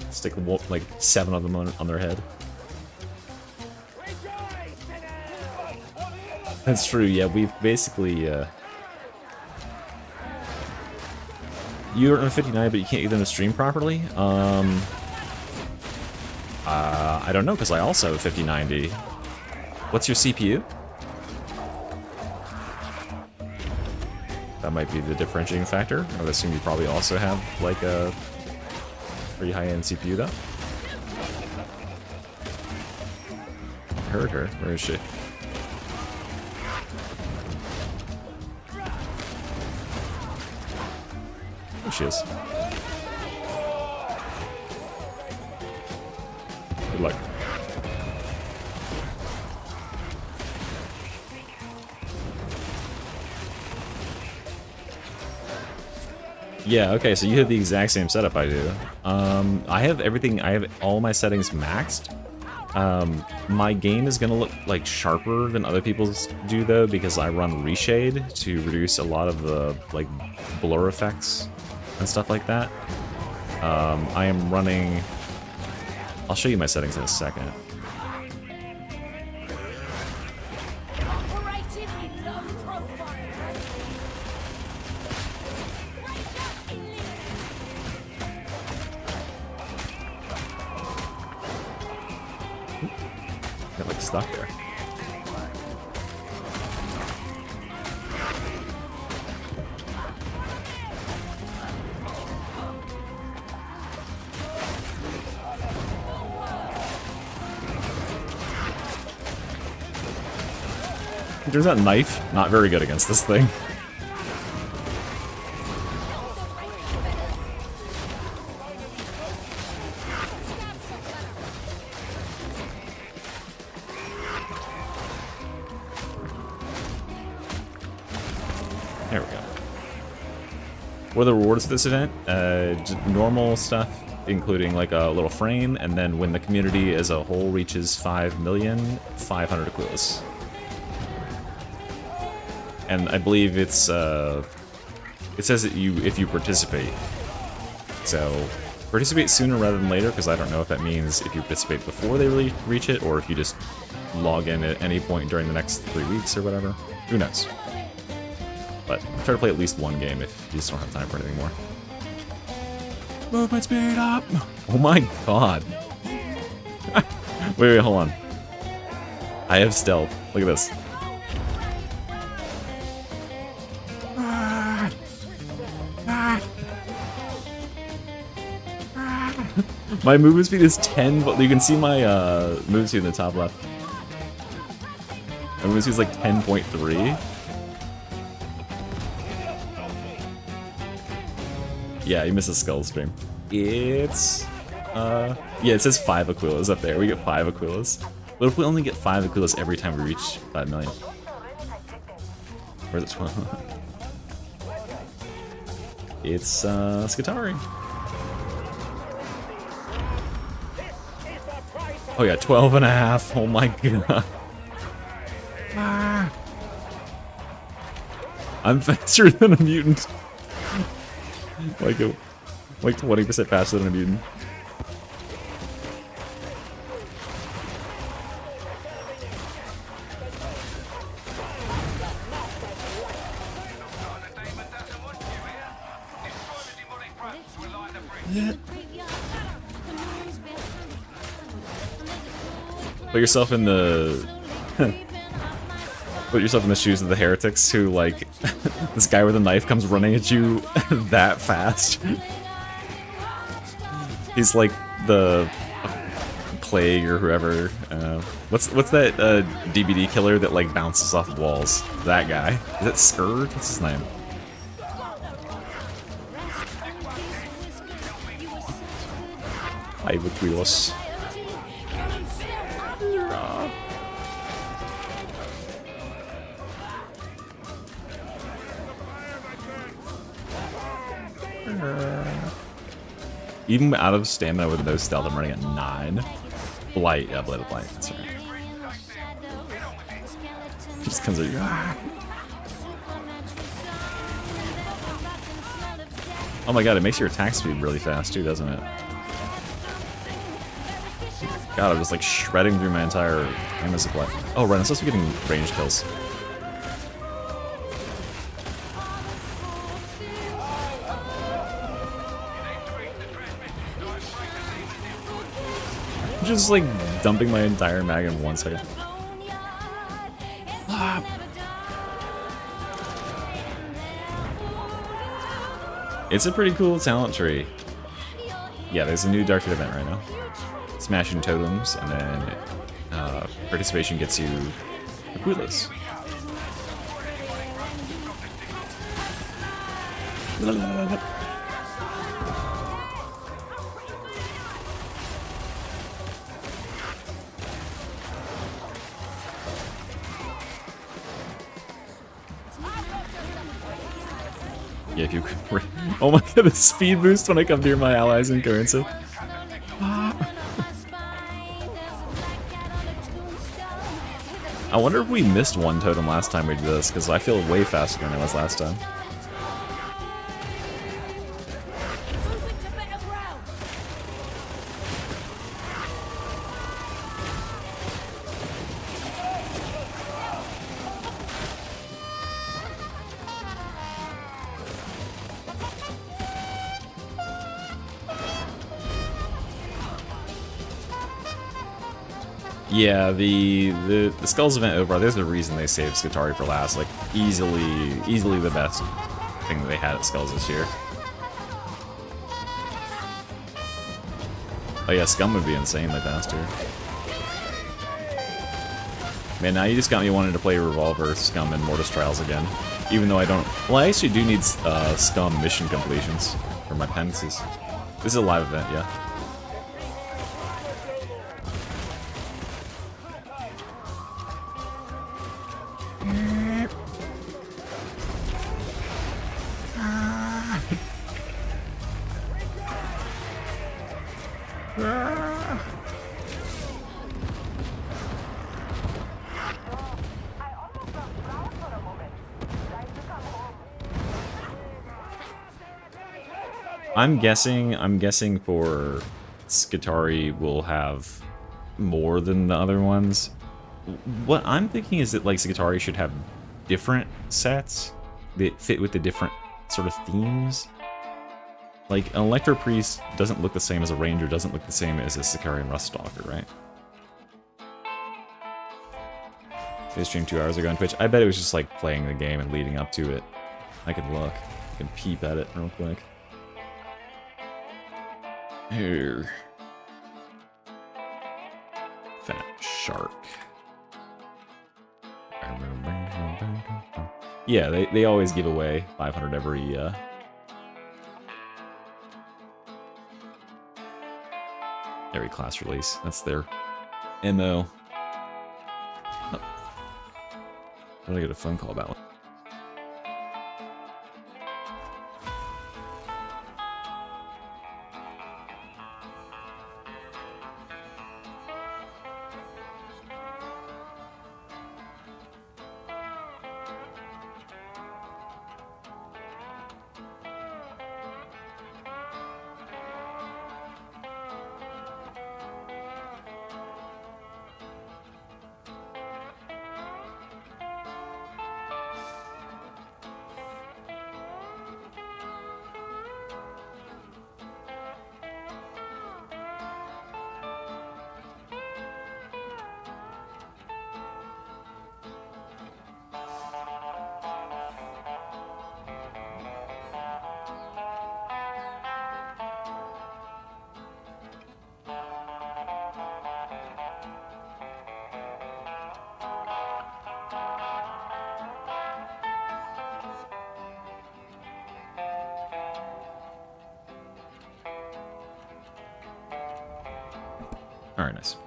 Stick like 7 of them on their head. That's true. Yeah, we've basically you don't have 59, but you can't get them to stream properly? I don't know, because I also have 5090. What's your CPU? That might be the differentiating factor. I would assume you probably also have, like, a pretty high-end CPU, though. I heard her. Where is she? There she is. Good luck. Yeah, okay, so you have the exact same setup I do. I have everything, I have all my settings maxed. My game is gonna look like sharper than other people's do though, because I run reshade to reduce a lot of the like blur effects and stuff like that. I am running, I'll show you my settings in a second. Got like stuck there. turns out knife, not very good against this thing. There we go. What are the rewards for this event? Just normal stuff, including like a little frame, and then when the community as a whole reaches 5 million, 500 Aquilas. And I believe it's it says that if you participate. So participate sooner rather than later, because I don't know if that means if you participate before they really reach it, or if you just log in at any point during the next 3 weeks or whatever. Who knows? But try to play at least one game if you just don't have time for anything more. Movement speed up! Oh my god. wait, hold on. I have stealth. Look at this. My movement speed is 10, but you can see my movement speed in the top left. My movement speed is like 10.3. Yeah, you missed a skull stream. It's yeah, it says 5 Aquilas up there. We get 5 Aquilas. What if we only get 5 Aquilas every time we reach 5 million? Or is it 12? It's Skitarii. Oh yeah, 12 and a half. Oh my god. I'm faster than a mutant. like 20% faster than a mutant. Put yourself in the put yourself in the shoes of the heretics who, like, this guy with a knife comes running at you that fast. He's like the plague or whoever. What's that DBD killer that like bounces off walls? That guy. Is it Scourge? What's his name? Ivaquilos. Even out of stamina with no stealth, I'm running at 9. Blight, yeah, Blight of Blight, that's right. Just comes at you. Oh my god, it makes your attack speed really fast too, doesn't it? God, I'm just like shredding through my entire ammo supply. Oh right, I'm supposed to be getting range kills. Just like dumping my entire mag in 1 second. It's a pretty cool talent tree. Yeah, there's a new Darktide event right now. Smashing totems, and then participation gets you Aquilas. Yeah, if you... Oh my god, the speed boost when I come near my allies in currency. I wonder if we missed one totem last time we did this, because I feel way faster than I was last time. Yeah, the Skulls event over, there's a reason they saved Skitarii for last. Like, easily the best thing that they had at Skulls this year. Oh yeah, Scum would be insanely fast here. Man, now you just got me wanting to play Revolver, Scum, and Mortis Trials again. Even though I don't... Well, I actually do need Scum mission completions for my penances. This is a live event, yeah. I'm guessing for Skitarii will have more than the other ones. What I'm thinking is that like Skitarii should have different sets that fit with the different sort of themes. Like an Electro Priest doesn't look the same as a Ranger, doesn't look the same as a Sicarian Ruststalker, right? They streamed 2 hours ago on Twitch. I bet it was just like playing the game and leading up to it. I can look. I can peep at it real quick. Here. Fat Shark. Yeah, they always give away 500 every class release. That's their MO. Oh. How did I get a phone call about one? Alright, nice.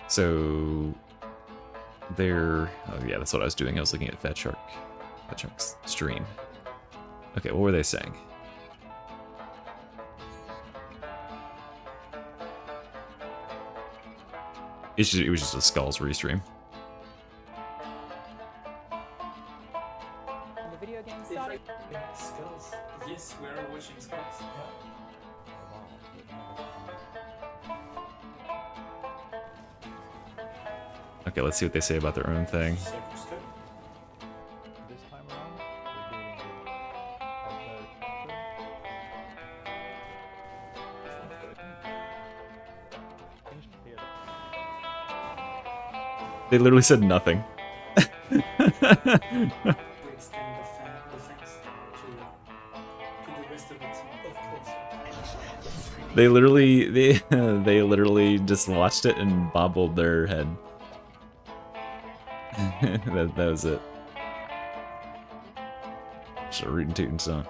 So there, oh yeah, that's what I was doing. I was looking at Fat Shark's stream. Okay, what were they saying? It was just a Skulls restream.
The video game started.
Skulls. Yes, we are watching Skulls.
Okay, let's see what they say about their own thing.
This time around,
They literally said nothing. They literally just watched it and bobbled their head. that was it. Just a rootin' tootin' song.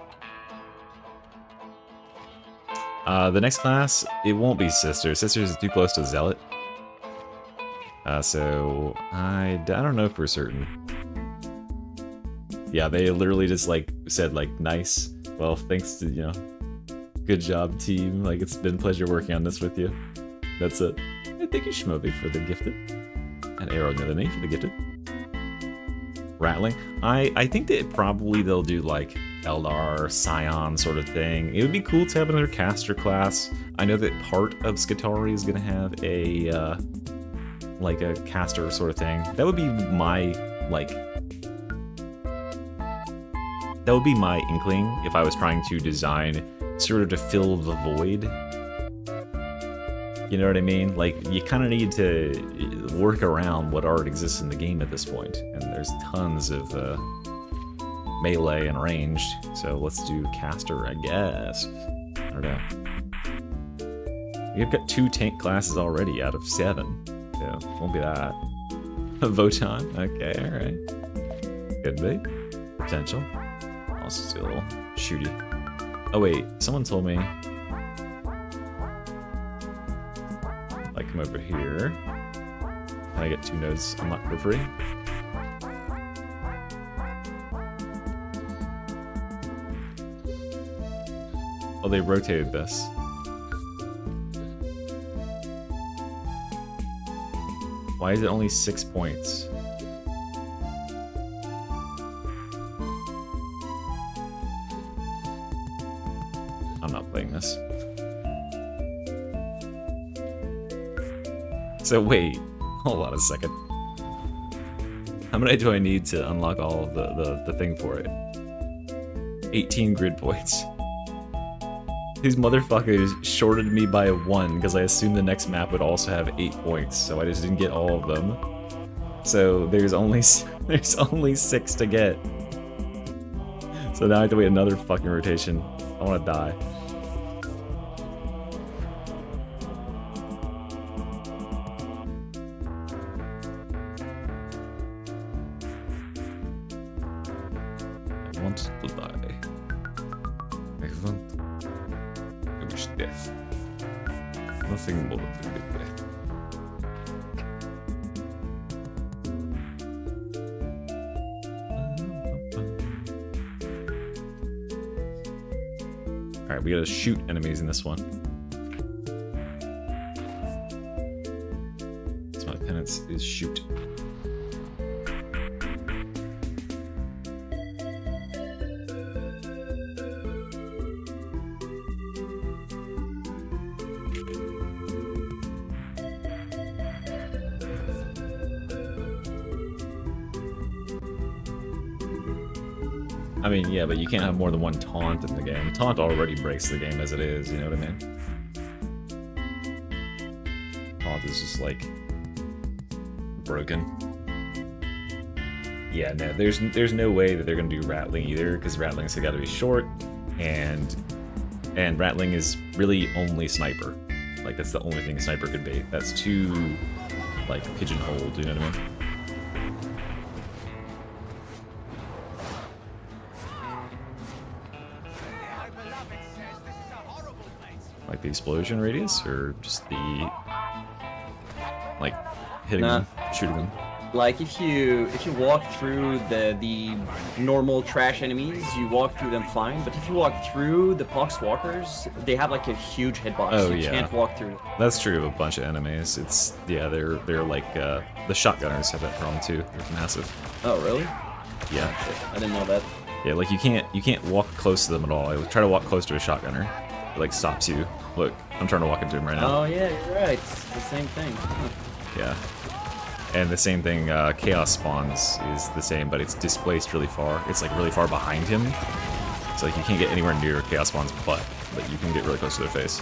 The next class, it won't be Sisters. Sisters is too close to Zealot. So I don't know for certain. Yeah, they literally just like said like nice. Well, thanks to, you know, good job team. Like it's been a pleasure working on this with you. That's it. And thank you Shmoby for the gifted. And Arrow another name for the gifted. Rattling. I think that probably they'll do like Eldar, Scion sort of thing. It would be cool to have another caster class. I know that part of Skitarii is gonna have a like a caster sort of thing. That would be my inkling if I was trying to design sort of to fill the void. You know what I mean? Like, you kind of need to work around what already exists in the game at this point, and there's tons of melee and ranged. So let's do caster, I guess. I don't know. We've got 2 tank classes already out of 7. So won't be that. Voton? Okay, alright. Could be. Potential. Also do a little shooty. Oh wait, someone told me I come over here. Can I get 2 nodes unlocked for free? Oh, they rotated this. Why is it only 6 points? I'm not playing this. So wait, hold on a second. How many do I need to unlock all of the thing for it? 18 grid points. These motherfuckers shorted me by 1 because I assumed the next map would also have 8 points, so I just didn't get all of them. So there's only 6 to get. So now I have to wait another fucking rotation. I want to die. I want to die. I want to wish death. Nothing more than death. Alright, we gotta shoot enemies in this one. So my penance is shoot. I mean, yeah, but you can't have more than 1 taunt in the game. Taunt already breaks the game as it is, you know what I mean? Taunt is just, like, broken. Yeah, no, there's no way that they're gonna do Rattling either, because Rattling's gotta be short, and Rattling is really only Sniper. Like, that's the only thing Sniper could be. That's too, like, pigeonholed, you know what I mean? Like the explosion radius, or just the like hitting them, shooting them?
Like if you walk through the normal trash enemies, you walk through them fine. But if you walk through the Poxwalkers, they have like a huge hitbox.
Oh,
you
yeah.
can't walk through.
That's true of a bunch of enemies. It's they're like the shotgunners have that problem too. They're massive.
Oh really?
Yeah.
Oh, shit. I didn't know that.
Yeah, like you can't walk close to them at all. I try to walk close to a shotgunner. It like stops you. Look, I'm trying to walk into him right now.
Oh yeah, you're right. It's the same thing. Huh.
Yeah. And the same thing, Chaos Spawns is the same, but it's displaced really far. It's like really far behind him. So like you can't get anywhere near Chaos Spawn's butt, but you can get really close to their face.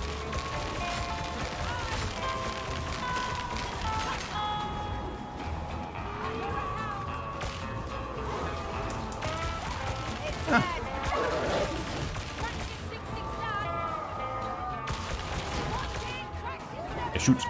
It shoots.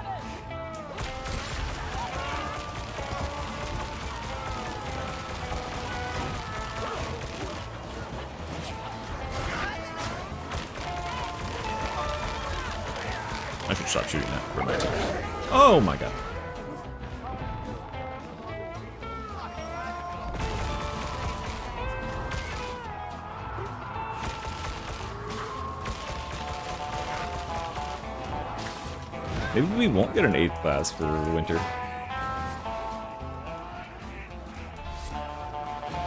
I should stop shooting that for my team. Oh my god. Maybe we won't get an 8th class for winter.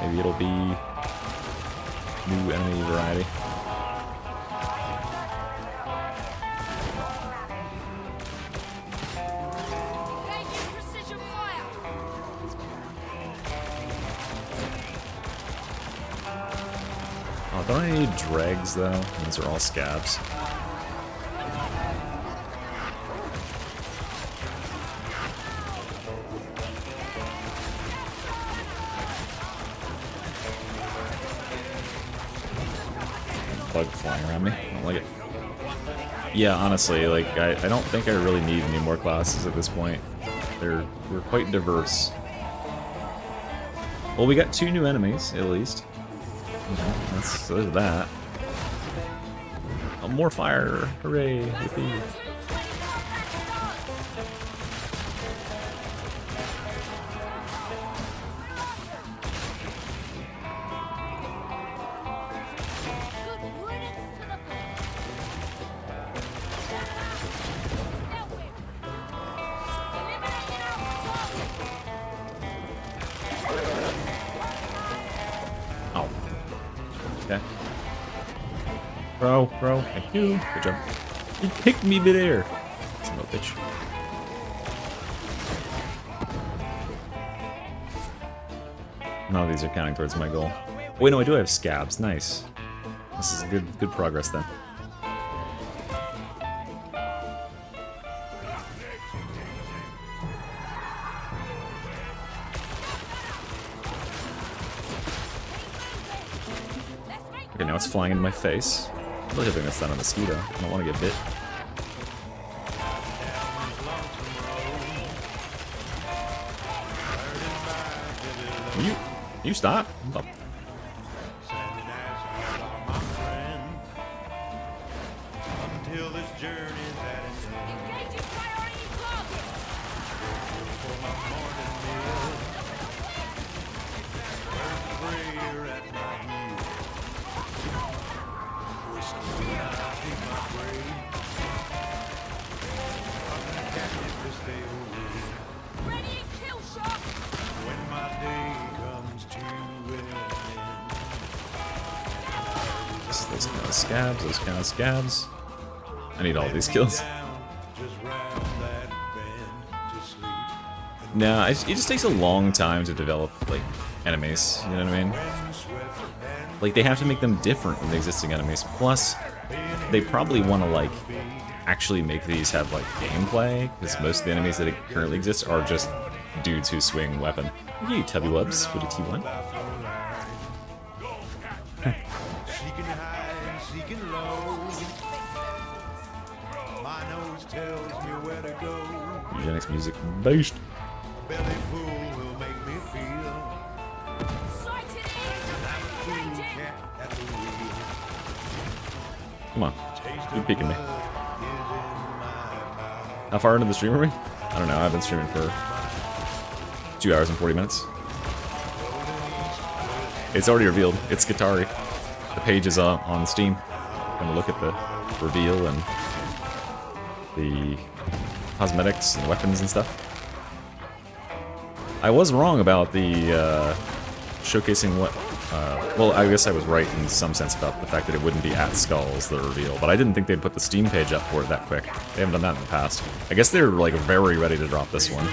Maybe it'll be new enemy variety. Oh, don't I need dregs though? These are all scabs. bug flying around me. I don't like it. Yeah, honestly, like, I don't think I really need any more classes at this point. We're quite diverse. Well, we got 2 new enemies, at least. There's that. Oh, more fire! Hooray! Yippee. Okay. Bro, thank you. Good job. You picked me midair. Son of a bitch. None of these are counting towards my goal. Wait, no, I do have scabs. Nice. This is good progress then. Okay, now it's flying into my face. I'm really hoping that's not a mosquito. I don't want to get bit. You stop? Oh. Those kind of scabs. I need all these kills. Nah, it just takes a long time to develop, like, enemies, you know what I mean? Like, they have to make them different from the existing enemies. Plus, they probably want to, like, actually make these have, like, gameplay, because most of the enemies that currently exist are just dudes who swing weapon. Thank you, Tubby Wubs, for the T1. Eugenics music boost. Come on, you're peeking me. How far into the stream are we? I don't know, I've been streaming for 2 hours and 40 minutes. It's already revealed, it's Skitarii. The page is on Steam. I'm gonna look at the reveal and the cosmetics and weapons and stuff. I was wrong about the showcasing what... well, I guess I was right in some sense about the fact that it wouldn't be at Skulls, the reveal, but I didn't think they'd put the Steam page up for it that quick. They haven't done that in the past. I guess they're, like, very ready to drop this one.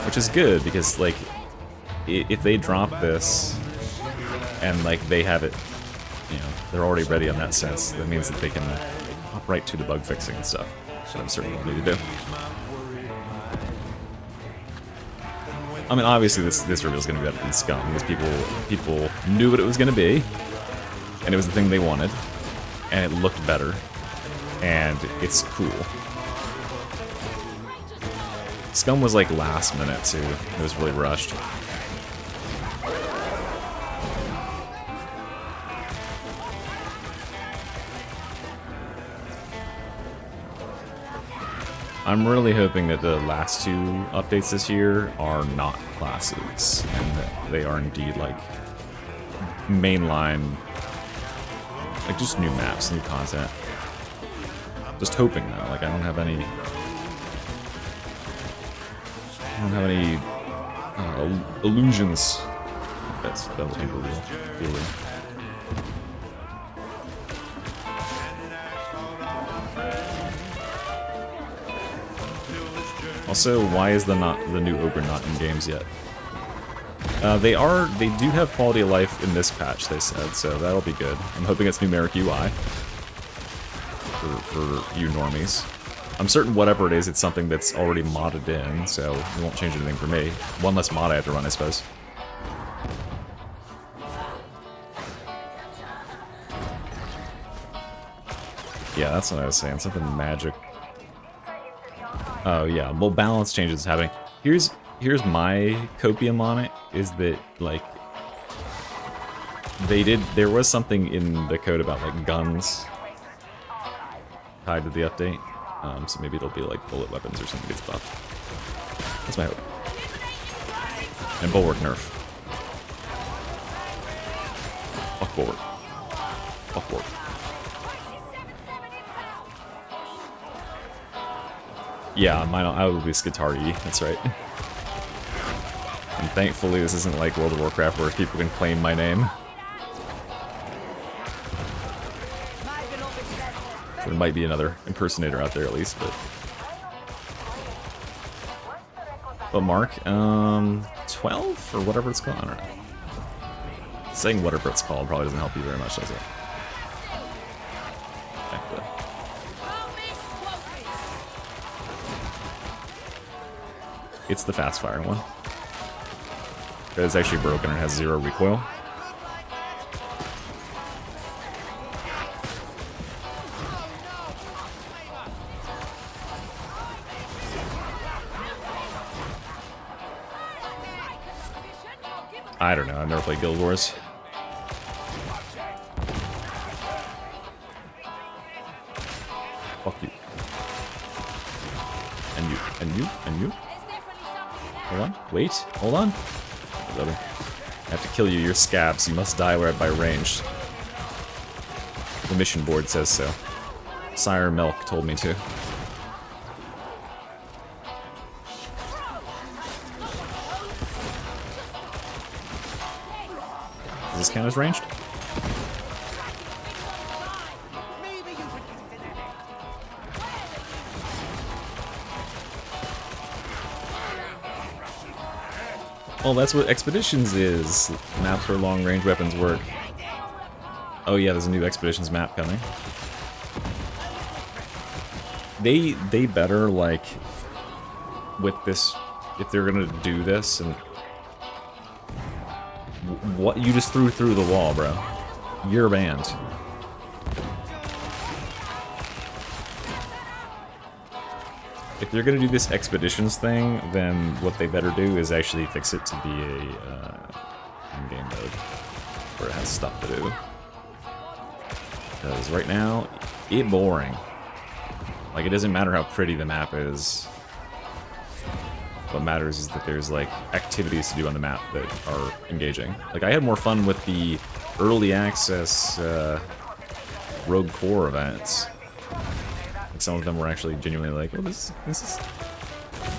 Which is good, because, like, if they drop this, and, like, they have it, you know, they're already ready in that sense, that means that they can hop right to the bug fixing and stuff. That I'm certainly going to need to do. I mean, obviously this reveal is going to be better than Scum, because people knew what it was going to be, and it was the thing they wanted, and it looked better, and it's cool. Scum was like last minute too. It was really rushed. I'm really hoping that the last 2 updates this year are not classes, and that they are indeed, like, mainline, like, just new maps, new content. Just hoping, though. Like, I don't have any illusions. That was real. Feel real. Also, why is the new Ogre not in games yet? They do have quality of life in this patch, they said, so that'll be good. I'm hoping it's numeric UI for you normies. I'm certain whatever it is, it's something that's already modded in, so it won't change anything for me. One less mod I have to run, I suppose. Yeah, that's what I was saying. Something magic. Oh yeah, well, balance changes happening. Here's my copium on it, is that, like, there was something in the code about, like, guns tied to the update. So maybe it'll be, like, bullet weapons or something gets buffed. That's my hope. And bulwark nerf. Fuck bulwark. Fuck bulwark. Yeah, I will be Skitarii, that's right. And thankfully this isn't like World of Warcraft where people can claim my name. There might be another impersonator out there at least, but... But Mark, 12? Or whatever it's called? I don't know. Saying whatever it's called probably doesn't help you very much, does it? Actually. It's the fast fire one. But it's actually broken and has 0 recoil. I don't know, I've never played Guild Wars. Fuck you. And you, and you, and you. Hold on, wait, hold on. I have to kill you, you're scabs, you must die by range. The mission board says so. Sire Milk told me to. Does this count as ranged? Well, that's what Expeditions is. Maps where long-range weapons work. Oh yeah, there's a new Expeditions map coming. They better, like, with this, if they're gonna do this, and... What? You just threw through the wall, bro. You're banned. If they're gonna do this Expeditions thing, then what they better do is actually fix it to be a in-game mode where it has stuff to do. Because right now, it's boring. Like, it doesn't matter how pretty the map is. What matters is that there's, like, activities to do on the map that are engaging. Like, I had more fun with the early access Rogue Core events. Like, some of them were actually genuinely like, oh, this is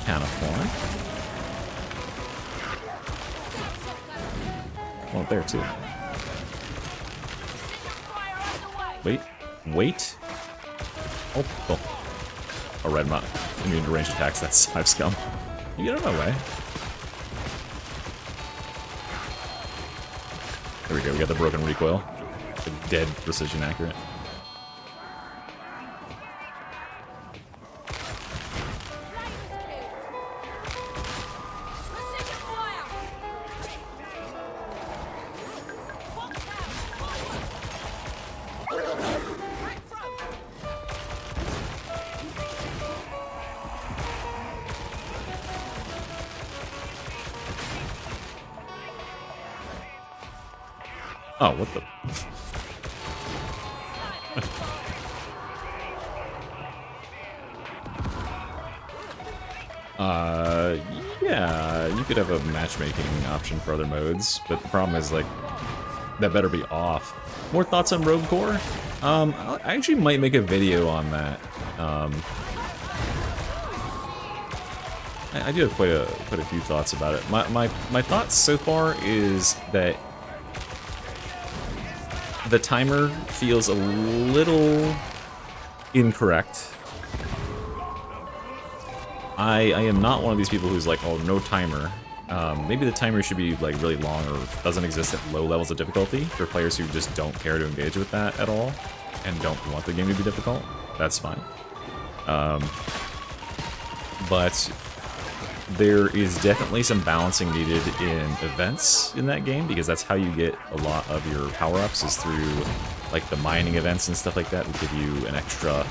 kind of fun. Well, there too. Wait. Oh. A red mod. Immune to range attacks, that's Hive Scum. You get out of my way. There we go, we got the broken recoil. The dead precision accurate. Oh, what the... Yeah, you could have a matchmaking option for other modes, but the problem is, like, that better be off. More thoughts on Rogue Core? I actually might make a video on that. I do have quite a few thoughts about it. My thoughts so far is that the timer feels a little incorrect. I am not one of these people who's like, oh, no timer. Maybe the timer should be like really long or doesn't exist at low levels of difficulty for players who just don't care to engage with that at all and don't want the game to be difficult. That's fine. But there is definitely some balancing needed in events in that game, because that's how you get a lot of your power-ups, is through like the mining events and stuff like that would give you an extra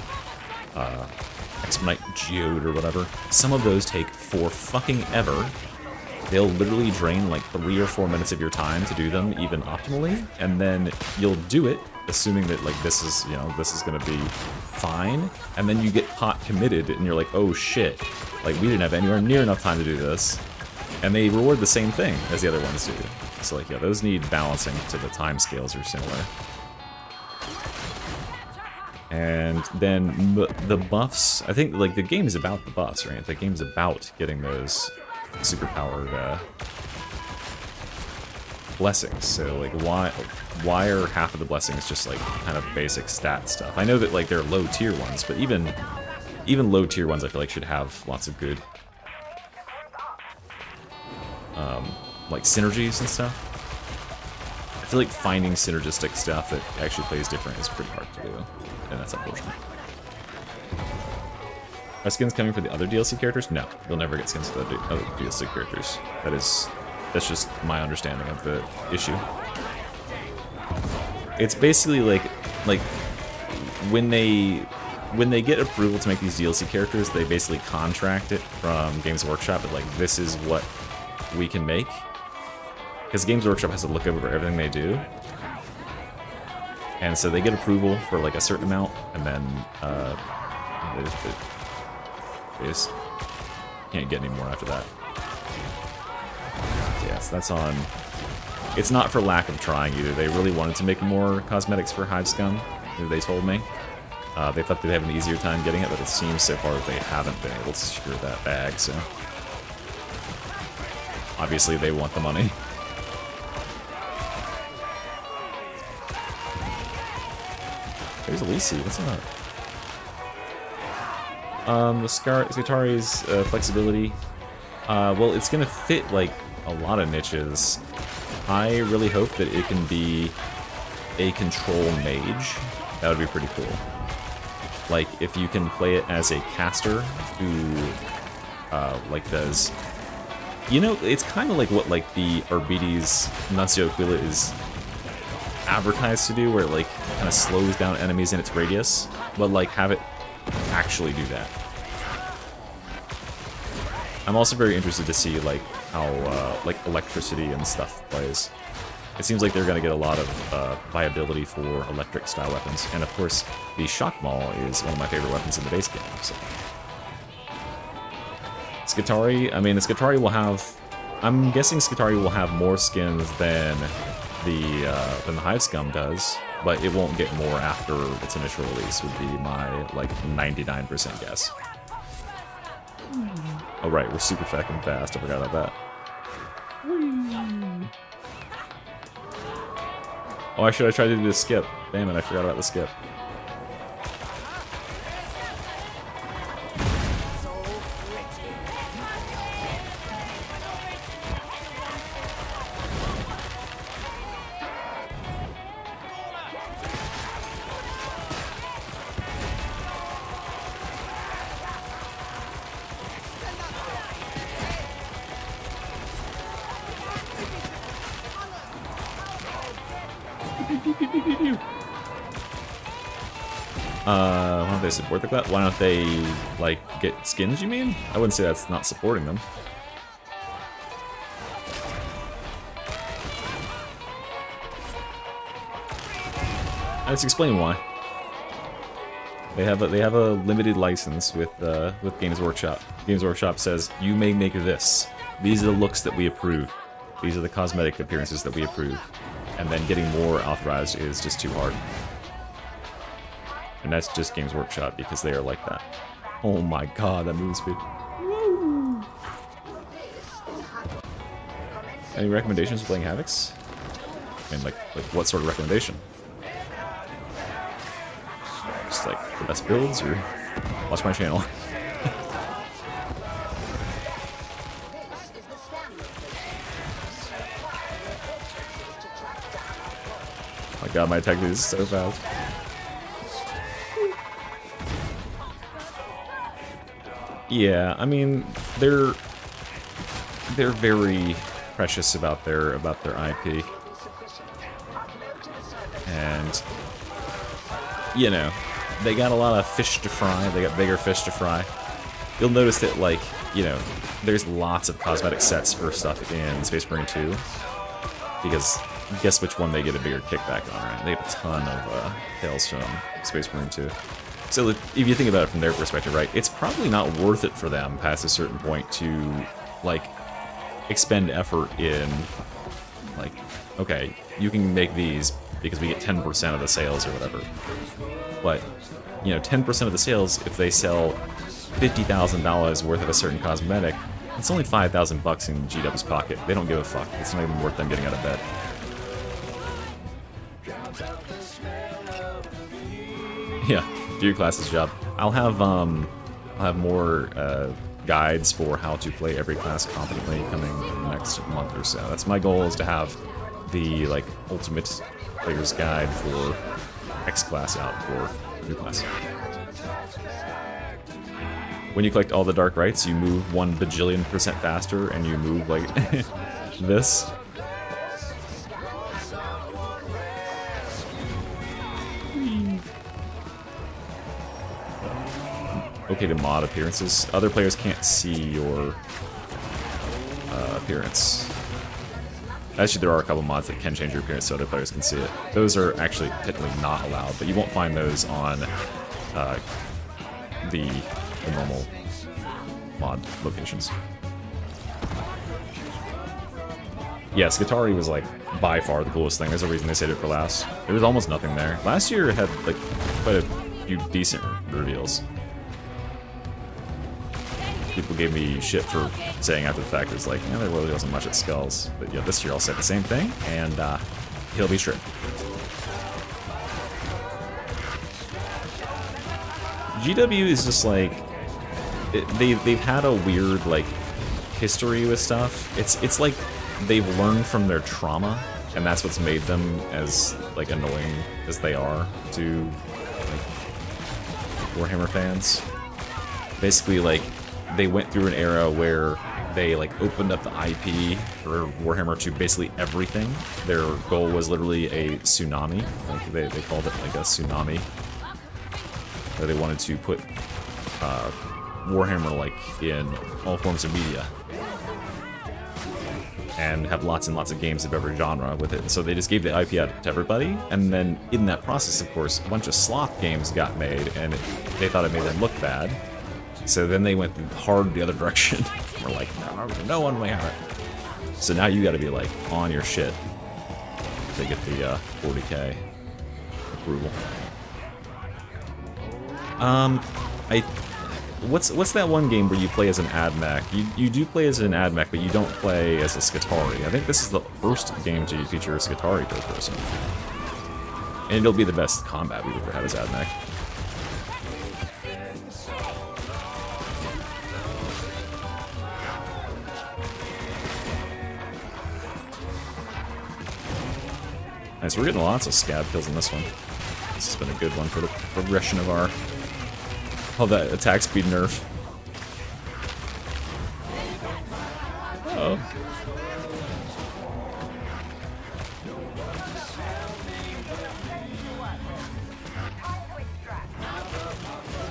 Expedite Geode or whatever. Some of those take for fucking ever. They'll literally drain like 3 or 4 minutes of your time to do them, even optimally, and then you'll do it, assuming that like this is, you know, this is gonna be fine, and then you get hot committed, and you're like, oh shit, like we didn't have anywhere near enough time to do this, and they reward the same thing as the other ones do. So like, yeah, those need balancing to the time scales are similar. And then the buffs, I think like the game is about the buffs, right? The game's about getting those superpowered blessings. So like why are half of the blessings just like kind of basic stat stuff? I know that like they're low tier ones, but even low tier ones I feel like should have lots of good like synergies and stuff. I feel like finding synergistic stuff that actually plays different is pretty hard to do, and that's unfortunate. Are skins coming for the other DLC characters? No, you'll never get skins for the other DLC characters. That's just my understanding of the issue. It's basically like when they get approval to make these DLC characters, they basically contract it from Games Workshop, but like this is what we can make. Because Games Workshop has to look over everything they do. And so they get approval for like a certain amount, and then they just can't get any more after that. So yes, that's on. It's not for lack of trying either. They really wanted to make more cosmetics for Hive Scum, they told me. They thought they'd have an easier time getting it, but it seems so far that they haven't been able to secure that bag, so. Obviously they want the money. There's Elise, what's that? The Skitari's flexibility. Well, it's gonna fit like a lot of niches. I really hope that it can be a control mage. That would be pretty cool. Like if you can play it as a caster who like does, you know, it's kind of like what like the Arbites Nuncio Aquila is advertised to do, where it like kind of slows down enemies in its radius, but like have it actually do that. I'm also very interested to see like how like electricity and stuff plays. It seems like they're going to get a lot of viability for electric style weapons, and of course the shock maul is one of my favorite weapons in the base game. So. Skitarii, I mean, the Skitarii will have, I'm guessing Skitarii will have more skins than the Hive Scum does, but it won't get more after its initial release, would be my like 99% guess. Oh right, we're super fucking fast, I forgot about that. Oh, I should have tried to do the skip. Damn it, I forgot about the skip. Why don't they support the class? Why don't they, like, get skins, you mean? I wouldn't say that's not supporting them. Let's explain why. They have a limited license with Games Workshop. Games Workshop says, you may make this. These are the looks that we approve. These are the cosmetic appearances that we approve. And then getting more authorized is just too hard. And that's just Games Workshop because they are like that. Oh my god, that movement speed. Woo. Any recommendations for playing Havocs? I mean, like what sort of recommendation? Just like the best builds, or watch my channel. Oh my god, my attack is so fast. Yeah, I mean, they're very precious about their IP, and you know, they got a lot of fish to fry. They got bigger fish to fry. You'll notice that, like, you know, there's lots of cosmetic sets for stuff in Space Marine 2. Because guess which one they get a bigger kickback on, right? They have a ton of tails from Space Marine 2. So if you think about it from their perspective, right, it's probably not worth it for them past a certain point to, like, expend effort in, like, okay, you can make these because we get 10% of the sales or whatever. But, you know, 10% of the sales, if they sell $50,000 worth of a certain cosmetic, it's only $5,000 in GW's pocket. They don't give a fuck. It's not even worth them getting out of bed. Yeah, do your class's job. I'll have more guides for how to play every class competently coming in the next month or so. That's my goal, is to have the, like, ultimate player's guide for X class out for new class. When you collect all the dark rights, you move 1 bajillion% faster, and you move like this. Okay to mod appearances. Other players can't see your appearance. Actually, there are a couple mods that can change your appearance so other players can see it. Those are actually technically not allowed, but you won't find those on the normal mod locations. Yeah, Skitarii was, like, by far the coolest thing. There's a reason they saved it for last. There was almost nothing there. Last year it had, like, quite a few decent reveals. People gave me shit for saying after the fact, it's like, yeah, there really wasn't much at Skulls. But yeah, this year I'll say the same thing, and he'll be straight. GW is just like, they've had a weird, like, history with stuff. It's like they've learned from their trauma, and that's what's made them as, like, annoying as they are to, like, Warhammer fans. Basically, like, they went through an era where they, like, opened up the IP for Warhammer to basically everything. Their goal was literally a tsunami. Like, they called it, like, a tsunami. Where they wanted to put Warhammer, like, in all forms of media. And have lots and lots of games of every genre with it. And so they just gave the IP out to everybody, and then in that process, of course, a bunch of sloth games got made, and they thought it made them look bad. So then they went hard the other direction. We're like, no one may have it. So now you gotta be, like, on your shit to get the 40k approval. What's that one game where you play as an AdMech? You do play as an AdMech, but you don't play as a Skitarii. I think this is the first game to feature a Skitarii first person. And it'll be the best combat we've ever had as AdMech. Nice, we're getting lots of scab kills in this one. This has been a good one for the progression of our... Oh, that attack speed nerf. Uh-oh.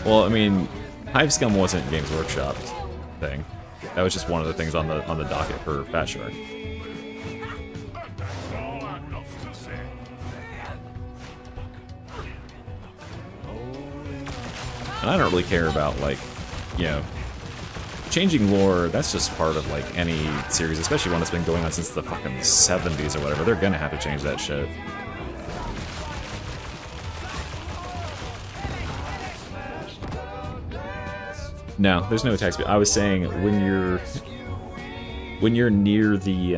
Well, I mean, Hive Scum wasn't Games Workshop thing. That was just one of the things on the docket for Fat Shark. And I don't really care about, like, you know, changing lore. That's just part of, like, any series, especially one that's been going on since the fucking 70s or whatever. They're gonna have to change that shit. No, there's no attack speed. I was saying when you're near the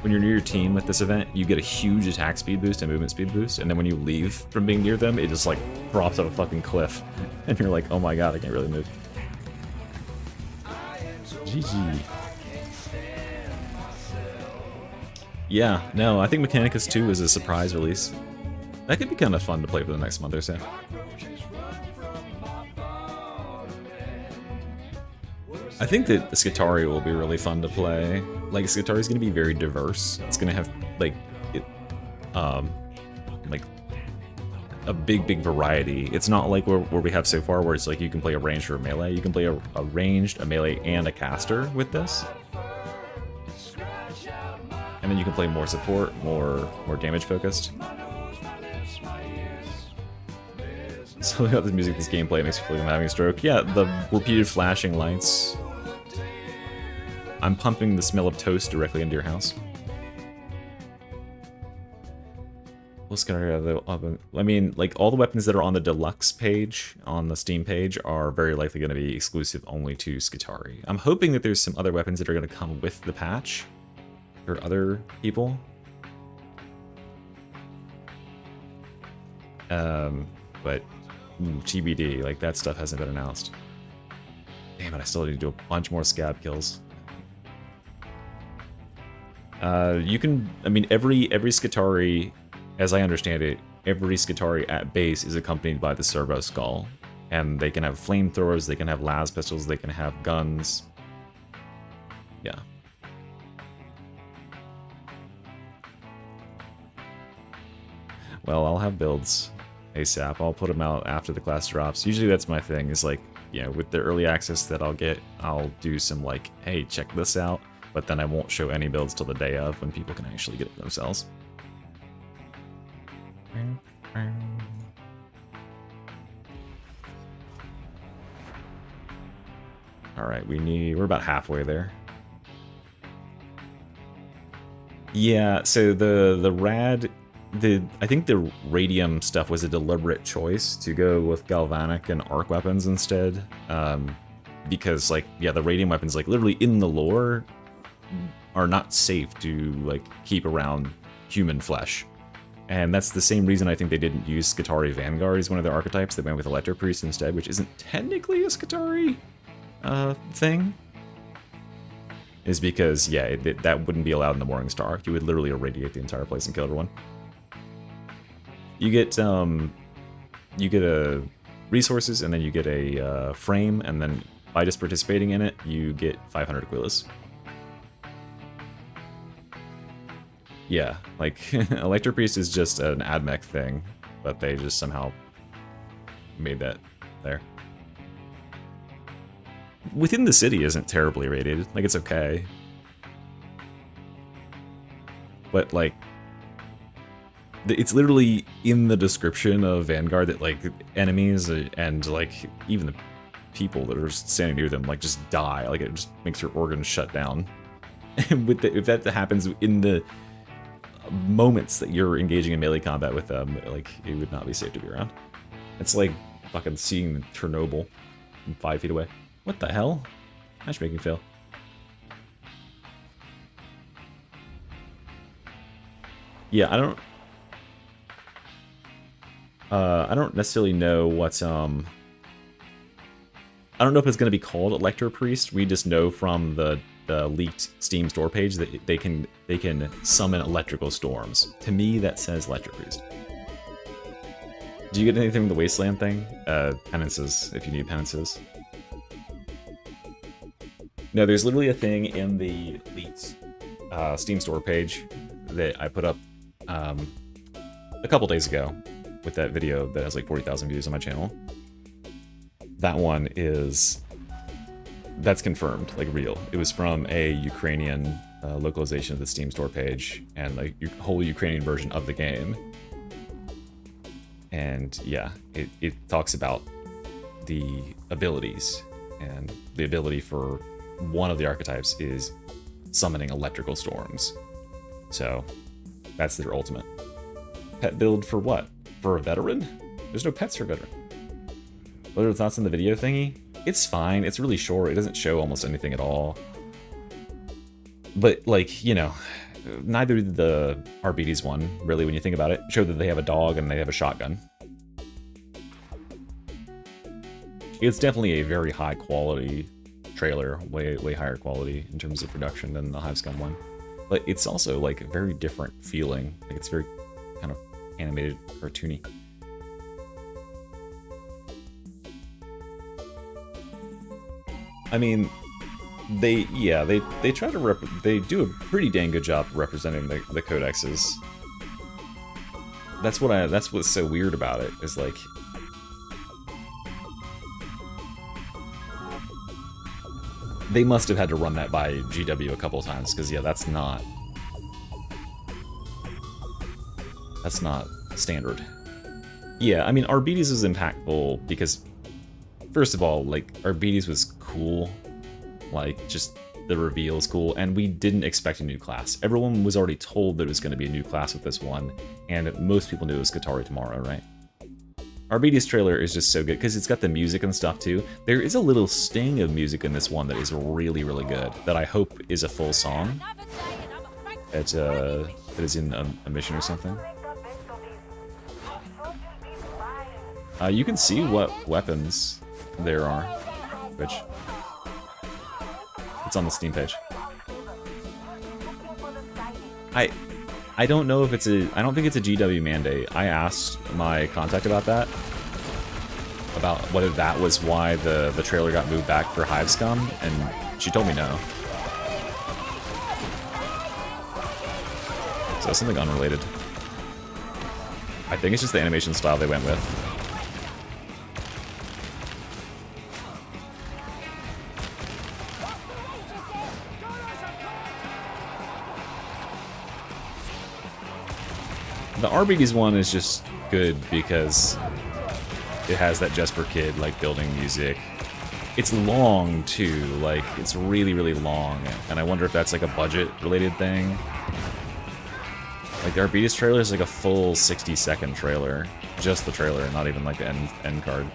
when you're near your team at this event, you get a huge attack speed boost and movement speed boost, and then when you leave from being near them, it just, like, drops off a fucking cliff. And you're like, oh my god, I can't really move. GG. Yeah, no, I think Mechanicus 2 is a surprise release. That could be kind of fun to play for the next month or so. I think that the Skitarii will be really fun to play. Like, Skitarii is going to be very diverse. It's going to have, like, like, a big variety. It's not like where we have so far, where it's like you can play a ranged or a melee. You can play a ranged, a melee, and a caster with this. And then you can play more support, more damage focused. Something about this music, this gameplay makes me feel like I'm having a stroke. Yeah, the repeated flashing lights. I'm pumping the smell of toast directly into your house. I mean, like, all the weapons that are on the deluxe page, on the Steam page, are very likely going to be exclusive only to Skitarii. I'm hoping that there's some other weapons that are going to come with the patch for other people. But TBD, like, that stuff hasn't been announced. Damn it, I still need to do a bunch more scab kills. You can, I mean, every Skitarii, as I understand it, every Skitarii at base is accompanied by the servo skull. And they can have flamethrowers, they can have las pistols, they can have guns. Yeah. Well, I'll have builds ASAP. I'll put them out after the class drops. Usually that's my thing, is like, you know, with the early access that I'll get, I'll do some like, hey, check this out. But then I won't show any builds till the day of, when people can actually get it themselves. Alright, we're about halfway there. Yeah, so I think the radium stuff was a deliberate choice to go with galvanic and arc weapons instead. Because, like, yeah, the radium weapons, like, literally in the lore, are not safe to, like, keep around human flesh. And that's the same reason I think they didn't use Skitarii Vanguard as one of their archetypes. They went with Electro Priest instead, which isn't technically a Skitarii thing. Is because, yeah, that wouldn't be allowed in the Morning Star. You would literally irradiate the entire place and kill everyone. You get resources, and then you get a frame, and then by just participating in it, you get 500 Aquilas. Yeah, like, Electro Priest is just an AdMech thing, but they just somehow made that there. Within the city isn't terribly irradiated, like, it's okay. But, like, it's literally in the description of Vanguard that, like, enemies and, like, even the people that are standing near them, like, just die. Like, it just makes your organs shut down. And if that happens in the moments that you're engaging in melee combat with them, like, it would not be safe to be around. It's like fucking seeing Chernobyl from 5 feet away. What the hell? Matchmaking fail. Yeah, I don't necessarily know what's I don't know if it's going to be called Electro Priest. We just know from the leaked Steam store page that they can summon electrical storms. To me, that says Electro Priest. Do you get anything from the Wasteland thing? Penances, if you need penances. No, there's literally a thing in the leaked Steam store page that I put up a couple days ago with that video that has like 40,000 views on my channel. That one that's confirmed, like real. It was from a Ukrainian localization of the Steam store page, and like whole Ukrainian version of the game. And yeah, it talks about the abilities, and the ability for one of the archetypes is summoning electrical storms. So that's their ultimate. Pet build for what? For a veteran? There's no pets for veteran. What are the thoughts on the video thingy? It's fine. It's really short. It doesn't show almost anything at all. But, like, you know, neither did the RBD's one, really, when you think about it. It showed that they have a dog and they have a shotgun. It's definitely a very high quality trailer, way higher quality in terms of production than the Hivescum one. But it's also, like, a very different feeling. Like, it's very kind of animated, cartoony. I mean, they try to they do a pretty dang good job representing the codexes. That's what's so weird about it, is like... They must have had to run that by GW a couple times, because yeah, that's not standard. Yeah, I mean, Arbides was impactful because, first of all, like, Arbides was cool. Like, just the reveal is cool, and we didn't expect a new class. Everyone was already told that it was going to be a new class with this one, and most people knew it was Skitarii tomorrow, right? Arbides trailer is just so good, because it's got the music and stuff too. There is a little sting of music in this one that is really, really good, that I hope is a full song. That is in a mission or something. You can see what weapons there are, which... It's on the Steam page. I don't know if it's I don't think it's a GW mandate. I asked my contact about that. About whether that was why the trailer got moved back for Hive Scum, and she told me no. So it's something unrelated. I think it's just the animation style they went with. The Arbides one is just good because it has that Jesper Kid, like, building music. It's long, too. Like, it's really, really long. And I wonder if that's, like, a budget-related thing. Like, the Arbides trailer is, like, a full 60-second trailer. Just the trailer, not even, like, the end card.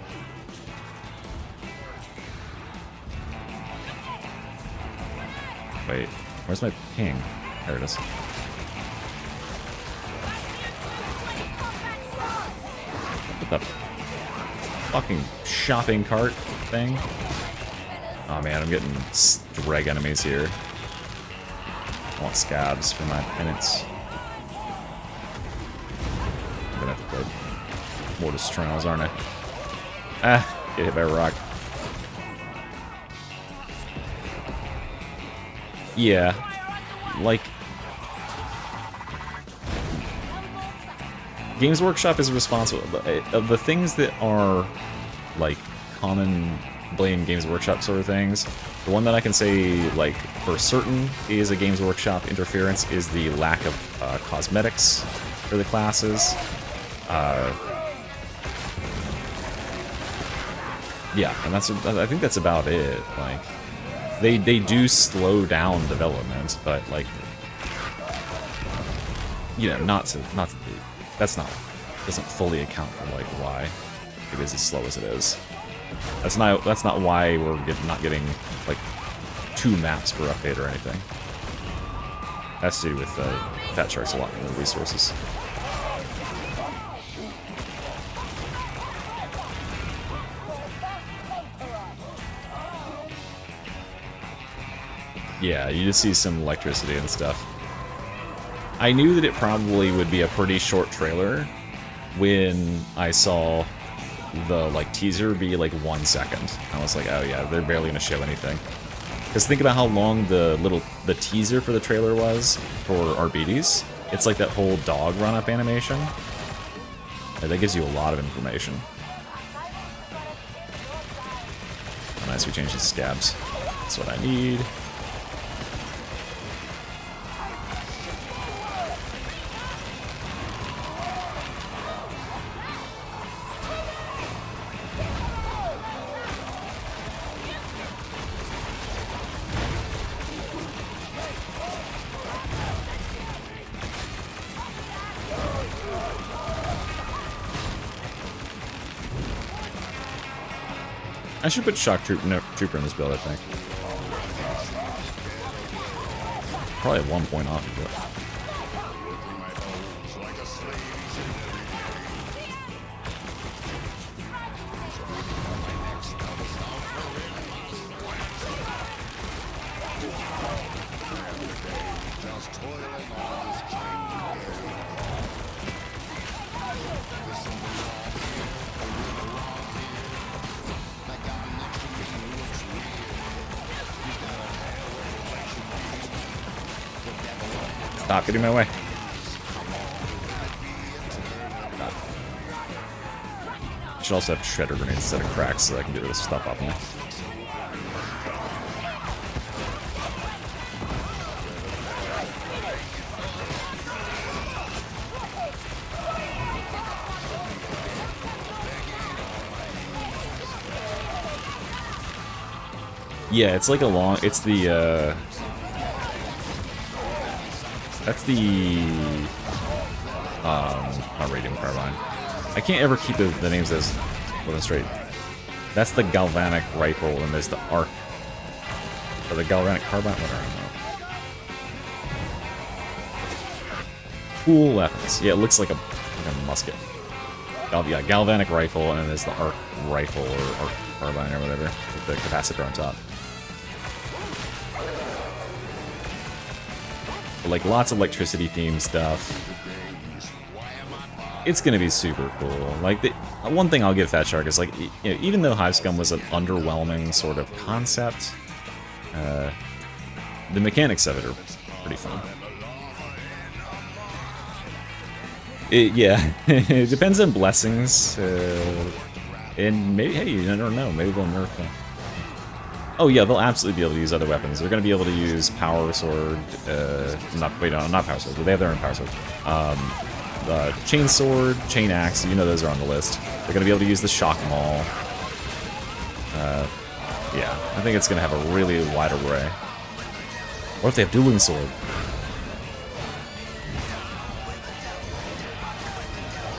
Wait, where's my ping? There it is. The fucking shopping cart thing. Oh man, I'm getting dreg enemies here. I want scabs for my penance. I'm gonna have to play Mortis Trials, aren't I? Ah, get hit by a rock. Yeah, like... Games Workshop is responsible of the things that are like common blame Games Workshop sort of things. The one that I can say like for certain is a Games Workshop interference is the lack of cosmetics for the classes. Yeah, and I think that's about it. Like they do slow down development, but like you know, doesn't fully account for like why it is as slow as it is. That's not why we're not getting like 2 maps per update or anything. Has to do with Fat Shark's allotment of resources. Yeah, you just see some electricity and stuff. I knew that it probably would be a pretty short trailer when I saw the like teaser be like 1 second. I was like, oh yeah, they're barely gonna show anything. Because think about how long the teaser for the trailer was for Arbides. It's like that whole dog run-up animation. And that gives you a lot of information. Nice, we changed the scabs. That's what I need. I should put Shock Trooper in this build, I think. Probably at 1 point off of it. Stop getting in my way. should also have shredder grenades instead of cracks so I can get rid of stuff off me. Yeah, it's like a long... It's the, that's the... not radium carbine. I can't ever keep the names as straight. That's the galvanic rifle, and there's the arc. Or the galvanic carbine? Whatever. Cool weapons. Yeah, it looks like a musket. Yeah, galvanic rifle, and then there's the arc rifle, or arc carbine, or whatever, with the capacitor on top. But, like, lots of electricity themed stuff. It's gonna be super cool. Like, one thing I'll give Fat Shark is, like, you know, even though Hive Scum was an underwhelming sort of concept, the mechanics of it are pretty fun. Yeah, it depends on blessings, and maybe, hey, you never know, maybe they'll nerf them. Oh yeah, they'll absolutely be able to use other weapons. They're going to be able to use Power Sword, not Power Sword, but they have their own Power Sword. Chain Sword, Chain Axe, you know those are on the list. They're going to be able to use the Shock Maul. Yeah, I think it's going to have a really wide array. What if they have Dueling Sword?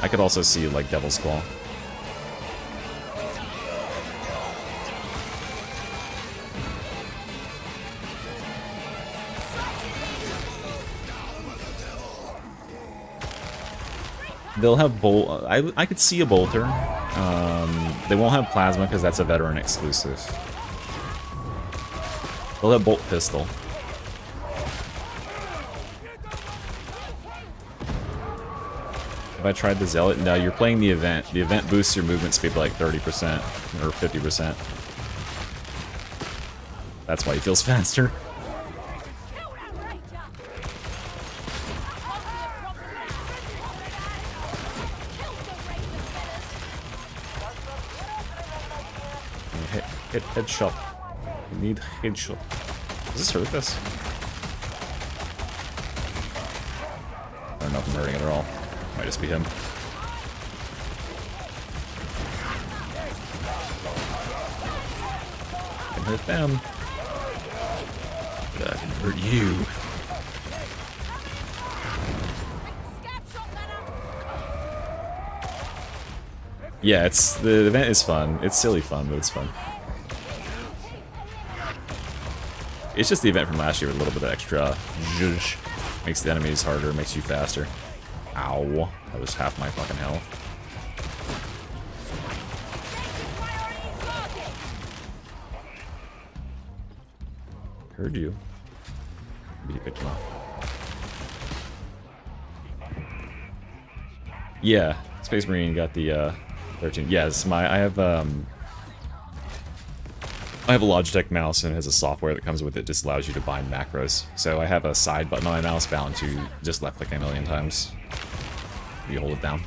I could also see, like, Devil's Claw. They'll have bolt. I could see a bolter. They won't have plasma because that's a veteran exclusive. They'll have bolt pistol. Have I tried the Zealot? No, you're playing the event. The event boosts your movement speed by like 30% or 50%. That's why he feels faster. Hit headshot. You need headshot. Does this hurt this? I don't know if I'm hurting it at all. Might just be him. Can hurt them. But I can hurt you. Yeah, the event is fun. It's silly fun, but it's fun. It's just the event from last year with a little bit of extra zhuzh. Makes the enemies harder, makes you faster. Ow. That was half my fucking health. Heard you. Be a good one. Yeah, Space Marine got the 13. Yes, I have a Logitech mouse and it has a software that comes with it, just allows you to bind macros. So I have a side button on my mouse bound to just left click a million times. You hold it down.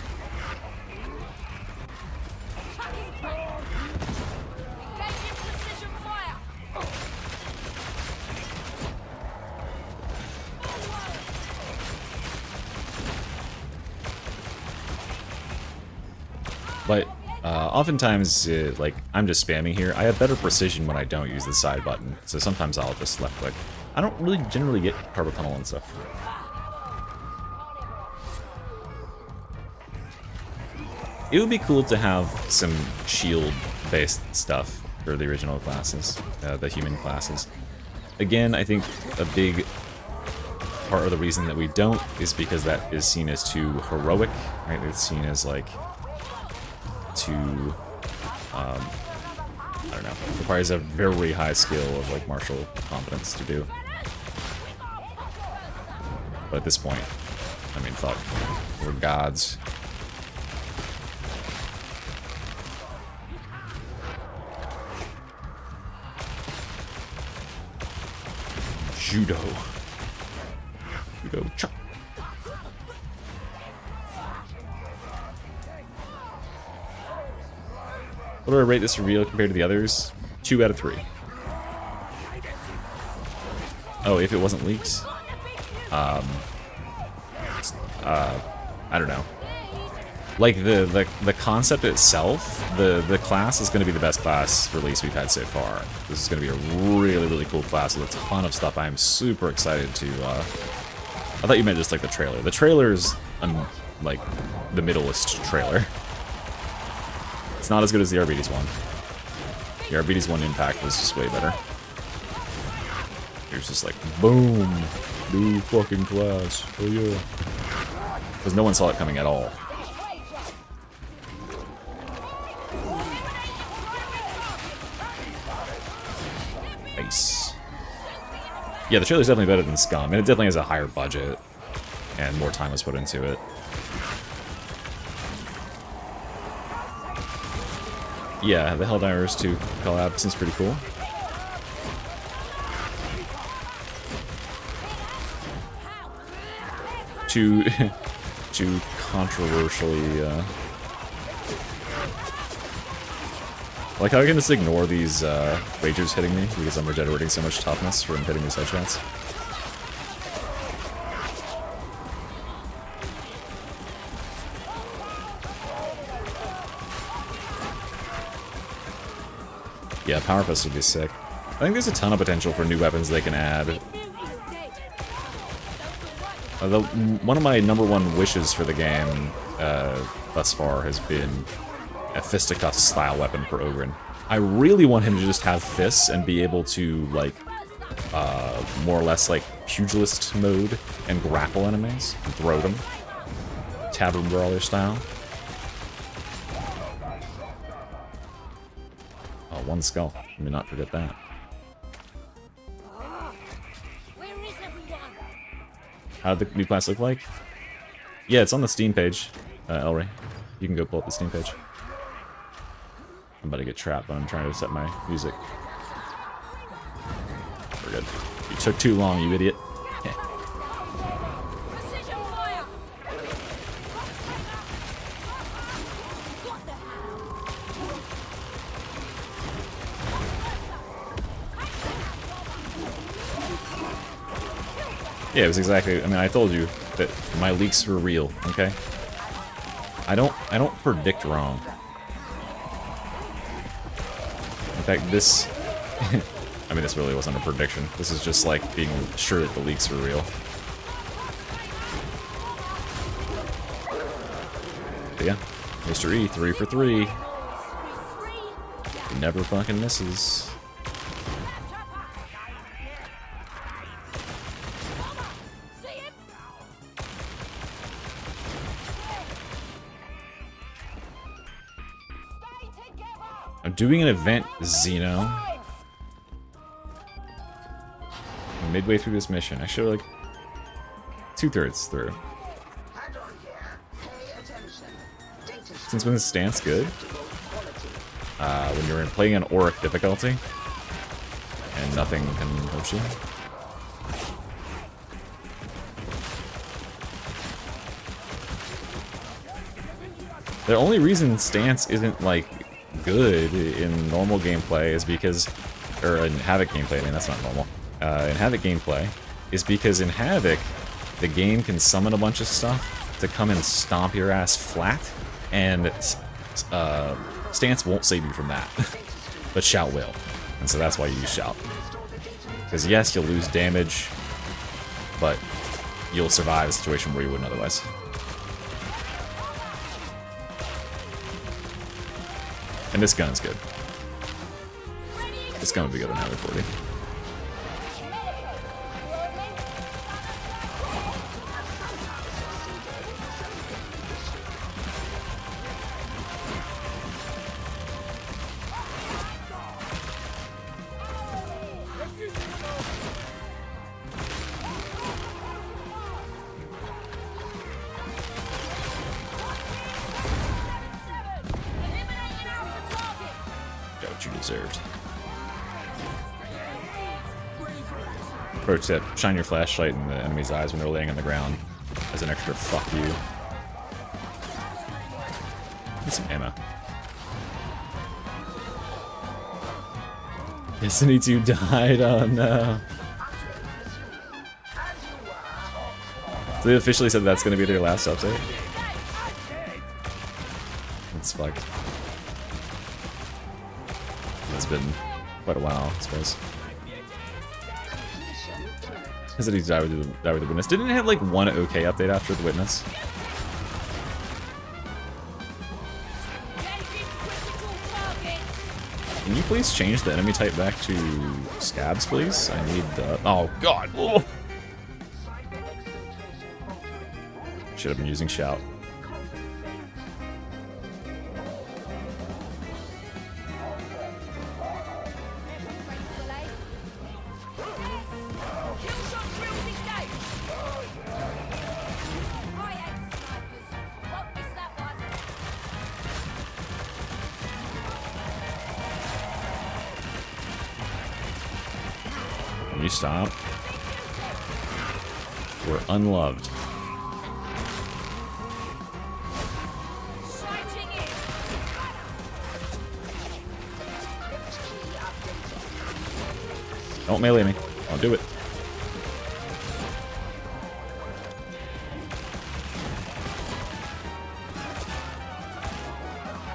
But oftentimes, like, I'm just spamming here. I have better precision when I don't use the side button, so sometimes I'll just left click. I don't really generally get carpal tunnel and stuff. It would be cool to have some shield-based stuff for the original classes, the human classes. Again, I think a big part of the reason that we don't is because that is seen as too heroic, right? It's seen as, like, too, I don't know, requires a very high skill of, like, martial competence to do. But at this point, I mean, fuck, we're gods. Judo. Judo chop. What do I rate this reveal compared to the others? 2 out of 3. Oh, if it wasn't leaked? I don't know. Like, the concept itself, the class is going to be the best class release we've had so far. This is going to be a really, really cool class with a ton of stuff. I am super excited to, I thought you meant just, like, the trailer. The trailer is, like, the middleist trailer. It's not as good as the Arbites one. The Arbites one impact was just way better. Here's just like, boom! New fucking class. Oh yeah. Because no one saw it coming at all. Nice. Yeah, the trailer's definitely better than Scum, and it definitely has a higher budget, and more time was put into it. Yeah, the Helldivers 2 collab seems pretty cool. Too controversially, like how I can just ignore these ragers hitting me because I'm regenerating so much toughness from hitting these headshots. Yeah, Power Fist would be sick. I think there's a ton of potential for new weapons they can add. One of my #1 wishes for the game thus far has been a fisticuff style weapon for Ogren. I really want him to just have fists and be able to, like, more or less like pugilist mode and grapple enemies and throw them. Tavern brawler style. Oh, 1 skull. Let me not forget that. How did the new class look like? Yeah, it's on the Steam page, Elray. You can go pull up the Steam page. I'm about to get trapped, but I'm trying to set my music. We're good. You took too long, you idiot. Yeah. Yeah, it was exactly. I mean, I told you that my leaks were real. Okay. I don't predict wrong. In fact, this. I mean, this really wasn't a prediction. This is just like being sure that the leaks were real. But yeah, Mr. E, 3 for 3. He never fucking misses. I'm doing an event, Xeno. I'm midway through this mission. I should, like, 2/3 through. Since when is stance good? When you're playing an Auric difficulty, and nothing can hurt you. The only reason stance isn't, like, good in normal gameplay is because, or in Havoc gameplay, I mean, that's not normal. In Havoc gameplay, is because in Havoc, the game can summon a bunch of stuff to come and stomp your ass flat, and stance won't save you from that, but shout will. And so that's why you use shout. Because yes, you'll lose damage, but you'll survive a situation where you wouldn't otherwise. And this gun is good. This gun would be good on Havoc 40. You deserved. Pro tip, shine your flashlight in the enemy's eyes when they're laying on the ground as an extra fuck you. Get some ammo. Destiny 2 died. Oh no. So they officially said that's gonna be their last update. It's fucked. It's been quite a while, I suppose. Destiny 2 died with the Witness. Didn't it have like one okay update after the Witness? Can you please change the enemy type back to scabs, please? I need the... Oh, God! Oh. Should have been using shout. Can you stop? We're unloved. Don't melee me. I'll do it.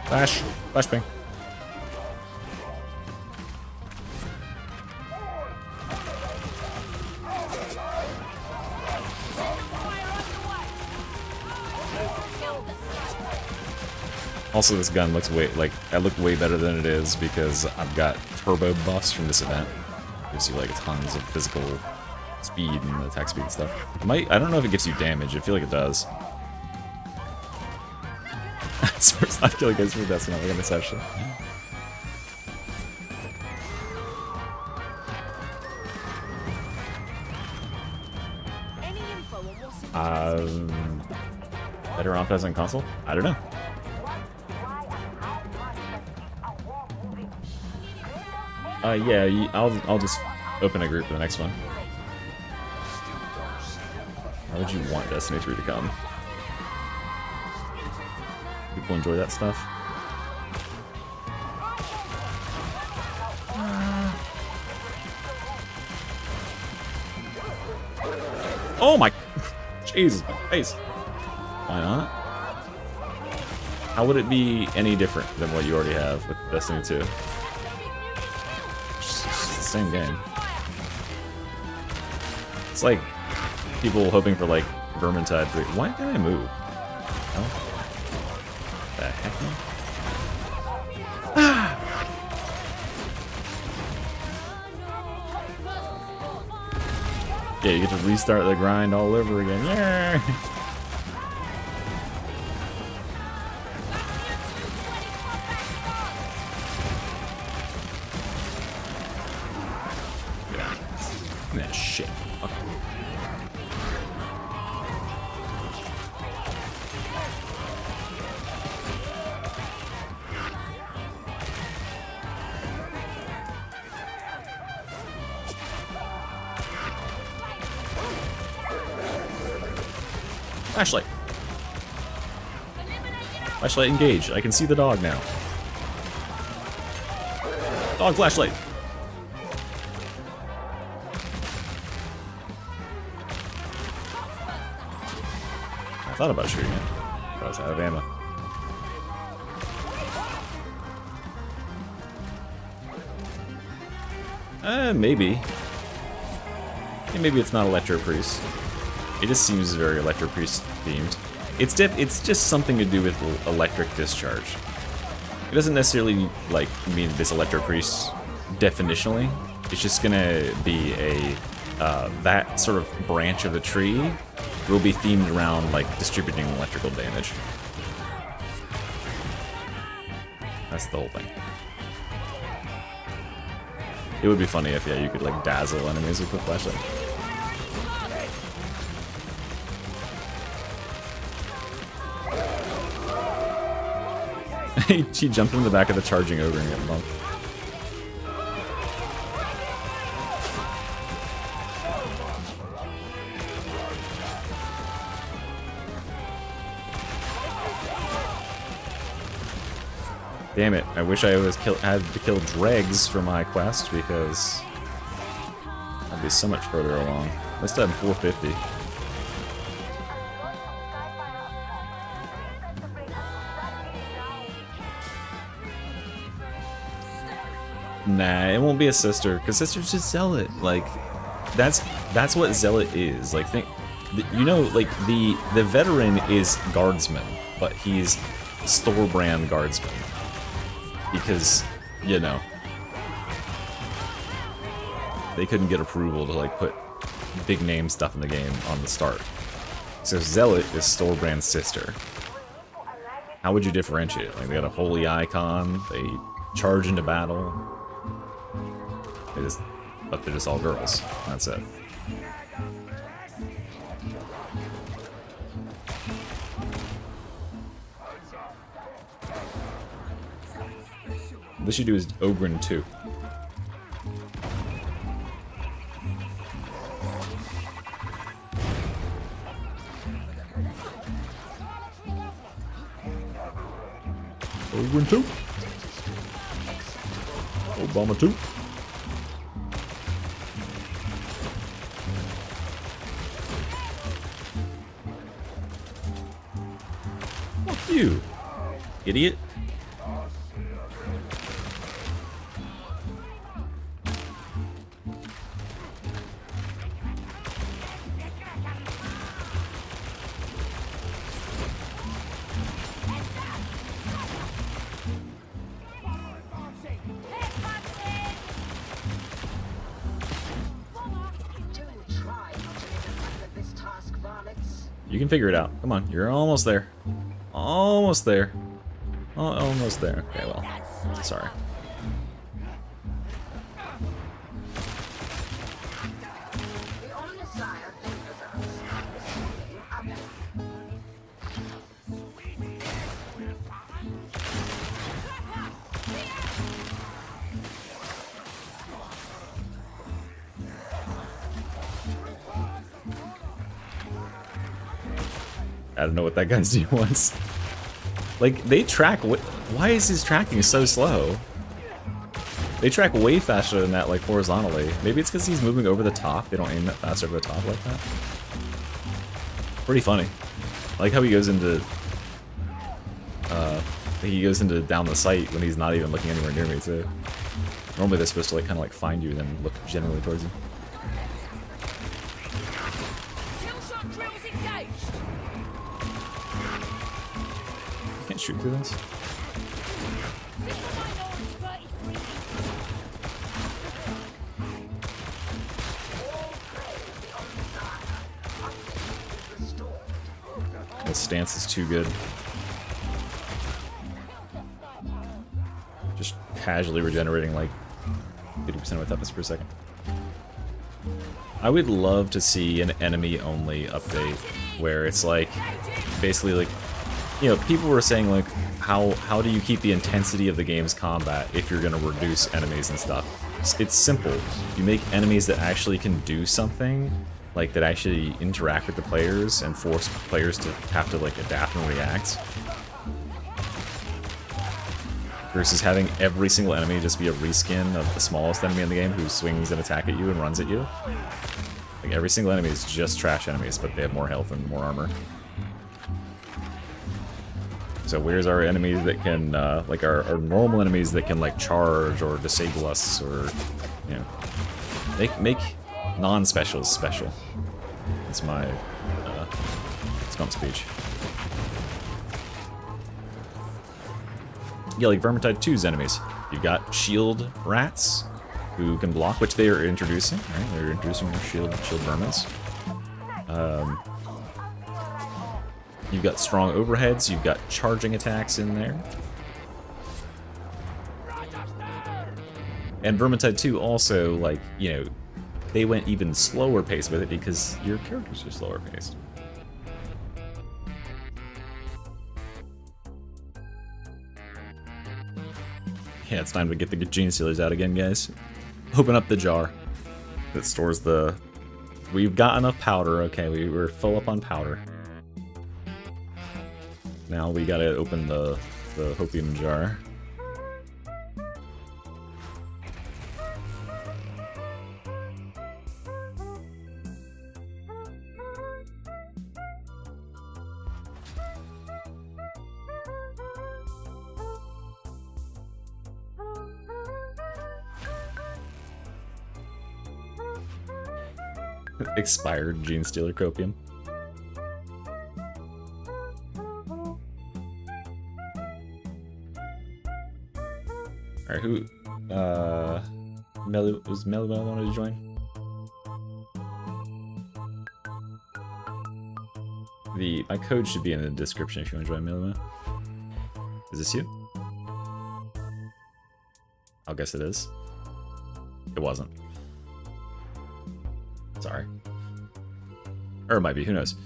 Flash. Flashbang. Also, this gun looks I look way better than it is because I've got turbo buffs from this event. Gives you like tons of physical speed and attack speed and stuff. I don't know if it gives you damage. I feel like it does. I feel like it's for that's not like an exception. Better on PS and console? I don't know. Yeah, I'll just open a group for the next one. Why would you want Destiny 3 to come? People enjoy that stuff. Oh my... Jesus, my face. Why not? How would it be any different than what you already have with Destiny 2? It's the same game. It's like people hoping for like Vermintide 3. Why did I move? Oh. The heck, man? Yeah, you get to restart the grind all over again. Yeah. Nah, shit. Okay. Flashlight. Flashlight engaged. I can see the dog now. Dog flashlight. I thought about shooting it, but I was out of ammo. Maybe. Yeah, maybe it's not Electro Priest. It just seems very Electro Priest themed. It's just something to do with electric discharge. It doesn't necessarily like mean this Electro Priest definitionally. It's just gonna be a that sort of branch of the tree will be themed around like distributing electrical damage. That's the whole thing. It would be funny if you could like dazzle enemies with the flashlight. He jumped in the back of the charging ogre and got bumped. Damn it, I wish I had to kill dregs for my quest, because I'd be so much further along. I still have 450. Nah, it won't be a sister, because sister's just Zealot. Like, that's what Zealot is. Like, you know, like, the veteran is Guardsman, but he's store brand Guardsman. Because, you know, they couldn't get approval to, like, put big name stuff in the game on the start. So Zealot is store brand sister. How would you differentiate? Like, they got a holy icon, they charge into battle. But they're just all girls. That's it. This you do is Ogren 2. Ogren 2. Obama 2. Fuck you, idiot. You can figure it out. Come on, you're almost there. Almost there. Oh, almost there. Okay, well, sorry. I don't know what that guy's doing was. Like, they track. Why is his tracking so slow? They track way faster than that, like, horizontally. Maybe it's because he's moving over the top. They don't aim that fast over the top like that. Pretty funny. I like how he goes into. Down the sight when he's not even looking anywhere near me, too. Normally they're supposed to, like, kind of like find you, then look generally towards you. Can't shoot through this. This stance is too good. Just casually regenerating like 50% of my toughness per second. I would love to see an enemy-only update where it's like, basically like, you know, people were saying like, how do you keep the intensity of the game's combat if you're gonna reduce enemies and stuff? It's simple. You make enemies that actually can do something, like that actually interact with the players and force players to have to like adapt and react. Versus having every single enemy just be a reskin of the smallest enemy in the game who swings an attack at you and runs at you. Like every single enemy is just trash enemies, but they have more health and more armor. So where's our enemies that can, like our normal enemies that can like charge or disable us or, you know, make non-specials special. That's my stump speech. Yeah, like Vermintide 2's enemies. You've got shield rats who can block, which they are introducing, right? They're introducing their shield vermins. You've got strong overheads, you've got charging attacks in there. And Vermintide 2 also, like, you know, they went even slower paced with it because your characters are slower paced. Yeah, it's time to get the gene sealers out again, guys. Open up the jar that stores the... We've got enough powder, okay, we're full up on powder. Now we gotta open the hopium jar. Expired Gene Stealer Copium. Alright, who was Melly wanted to join? My code should be in the description if you want to join Melly. Is this you? I'll guess it is. It wasn't. Sorry. Or it might be, who knows.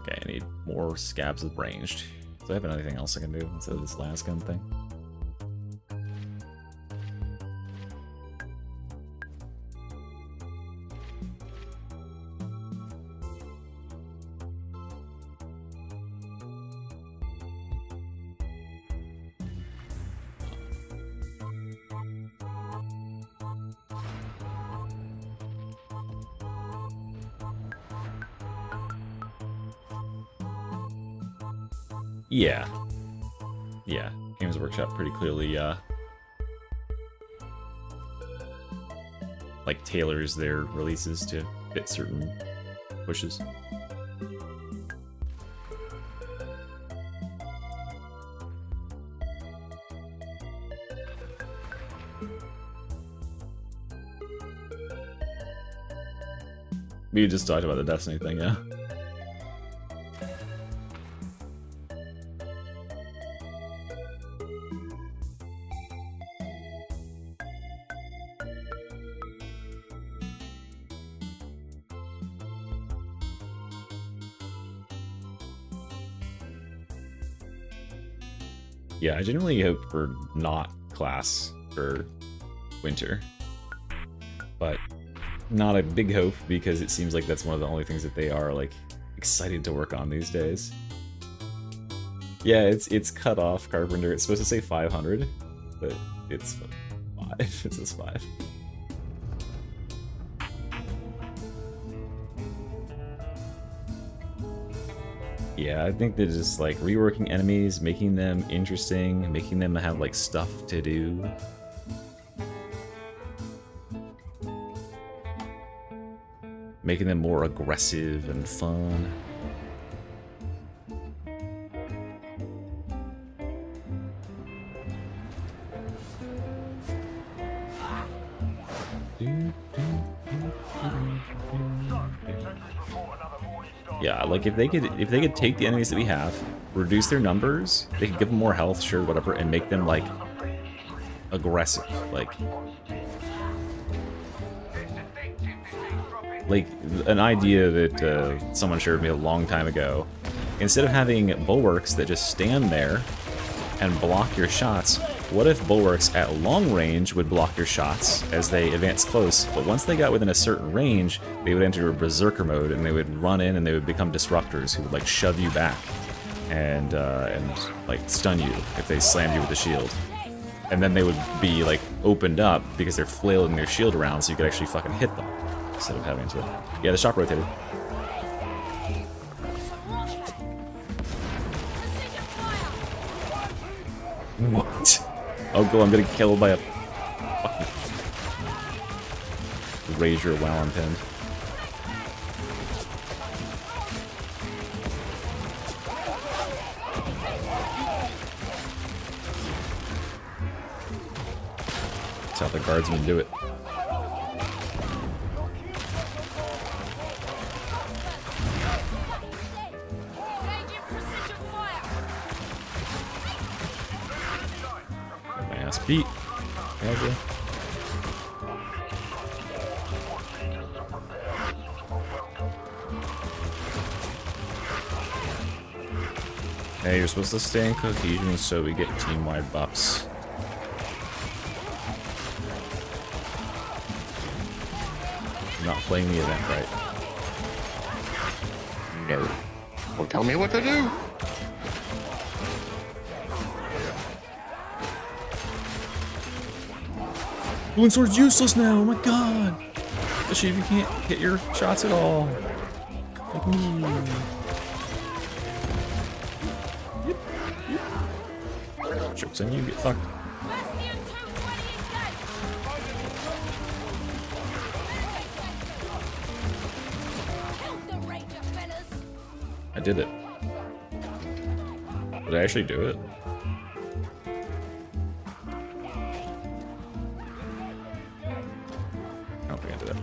Okay, I need more scabs with ranged. Do I have anything else I can do instead of this last gun thing? Yeah. Yeah. Games Workshop pretty clearly, like, tailors their releases to fit certain pushes. We just talked about the Destiny thing, yeah. Yeah, I genuinely hope for not class for winter. But not a big hope because it seems like that's one of the only things that they are like excited to work on these days. Yeah, it's cut off, Carpenter. It's supposed to say 500, but it's 5. It says 5. Yeah, I think they're just like reworking enemies, making them interesting, making them have like stuff to do. Making them more aggressive and fun. Yeah, like if they could take the enemies that we have, reduce their numbers, they could give them more health, sure, whatever, and make them like aggressive, like an idea that someone shared with me a long time ago. Instead of having bulwarks that just stand there and block your shots, what if bulwarks at long range would block your shots as they advance close, but once they got within a certain range, they would enter a berserker mode and they would run in and they would become disruptors who would like shove you back and like stun you if they slammed you with the shield. And then they would be like opened up because they're flailing their shield around so you could actually fucking hit them instead of having to... Yeah, the shop rotated. What? Oh, cool, I'm getting killed by a fucking Razor while I'm pinned. That's how the guardsmen do it. Beat. Okay. Hey, you're supposed to stay in cohesion so we get team-wide buffs. I'm not playing the event right.
No. Don't tell me what to do.
Blue Sword's useless now, oh my god! Especially if you can't hit your shots at all. Like me. Yep. Tricks on you, get fucked. did it. Did I actually do it? I don't think I did it.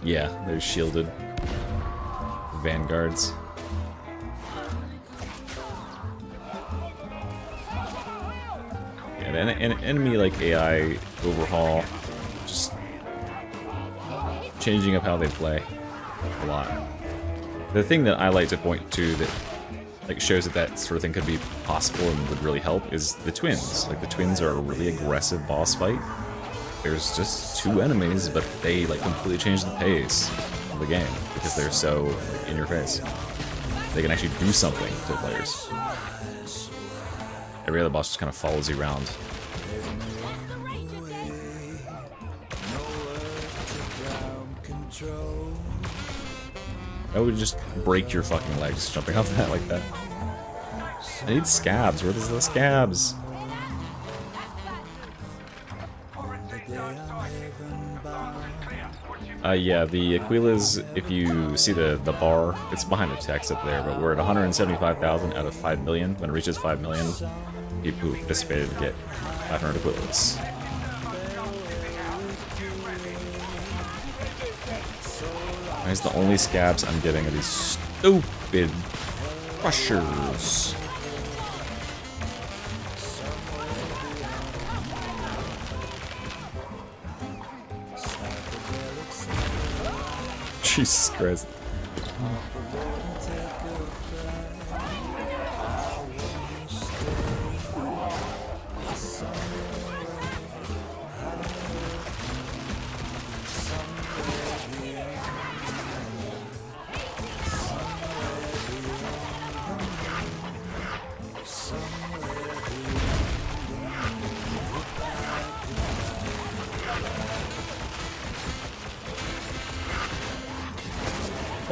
Yeah, they're shielded vanguards. Yeah, an enemy like AI overhaul, just changing up how they play a lot. The thing that I like to point to that like shows that that sort of thing could be possible and would really help is the twins. Like the twins are a really aggressive boss fight. There's just two enemies, but they like completely change the pace of the game because they're so like, in your face. They can actually do something to the players. Every other boss just kind of follows you around. That would just break your fucking legs jumping off that like that. I need scabs. Where is the scabs? Yeah, the Aquilas, if you see the bar, it's behind the text up there, but we're at 175,000 out of 5 million. When it reaches 5 million, people who participated get 500 Aquilas. Why is the only scabs I'm getting are these stupid crushers? Jesus Christ.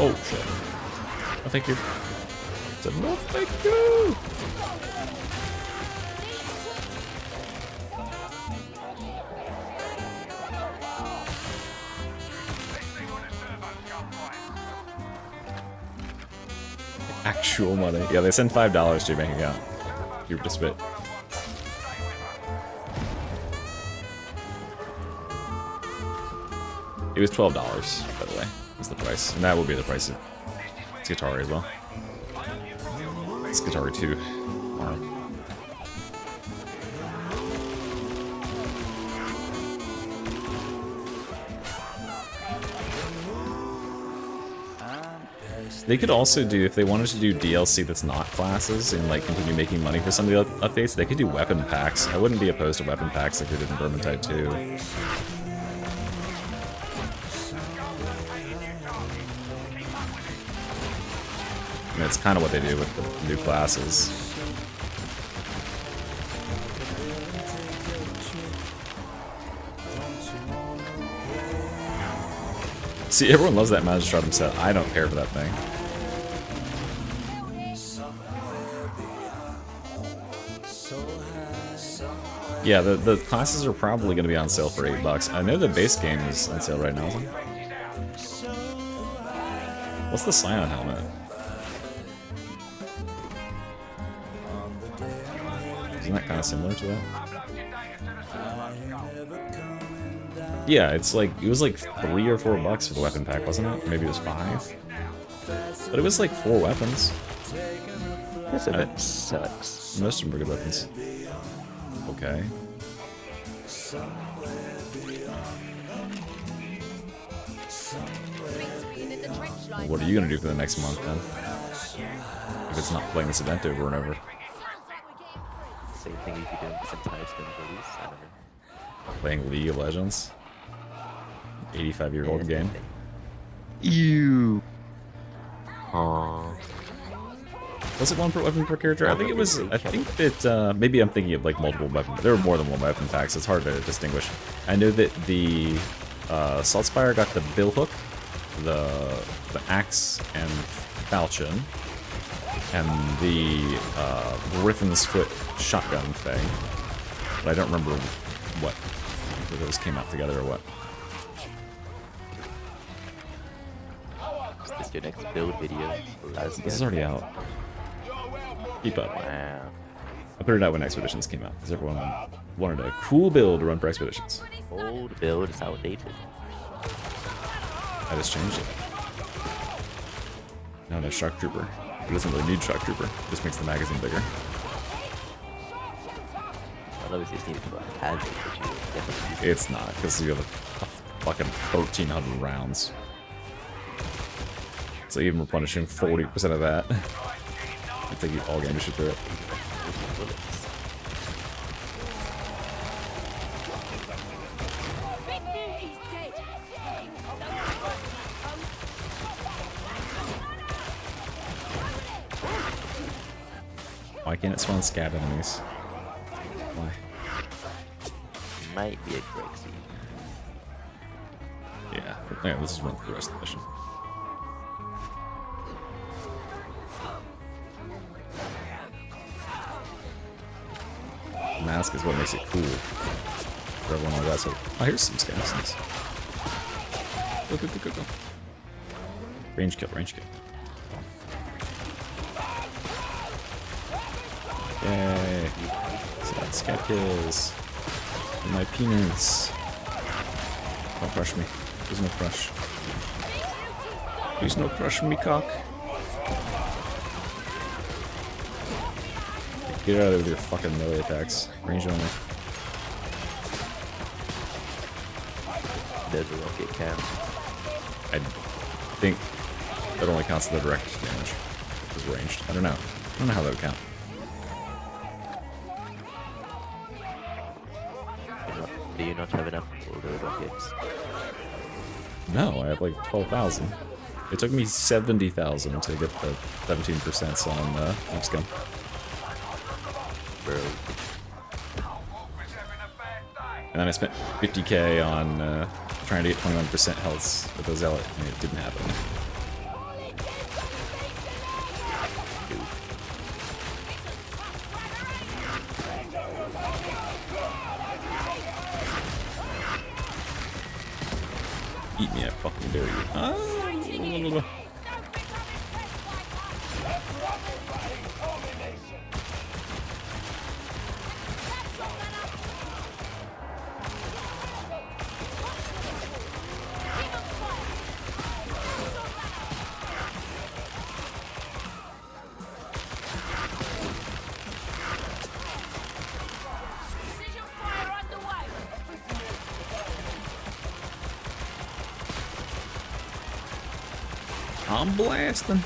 Oh shit. Oh, thank you. Said no, thank you. Actual money. Yeah, they send $5 to your bank account. You participate. It was $12, by the way. Is the price, and that will be the price of Skitarii as well. Skitarii 2. They could also do, if they wanted to do DLC that's not classes and like continue making money for some of the updates, they could do weapon packs. I wouldn't be opposed to weapon packs like they did in Vermintide 2. And that's kind of what they do with the new classes. See, everyone loves that Magistratum set. I don't care for that thing. Yeah, the classes are probably going to be on sale for $8. I know the base game is on sale right now, isn't it? What's the Scion helmet? Isn't that kind of similar to that? Yeah, it's like, it was like $3 or $4 for the weapon pack, wasn't it? Maybe it was 5. But it was like 4 weapons.
This event sucks.
Most of them are good weapons. Okay. What are you gonna do for the next month then? If it's not playing this event over and over.
Same thing you could do this entire spin release. I don't know.
Playing League of Legends. 85-year-old game.
Ew. Aww.
Was it one per weapon per character? I think it was. I think that maybe I'm thinking of like multiple weapons. There were more than one weapon packs. It's hard to distinguish. I know that the Saltspire got the billhook, the axe and falchion, and the Griffin's Foot shotgun thing. But I don't remember what. Whether those came out together or what.
When's your next build video?
This is already out. Keep up.
Wow.
I put it out when Expeditions came out because everyone wanted a cool build to run for Expeditions.
Old build is outdated.
I just changed it. Now there's Shock Trooper. It doesn't really need Shock Trooper. It just makes the magazine bigger.
Well, obviously it's needed for pads, but you definitely use
It's not, because you have a fucking 1,300 rounds. So even replenishing 40% of that. It'll take you all game to shoot through it. Why can't it spawn scat enemies? Why?
Might be a break seed.
Yeah, let's just run through the rest of the mission. Mask is what makes it cool for everyone on that side. Oh, here's some skeletons. Go, go, go, go, go. Range kill, range kill. Yay. So that's scat kills. My penis. Don't crush me. There's no crush. Please no crush me, cock. Get out of there with your fucking melee attacks. Range only.
There's a rocket count.
I think that only counts the direct damage. It was ranged. I don't know. I don't know how that would count.
Do you not have enough for the rockets?
No, I have like 12,000. It took me 70,000 to get the 17% on Lipscomb.
Bro.
And then I spent 50k on trying to get 21% health with the Zealot, and it didn't happen. Eat me, I fucking dare you. Ah. I'm blasting.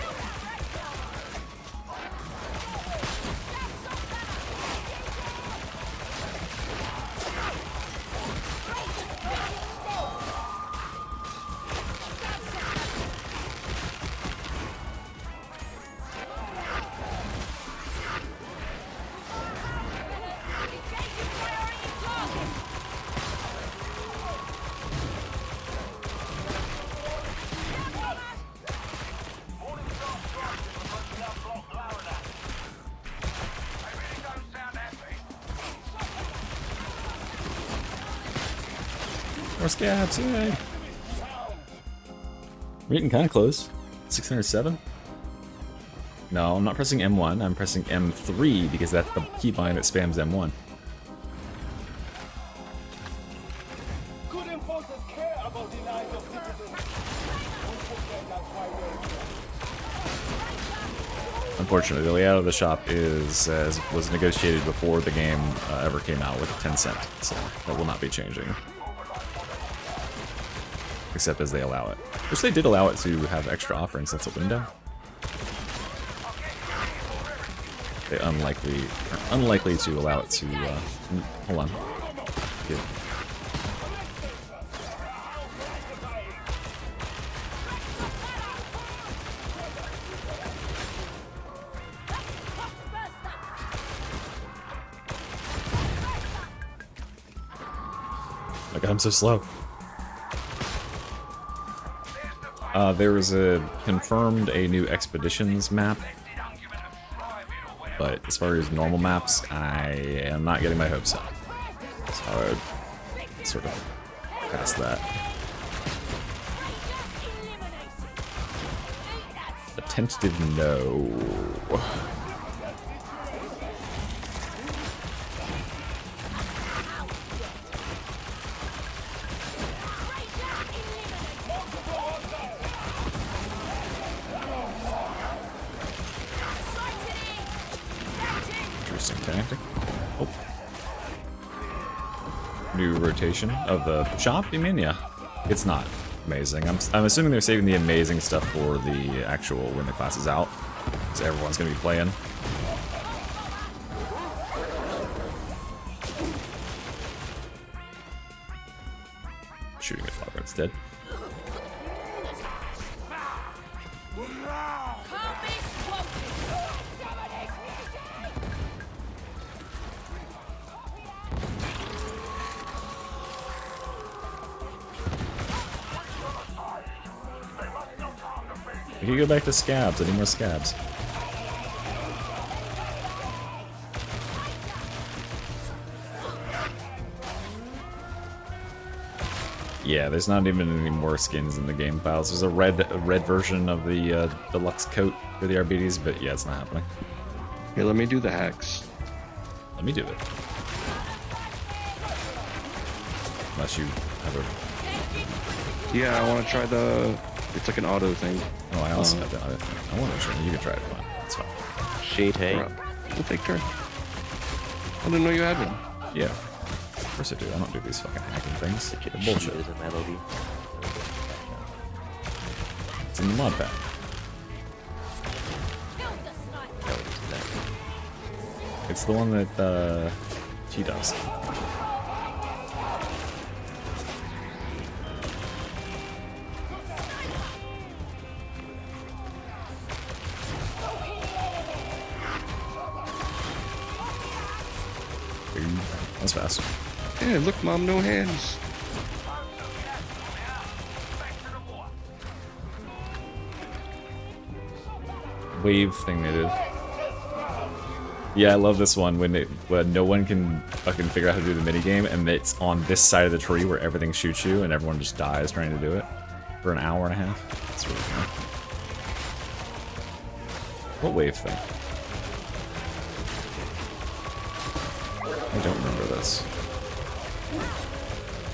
More scabs, yay! We're getting kind of close. 607? No, I'm not pressing M1, I'm pressing M3 because that's the keybind that spams M1. Unfortunately, the layout of the shop is as was negotiated before the game ever came out with a 10 cent, so that will not be changing. Except as they allow it. Which they did allow it to have extra offerings, that's a window. They are unlikely to allow it to, hold on. Good. I'm so slow. There was confirmed a new Expeditions map, but as far as normal maps, I am not getting my hopes up. So I would sort of pass that. Tentative no. Interesting tactic. Oh. New rotation of the shop, you mean? Yeah. It's not amazing. I'm assuming they're saving the amazing stuff for the actual when the class is out. Because everyone's going to be playing. Shooting at Flower instead. We can go back to scabs. I need more scabs. Yeah, there's not even any more skins in the game files. There's a red version of the deluxe coat for the RBDs, but yeah, it's not happening.
Here, let me do the hacks.
Let me do it. Unless you have a...
Yeah, I want to try the... It's like an auto thing.
Oh, I also have that. I want to try it. You can try it. Fine. It's fine.
Shade, hey.
We'll take turn. I didn't know you had one.
Yeah. Of course I do. I don't do these fucking hacking things. They're bullshit.
Is a melody.
It's in the mod pack. It's the one that she does. That's fast.
Yeah, look, Mom, no hands.
Wave thing they did. Yeah, I love this one when no one can fucking figure out how to do the minigame, and it's on this side of the tree where everything shoots you and everyone just dies trying to do it for an hour and a half. It's really fun. What wave thing? I don't remember this.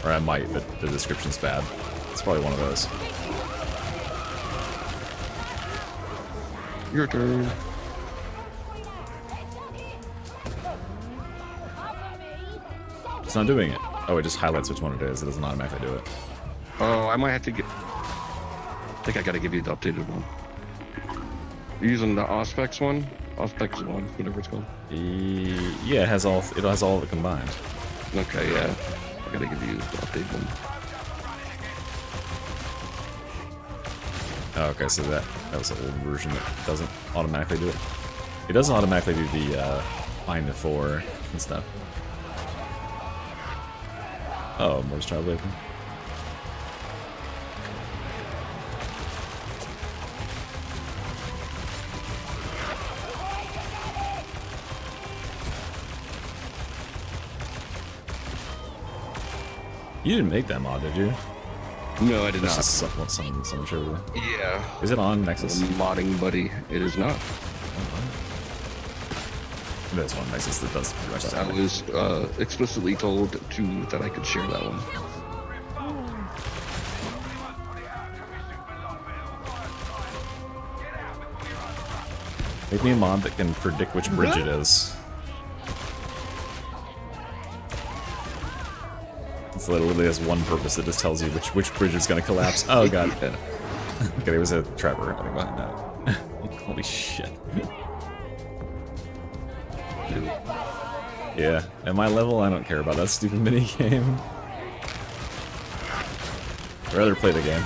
Or I might, but the description's bad. It's probably one of those.
Your turn.
It's not doing it. Oh, it just highlights which one it is. It doesn't automatically do it.
Oh, I might have to get... I think I gotta give you the updated one. You're using the Auspex one? Auspex one, whatever it's called.
Yeah, it has all of it combined.
Okay, yeah. I gotta give you the updated one.
Oh, okay, so that was the old version that doesn't automatically do it. It doesn't automatically do the find the 4 and stuff. Oh, more child waving. You didn't make that mod, did you?
No, I did not.
Just some showed you.
Yeah.
Is it on Nexus?
Modding buddy. It is not.
There's one Nexus that does pretty much that.
I was explicitly told that I could share that one.
Make me a mod that can predict which bridge it is. It literally has one purpose. It just tells you which bridge is going to collapse. Oh god. Yeah. Okay, there was a trapper happening behind that. Holy shit. Yeah, at my level, I don't care about that stupid mini game. I'd rather play the game.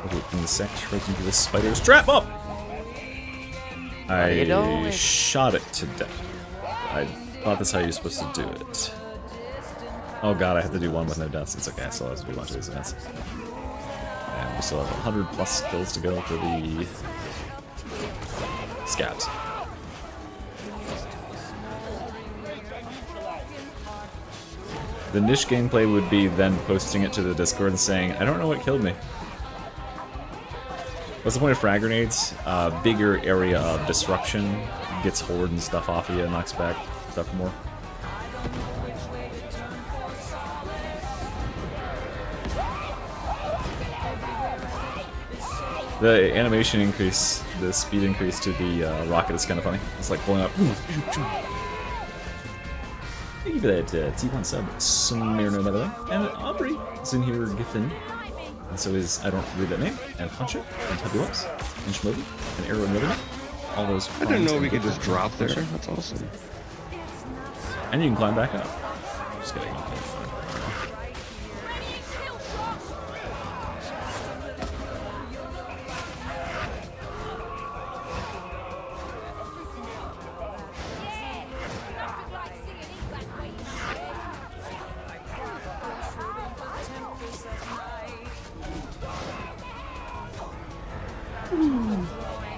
Little insect right into the spider's trap. Up. I shot it to death. I thought that's how you're supposed to do it. Oh god, I have to do one with no deaths. It's okay, I still have to do a bunch of these events. And we still have 100 plus skills to go for the scabs. The niche gameplay would be then posting it to the Discord and saying, I don't know what killed me. What's the point of frag grenades? Bigger area of disruption, gets horde and stuff off of you, knocks back stuff more. The animation increase, the speed increase to the rocket is kind of funny. It's like blowing up. Thank you for that T1 sub, Smirno, by the way. And Aubrey is in here gifting. And so is, I don't read that name, and Huncho, and Tubby Wumps, and Shmobi, and Arrow and Rhythm. All those.
I didn't know we could just drop there. That's awesome.
And you can climb back up. Just kidding.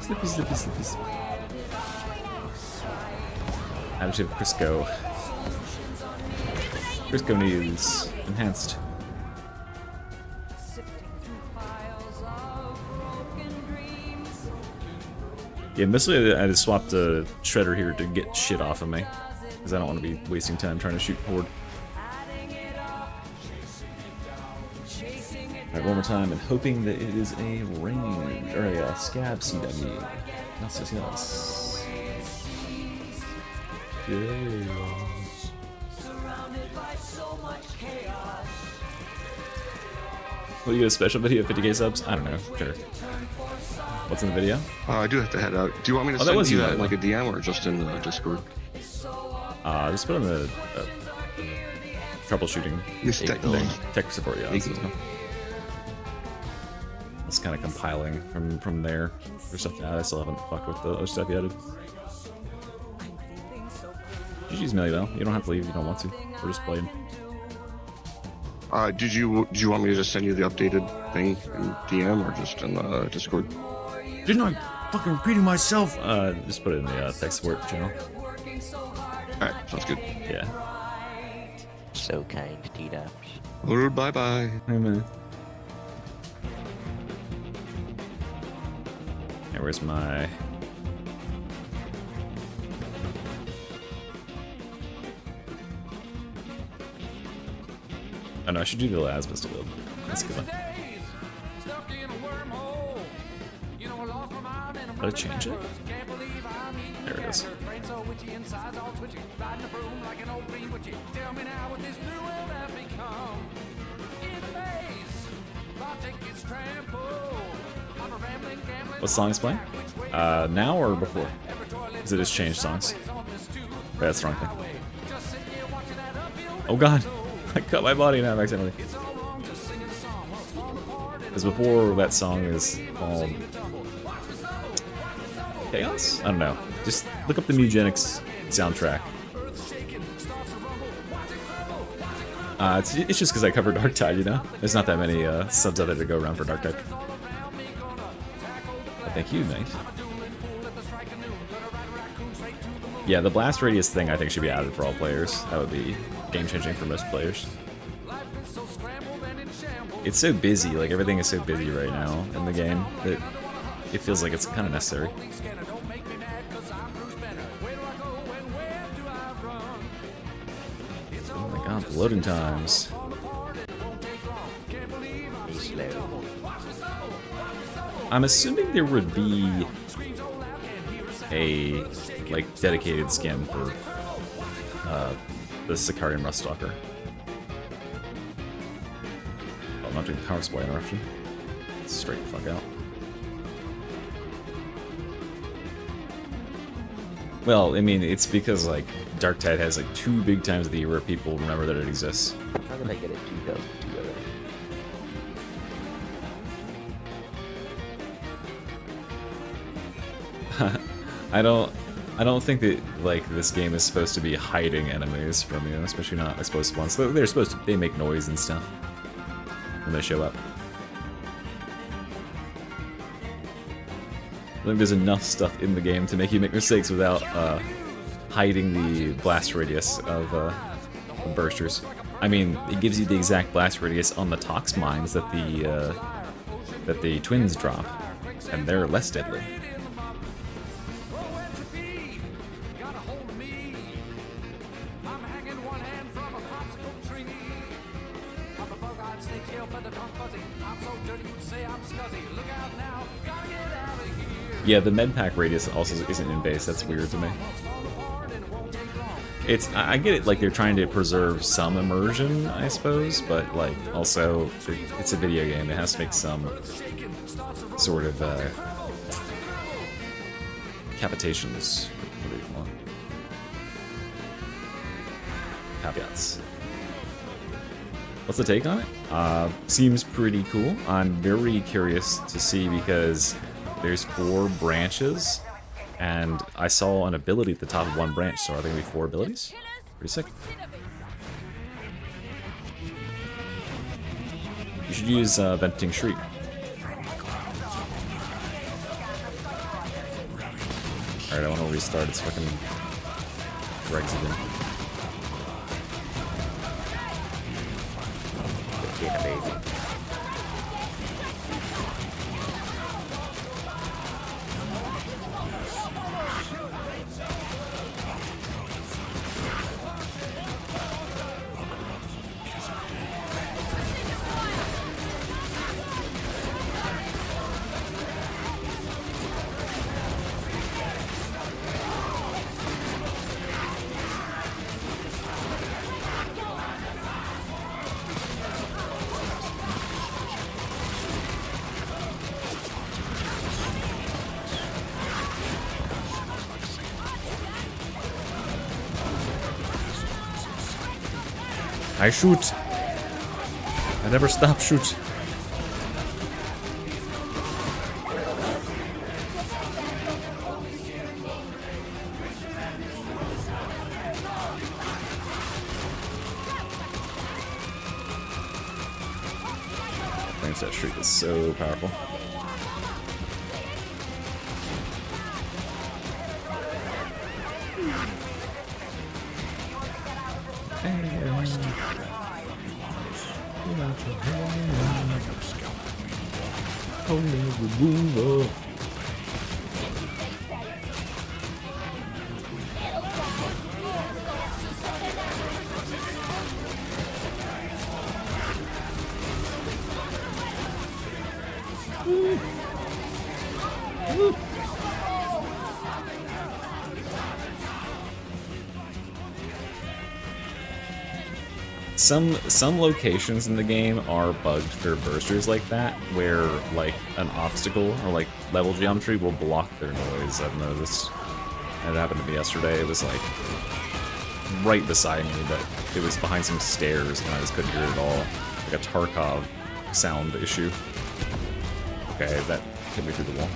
Slippy, slippy, slippy, slippy. Additive Crisco. Crisco needs enhanced. Yeah, mostly I just swapped a Shredder here to get shit off of me. Because I don't want to be wasting time trying to shoot Horde. Alright, one more time, and hoping that it is a range, or a scab CW. Not so yes. Yes. Will you do a special video of 50k subs? I don't know, sure. What's in the video?
I do have to head out. Do you want me to send you that like a DM or just in the Discord?
Just put on the troubleshooting tech support, yeah. It's kind of compiling from there for stuff. I still haven't fucked with the other stuff yet. GG's Melibel. You don't have to leave if you don't want to. We're just playing.
Do you want me to just send you the updated thing in DM or just in the Discord?
Didn't I fucking repeating myself? Just put it in the tech support channel.
Alright, sounds good.
Yeah.
So kind, T-Dubs.
Or bye-bye.
Amen. Hey, where's my... Oh no, I should do the last pistol build. That's a good one. Did I change it? There it is. What song is playing? Now or before? Because it has changed songs. Wait, that's the wrong thing. Oh god! I cut my body now accidentally. Because before that song is called... Chaos? I don't know. Just look up the Mugenics soundtrack. It's just because I covered Darktide, you know? There's not that many subs out there to go around for Darktide. But thank you, mate. Yeah, the blast radius thing I think should be added for all players. That would be game-changing for most players. It's so busy, like everything is so busy right now in the game that it feels like it's kind of necessary. Oh my god, the loading times. I'm assuming there would be a like dedicated skin for the Sicarian Ruststalker. Oh, I'm not doing power supply interruption. Straight the fuck out. Well, I mean, it's because like Darktide has like 2 big times of the year where people remember that it exists.
How did I get it 2002 already?
I don't think that like this game is supposed to be hiding enemies from you, especially not explosive ones. They're supposed to, they make noise and stuff when they show up. I think there's enough stuff in the game to make you make mistakes without hiding the blast radius of the bursters. I mean, it gives you the exact blast radius on the Tox mines that the twins drop, and they're less deadly. Yeah, the med pack radius also isn't in base. That's weird to me. I get it, like they're trying to preserve some immersion, I suppose, but like also it's a video game. It has to make some sort of capitations. What do you call it? Caveats. What's the take on it? Seems pretty cool. I'm very curious to see because there's 4 branches, and I saw an ability at the top of one branch, so are there going to be 4 abilities? Pretty sick. You should use Venting Shriek. Alright, I want to restart its fucking dregs again.
Yeah, baby.
I shoot. I never stop shoot. That shriek is so powerful. Some locations in the game are bugged for bursters like that, where like an obstacle or like level geometry will block their noise. I've noticed. And it happened to me yesterday. It was like right beside me, but it was behind some stairs and I just couldn't hear it at all. Like a Tarkov sound issue. Okay, that hit me through the wall.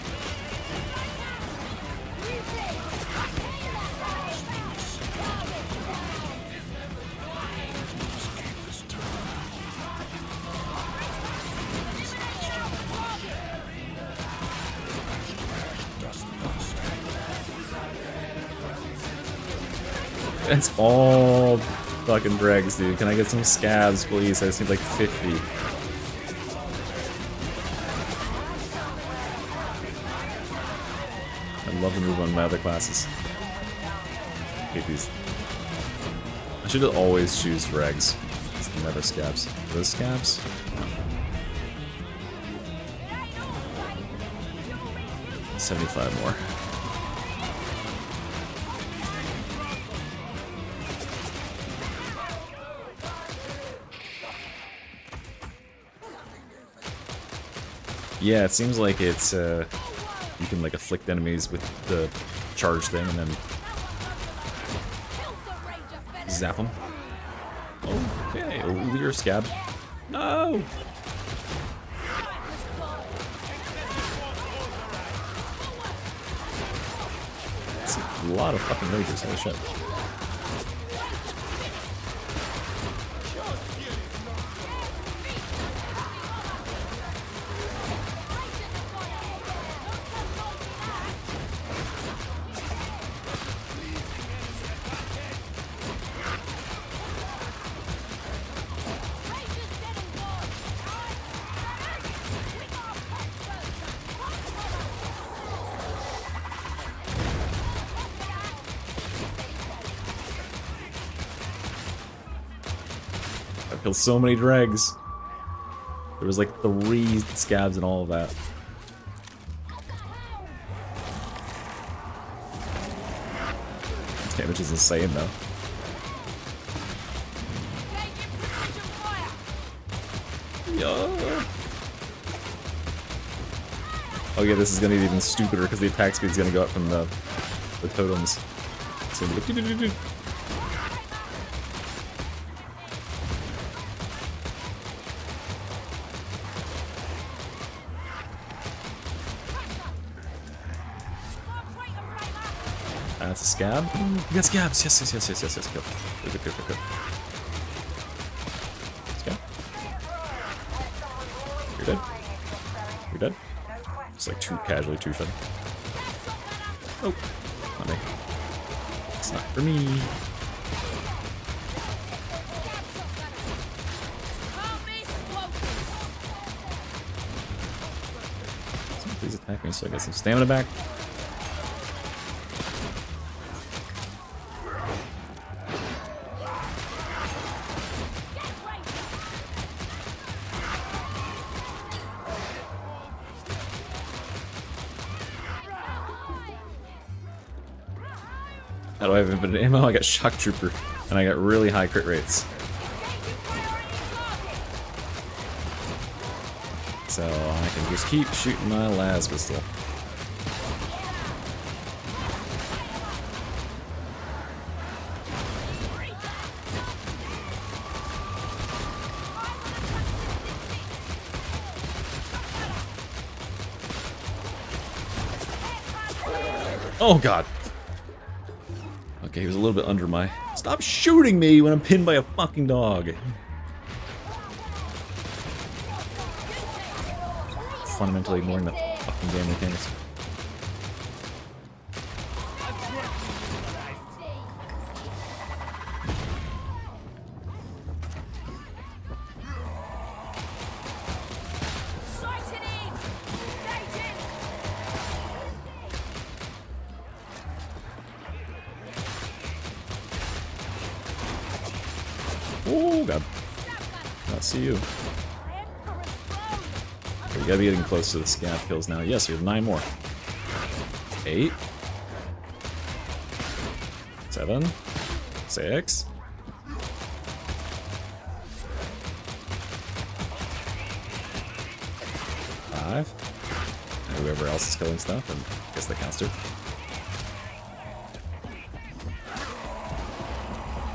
It's all fucking dregs, dude. Can I get some scabs, please? I just need like 50. I love the move on my other classes. Hate these. I should always choose dregs. It's never scabs. Those scabs? No. 75 more. Yeah, it seems like it's, you can like afflict enemies with the charge thing and then zap them. Okay, Leer scab. No! It's a lot of fucking ragers, holy shit. I killed so many dregs. There was like 3 scabs and all of that. Damage is insane though. Yeah. Oh yeah, this is gonna be even stupider because the attack speed is gonna go up from the totems. It's gonna be like, that's a scab. We got scabs. Yes. Go. Go. Scab. You're dead. You're dead. Just like casually two-shotting. Oh, not me. It's not for me. Please attack me so I get some stamina back. How do I have infinite ammo? I got Shock Trooper, and I got really high crit rates. So I can just keep shooting my las pistol. Oh god. Okay, he was a little bit under my... Stop shooting me when I'm pinned by a fucking dog. Fundamentally ignoring the fucking game mechanics. Oh god. Not see you. Okay, we gotta be getting close to the scab kills now. Yes, we have 9 more. 8. 7. 6. 5. And whoever else is killing stuff, and I guess that counts too.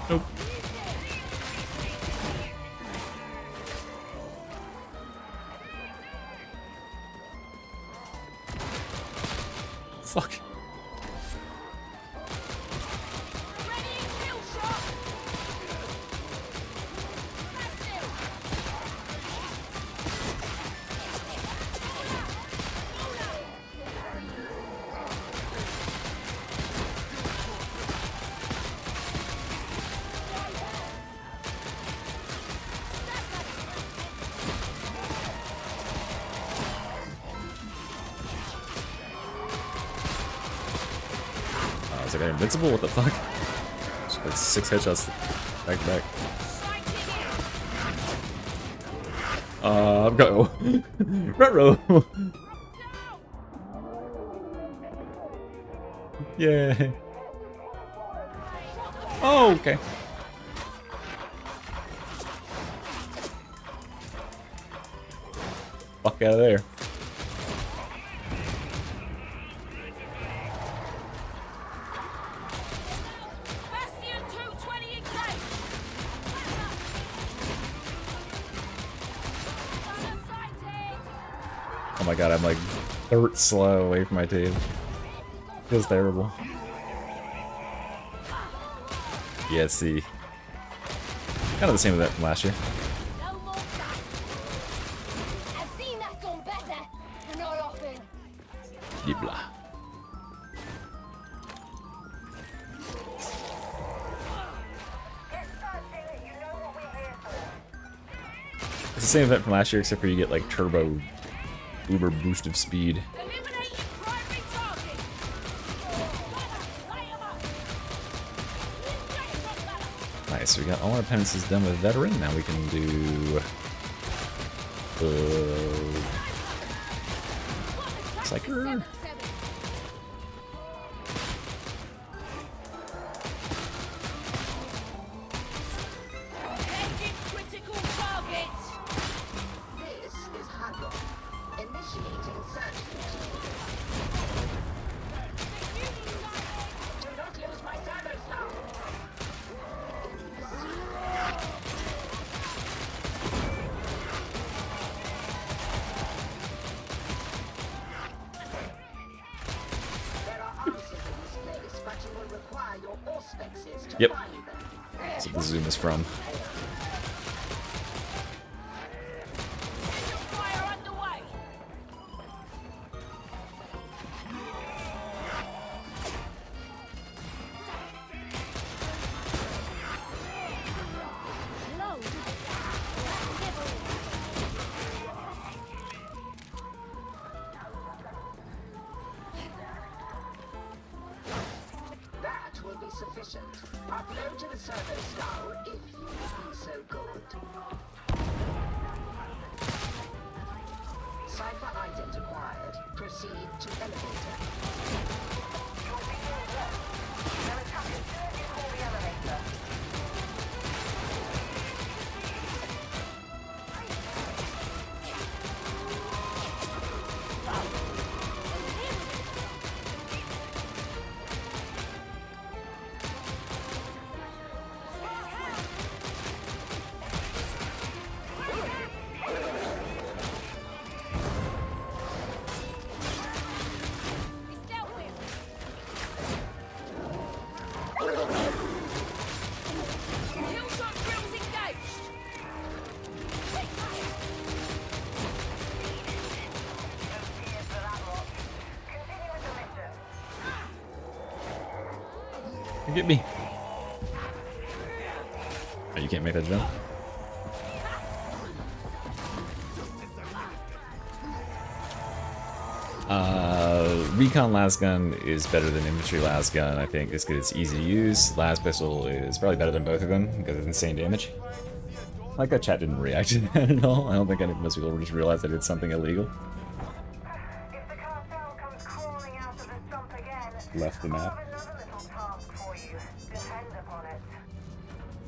Nope. Fuck. Is that guy invincible? What the fuck? Just like 6 headshots back to back. Go. Retro. Yeah. Oh, okay. Fuck out of there. Oh my god, I'm like dirt slow away from my team. Feels terrible. Yeah, see. Kind of the same event from last year. Yibla. It's the same event from last year, except for you get like turbo uber boost of speed. Nice, we got all our penances done with veteran. Now we can do Psyker.
Critical target. This is Hagel. Initiating search routine. Do not lose my servers now. There are answers in this place, but you will require your auspexes to
Yep.
find them.
That's what the zoom is from.
Fire underway. That will be sufficient. Upload to the servers now, if you will be so good. Cipher ident acquired. Proceed to elevator. Killshot drills engaged.
Get me. Oh, you can't make that jump. Recon lasgun is better than infantry lasgun, I think, just because it's easy to use. Las pistol is probably better than both of them because it's insane damage. Like that chat didn't react to that at all. I don't think most people just realized I did something illegal. Left the map.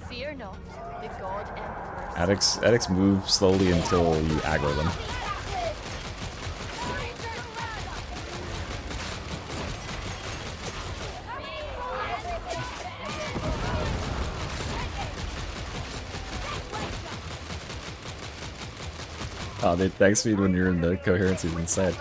Fear not, the god emperor.
Addicts move slowly until you aggro them. Oh, the attack speed when you're in the coherency is insane.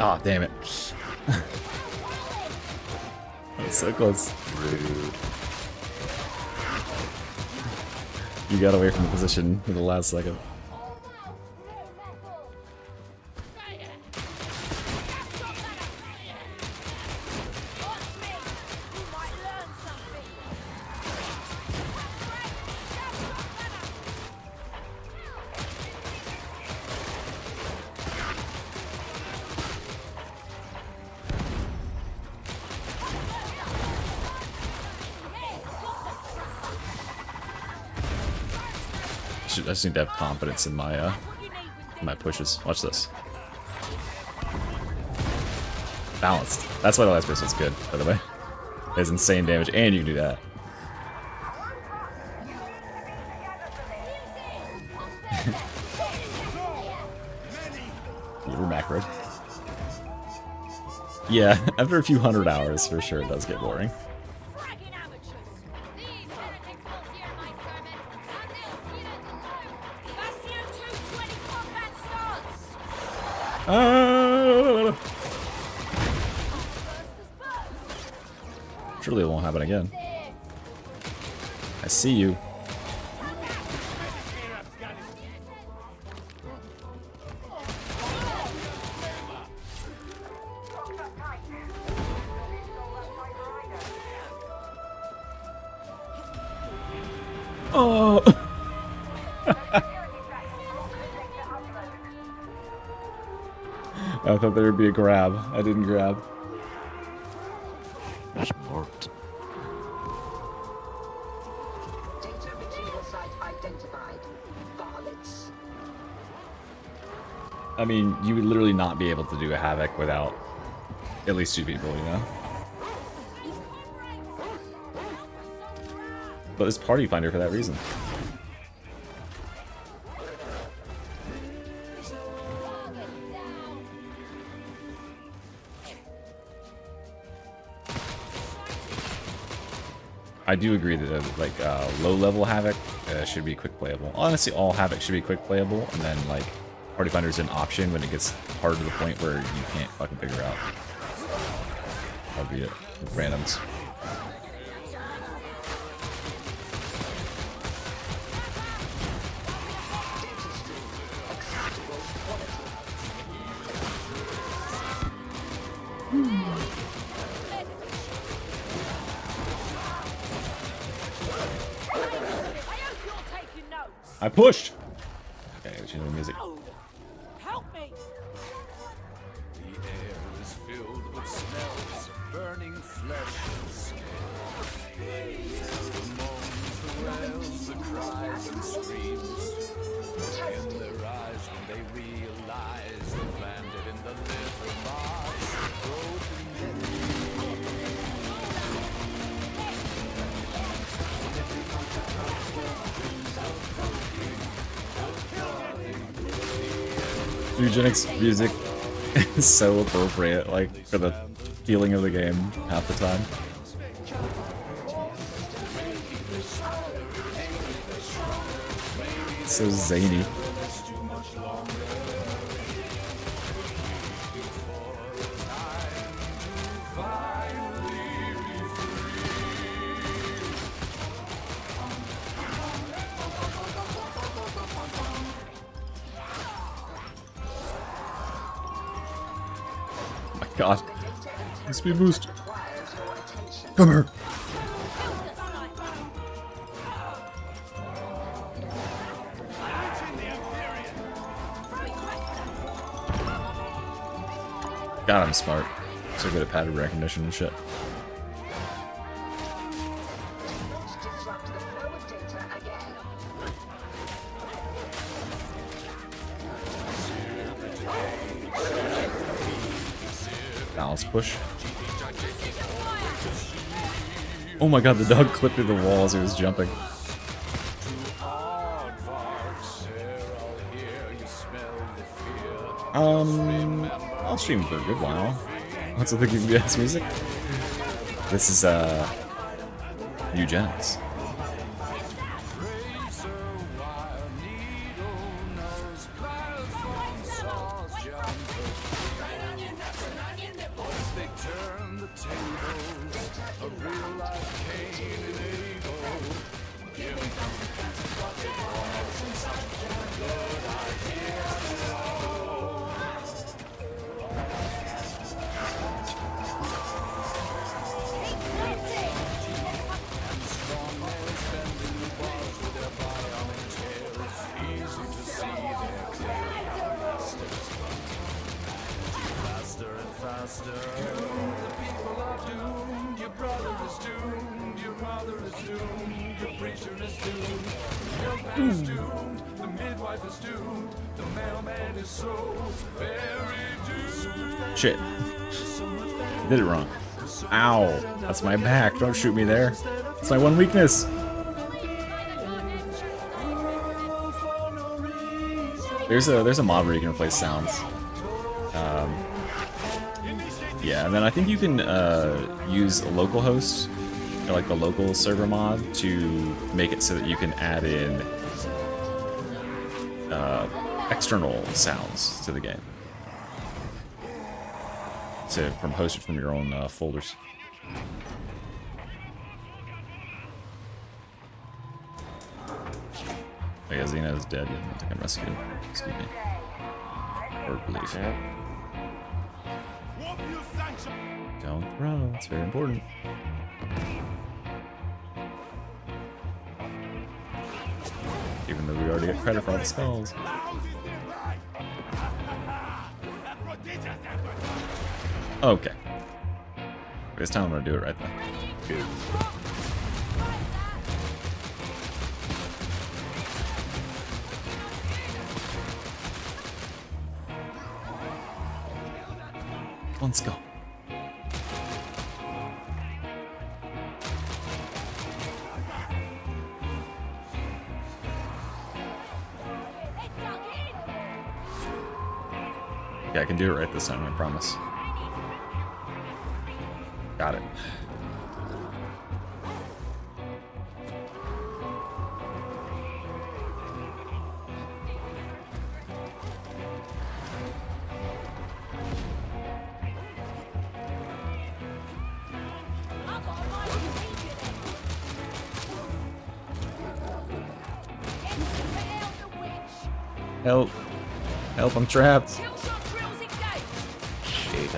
Oh, damn it. That's so close. Rude. You got away from the position in the last second. I just need to have confidence in my pushes. Watch this. Balanced. That's why the last person's good, by the way. It has insane damage, and you can do that. You were macroed. Yeah, after a few hundred hours, for sure, it does get boring.
Bastion 220
Surely it won't happen again. I see you. Oh. I thought there would be a grab. I didn't grab.
Smart.
Data retrieval site identified. Varlets.
I mean, you would literally not be able to do a Havoc without at least 2 people, you know? But it's Party Finder for that reason. I do agree that like low-level Havoc should be quick playable. Honestly, all Havoc should be quick playable, and then like Party Finder is an option when it gets hard to the point where you can't fucking figure out. That'll be it. Randoms. I pushed. Okay, I change the music.
Help me!
The air is filled with smells of burning flesh and skin. The moans, the wails, the cries and screams. In their eyes when they realize they've landed in the liver Mars. Broken
Eugenics music is so appropriate, like, for the feeling of the game half the time. It's so zany. God. Speed boost. Come here. God, I'm smart. So good at pattern recognition and shit. Balance push. Oh my god, the dog clipped through the wall as he was jumping. I'll stream for a good while. What's with the GPS music? This is, Eugenics. Shit. Did it wrong. Ow. That's my back. Don't shoot me there. It's my one weakness. There's a mod where you can replace sounds. Yeah, and then I think you can use a local host, or like the local server mod, to make it so that you can add in external sounds to the game. So from posted from your own folders. I guess Xena is dead. You don't think I'm rescued. Excuse me. Or believe. Don't throw. It's very important. Even though we already get credit for all the skulls. Okay. This time I'm gonna do it right then. Let's go. Yeah, I can do it right this time, I promise. Got it. Help. Help, I'm trapped.
Shit.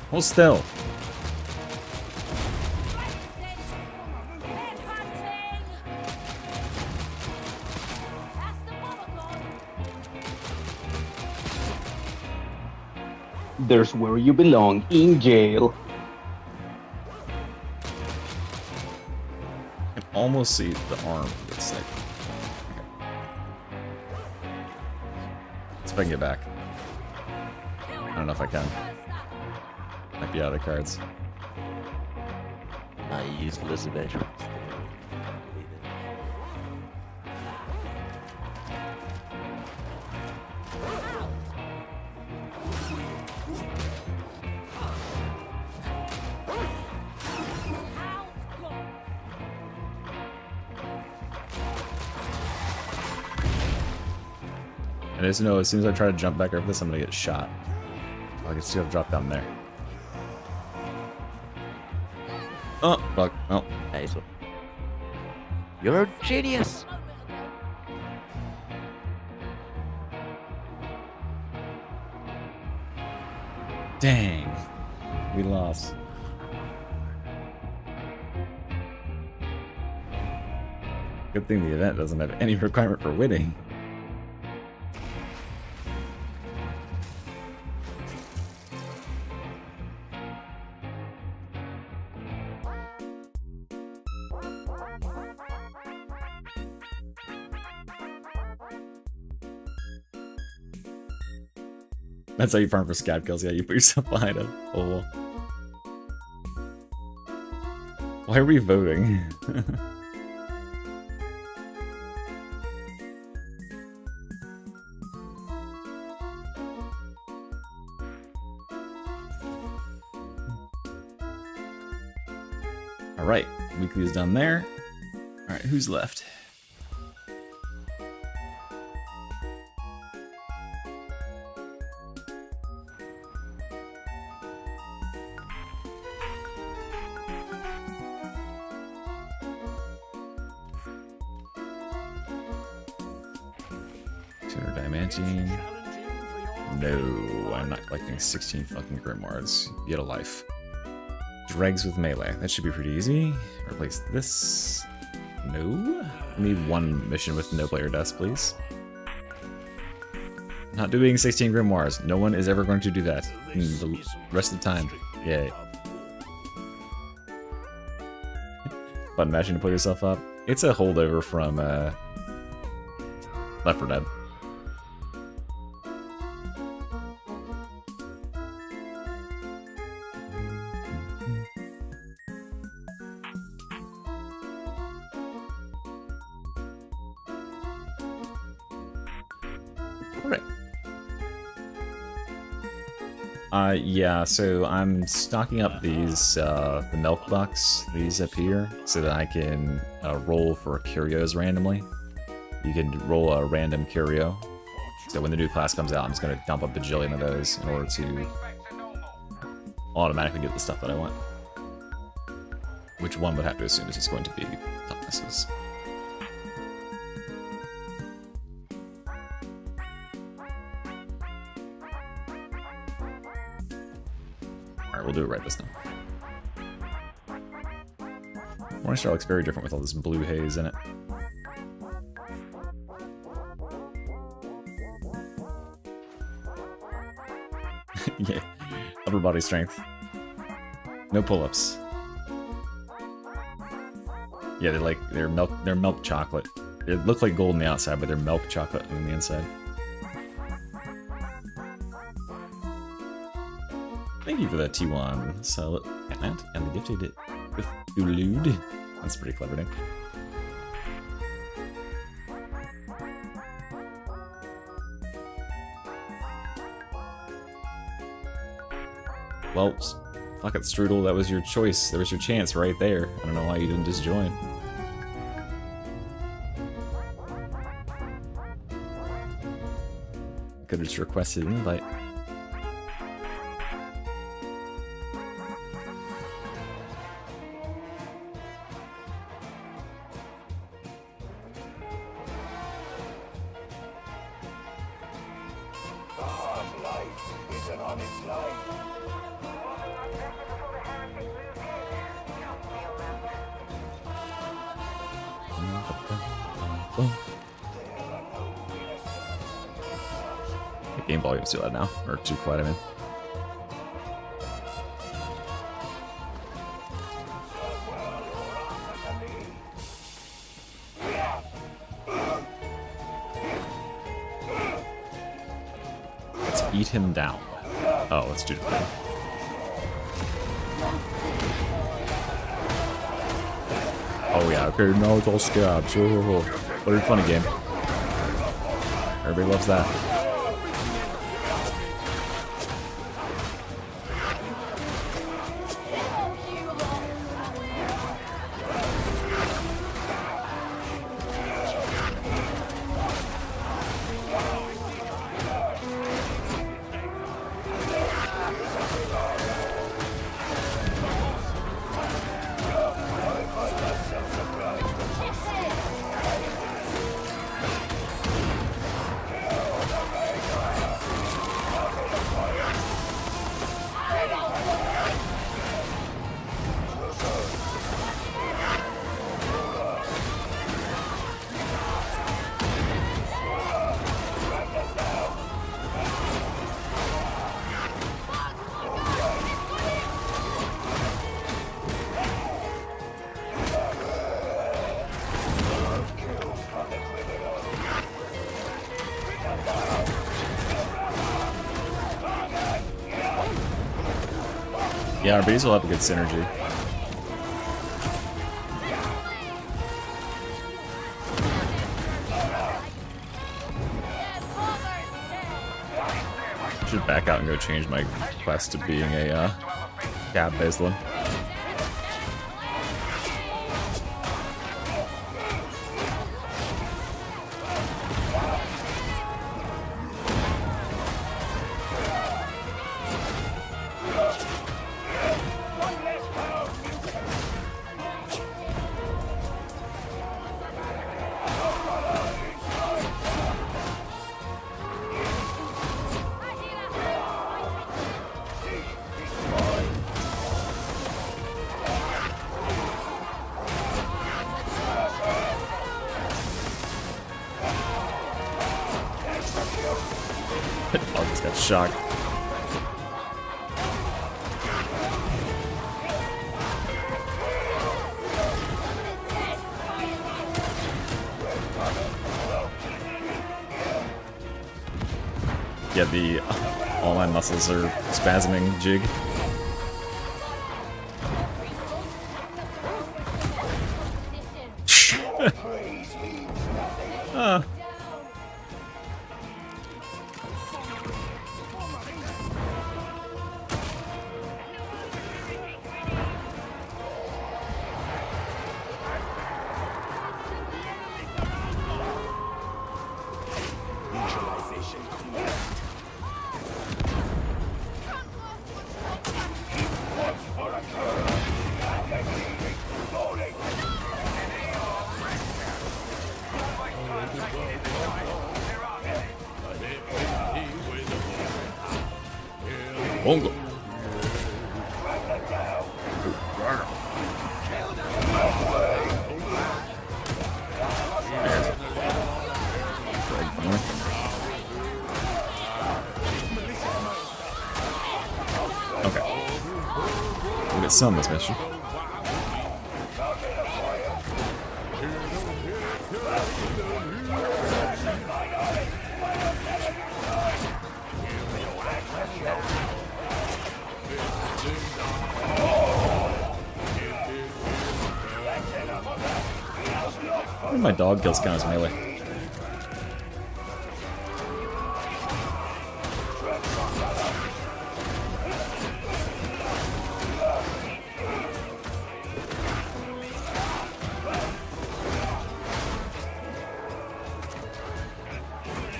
Hold still.
There's where you belong, in jail.
I can almost see the arm. It's like, let's see if I can get back. I don't know if I can. Might be out of the cards.
Useless adventure.
And I just know as soon as I try to jump back over this, I'm gonna get shot. Oh, I can still drop down there. Oh, fuck. Oh.
Nice one. You're a genius!
Dang. We lost. Good thing the event doesn't have any requirement for winning. That's how you farm for scav kills. Yeah, you put yourself behind a wall. Why are we voting? Alright, weekly is done there. Alright, who's left? No, I'm not collecting 16 fucking grimoires. Get a life. Dregs with melee. That should be pretty easy. Replace this. No. I need one mission with no player deaths, please. Not doing 16 grimoires. No one is ever going to do that the rest of the time. Yay. Button mashing to pull yourself up. It's a holdover from Left 4 Dead. Yeah, so I'm stocking up these, the milk bucks, these up here, so that I can roll for curios randomly. You can roll a random curio. So when the new class comes out, I'm just going to dump a bajillion of those in order to automatically get the stuff that I want. Which one would have to assume is just going to be toughness. Alright, we'll do it right this time. Morningstar looks very different with all this blue haze in it. Yeah, upper body strength. No pull-ups. Yeah, they're milk chocolate. They look like gold on the outside, but they're milk chocolate on the inside. Thank you for that T1 salad and the gifted with Ulude. That's a pretty clever name. Well, fuck it, Strudel, that was your choice. There was your chance right there. I don't know why you didn't just join. Could have just requested an invite. Game volume's too loud now, or too quiet, I mean. Let's beat him down. Oh, let's do it. Oh yeah, okay, now it's all scabs. Oh, what a funny game. Everybody loves that. Yeah, our base will have a good synergy. Should back out and go change my quest to being a cab-based one. Oh, just got shocked. Yeah, all my muscles are spasming jig. Bongo. Okay. We'll get some this mission. My dog kills count as melee.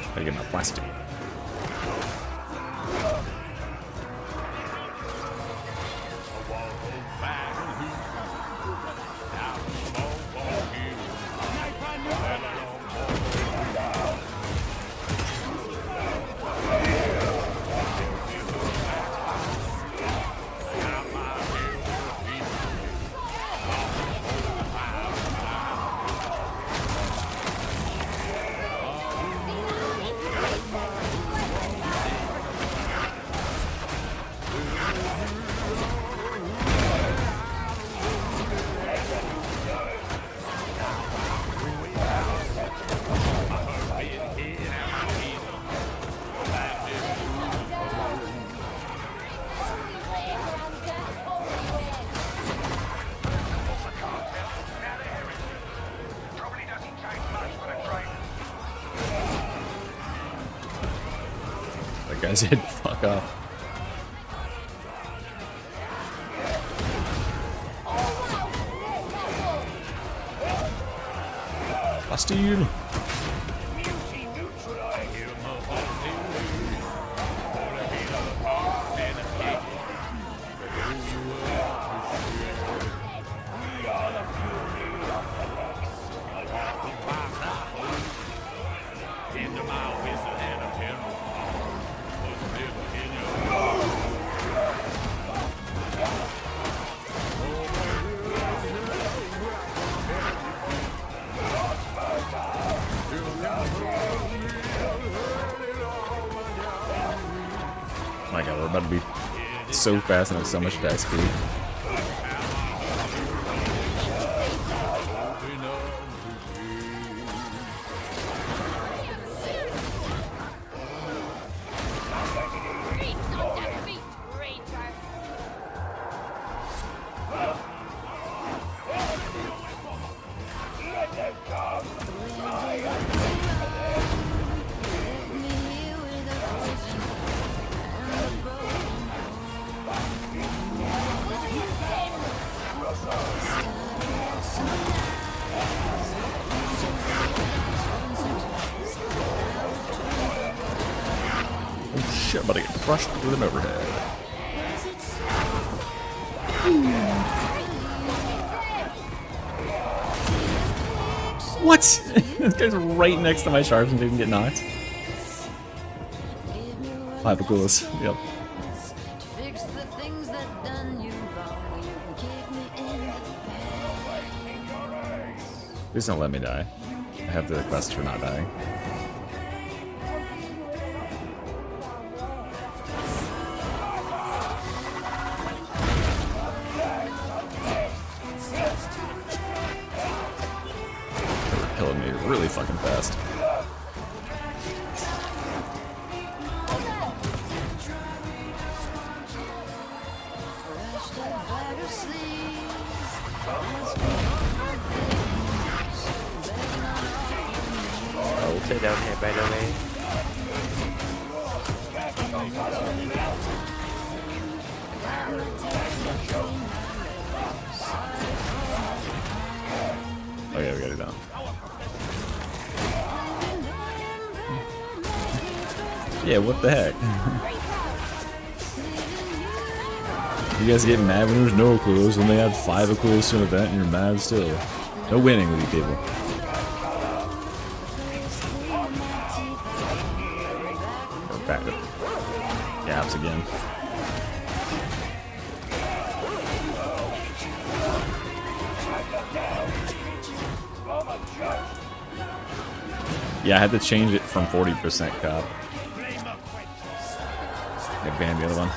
Gotta get my plastic. That guy's head, fuck off. Bastille. My god, we're about to be so fast and have so much attack speed. Oh shit, I'm about to get crushed with an overhead. What? This guy's right next to my sharps and didn't get knocked. 5 coolest. Yep. Please don't let me die. I have the quest for not dying. They're killing me really fucking fast.
Stay down here, by the way.
Oh yeah, we got it down. Yeah, what the heck? You guys get mad when there's no clues, when they add 5 clues to an event and you're mad still. No winning with you people. Back up. Gaps again. Yeah, I had to change it from 40% cop. I banned the other one.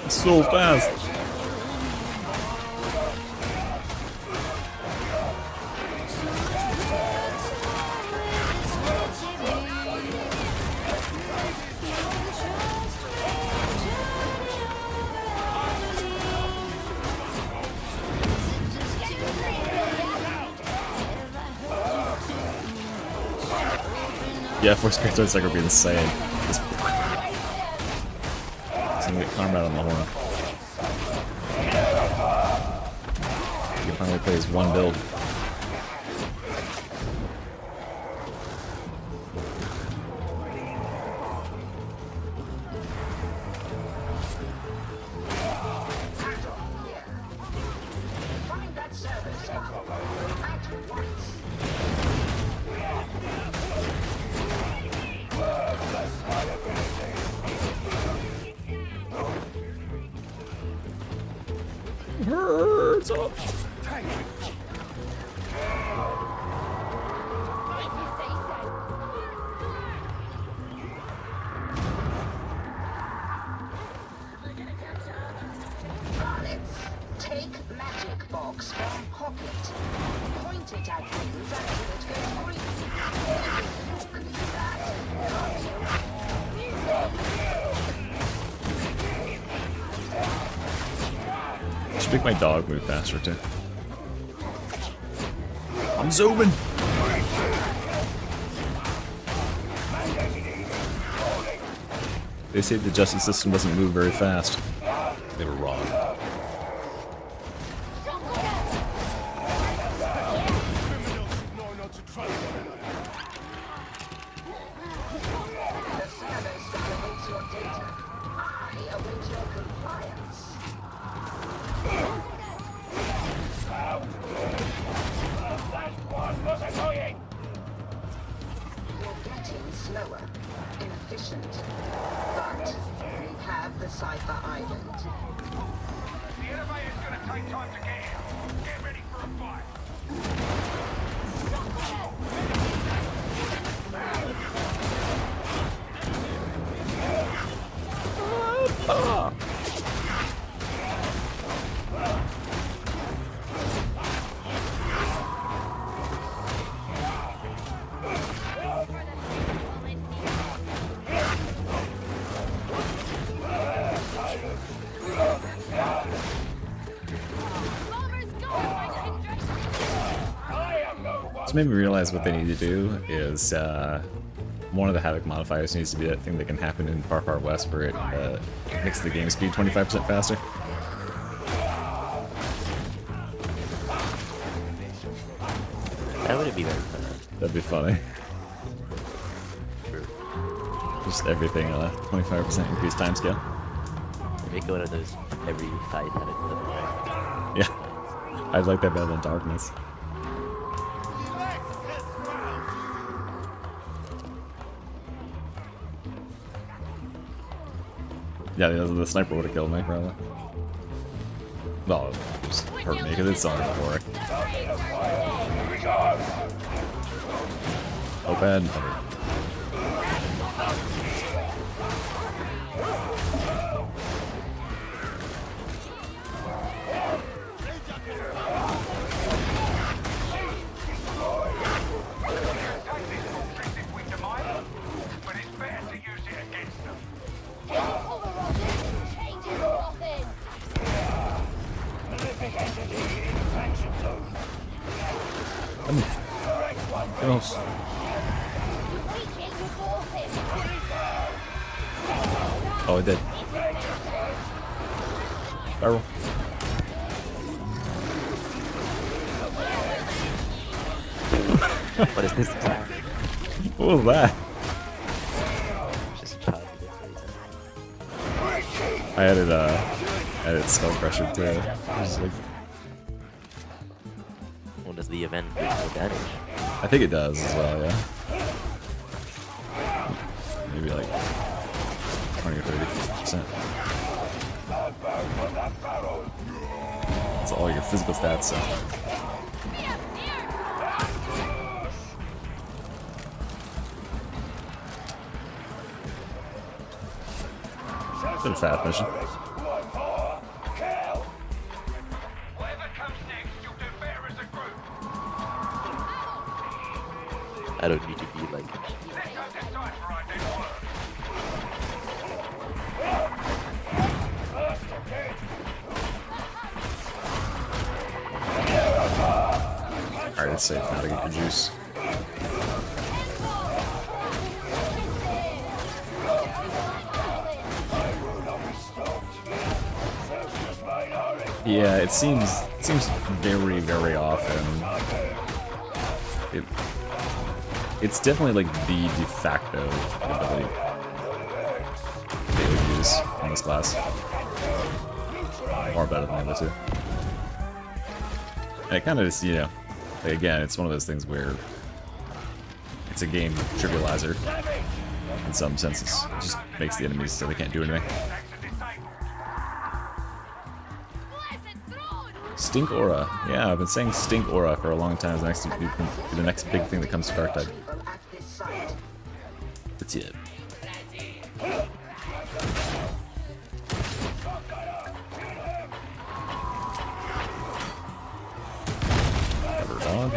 So fast. Yeah, force character it's like would be insane. Just gonna get combat on the horn. You can finally play as one build. Birds up.
Take magic box from pocket. Point it at things until it goes green.
I should make my dog move faster too. I'm zooming. They say the justice system doesn't move very fast. They were wrong.
Slower, inefficient, but we have the Cypher Island.
The elevator's gonna take time to get here. Get ready for a fight.
This made me realize what they need to do is one of the Havoc modifiers needs to be that thing that can happen in Far Far West where it makes the game speed 25% faster.
That would be very fun.
That'd be funny. Just everything on a 25% increased timescale.
Make one of those every fight had a clip.
Yeah. I'd like that better than Darkness. Yeah, the sniper would have killed me, probably. Well, it just hurt me because it's on before. Open. Close. Oh, it did. Barrel.
What is this?
What was that?
Just a child.
I added Skull Crusher too. It was like,
Well, does the event do more damage?
I think it does as well, yeah. Maybe like 20 or 30%. That's all your physical stats, so. It's a fast mission.
I don't need to be like.
Alright, it's safe now to get your juice. Yeah, it seems very, very often. It's definitely like the de facto ability they would use on this class. Far better than the other two. And it kind of just, you know, like again, it's one of those things where it's a game trivializer in some senses. It just makes the enemies so they can't do anything. Stink Aura. Yeah, I've been saying Stink Aura for a long time. It's the next big thing that comes to Darktide. That's it. Cover dog.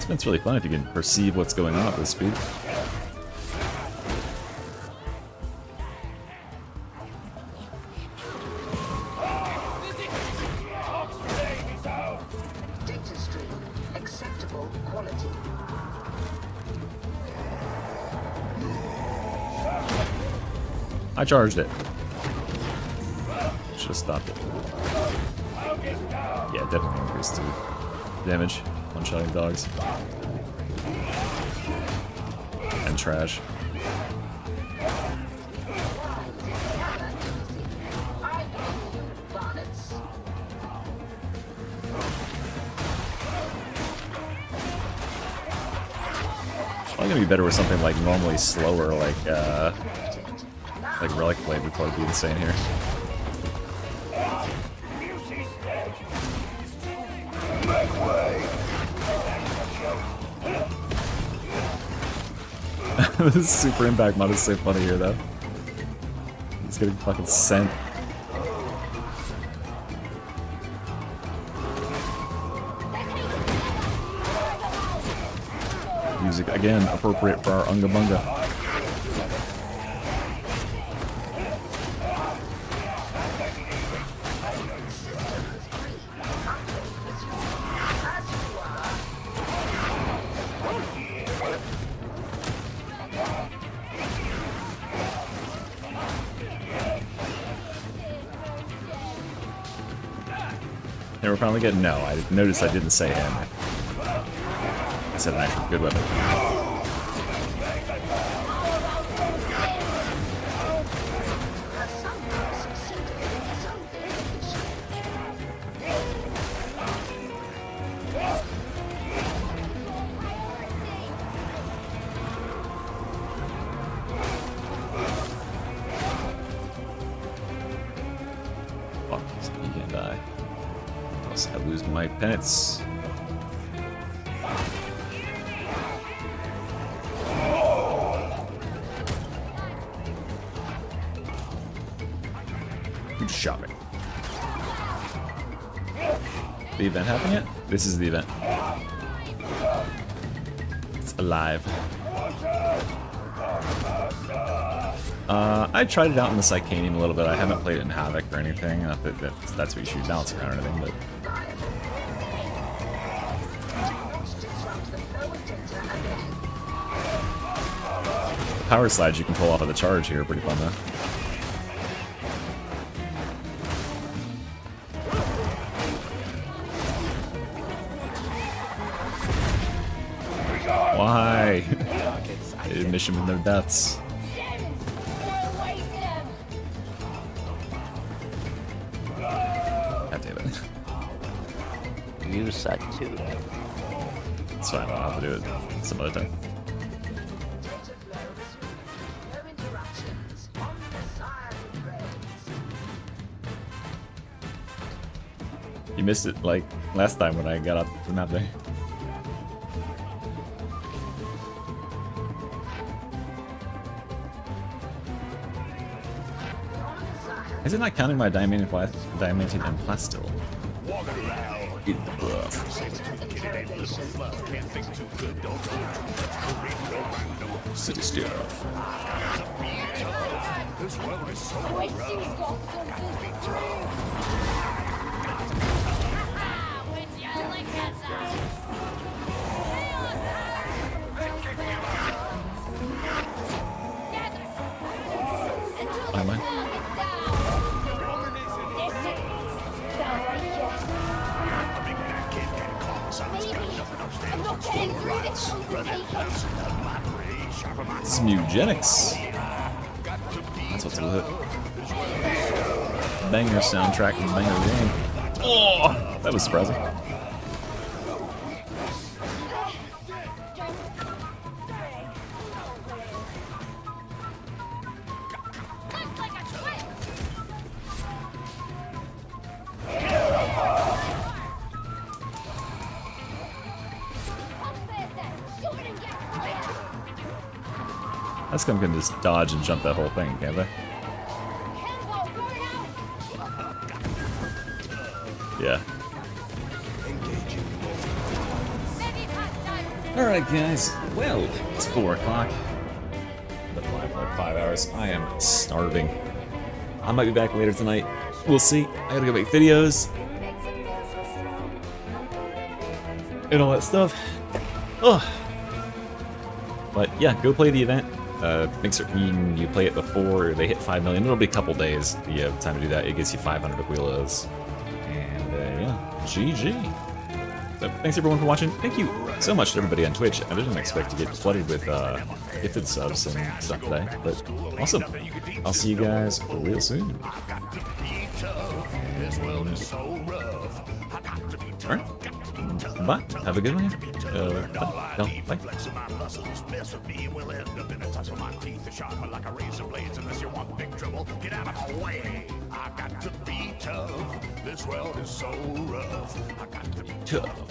It's really fun if you can perceive what's going on at this speed.
Data stream. Acceptable quality.
I charged it. Should have stopped it. Yeah, definitely increased the damage. One-shotting dogs. And trash. Probably gonna be better with something like normally slower, like Relic Blade would probably be insane here. This super impact mod is so funny here, though. He's getting fucking sent. Music, again, appropriate for our Unga Bunga. And we're finally getting no. I noticed I didn't say him. I said an actual good weapon. Fuck, he can't die. Else I lose my penance. Good shopping. The event happened yet? This is the event. It's alive. I tried it out in the Psychanium a little bit. I haven't played it in Havoc or anything. Not that that's what you should bounce around or anything, but the power slides you can pull off of the charge here are pretty fun though. Why? They didn't miss them in their deaths. God damn it.
You suck too.
It's fine, I'll have to do it some other time. You missed it like last time when I got up the map there. Is it not counting my diamantine and plastil? City stuff. Am I? This is Mugenics. That's what's with it. Banger soundtrack and banger game. Oh, that was surprising. That's gonna just dodge and jump that whole thing, can't they? Yeah. Alright guys, well, it's 4 o'clock. Been live for like 5 hours. I am starving. I might be back later tonight. We'll see. I gotta go make videos. And all that stuff. Ugh. But yeah, go play the event. Make certain you play it before they hit 5 million. It'll be a couple days. You have time to do that. It gets you 500 Aquilas. And yeah, GG. So thanks everyone for watching. Thank you so much to everybody on Twitch. I didn't expect to get flooded with gifted subs and stuff today, but awesome. I'll see you guys real soon. Alright. Bye. Have a good one. Bye. Tough.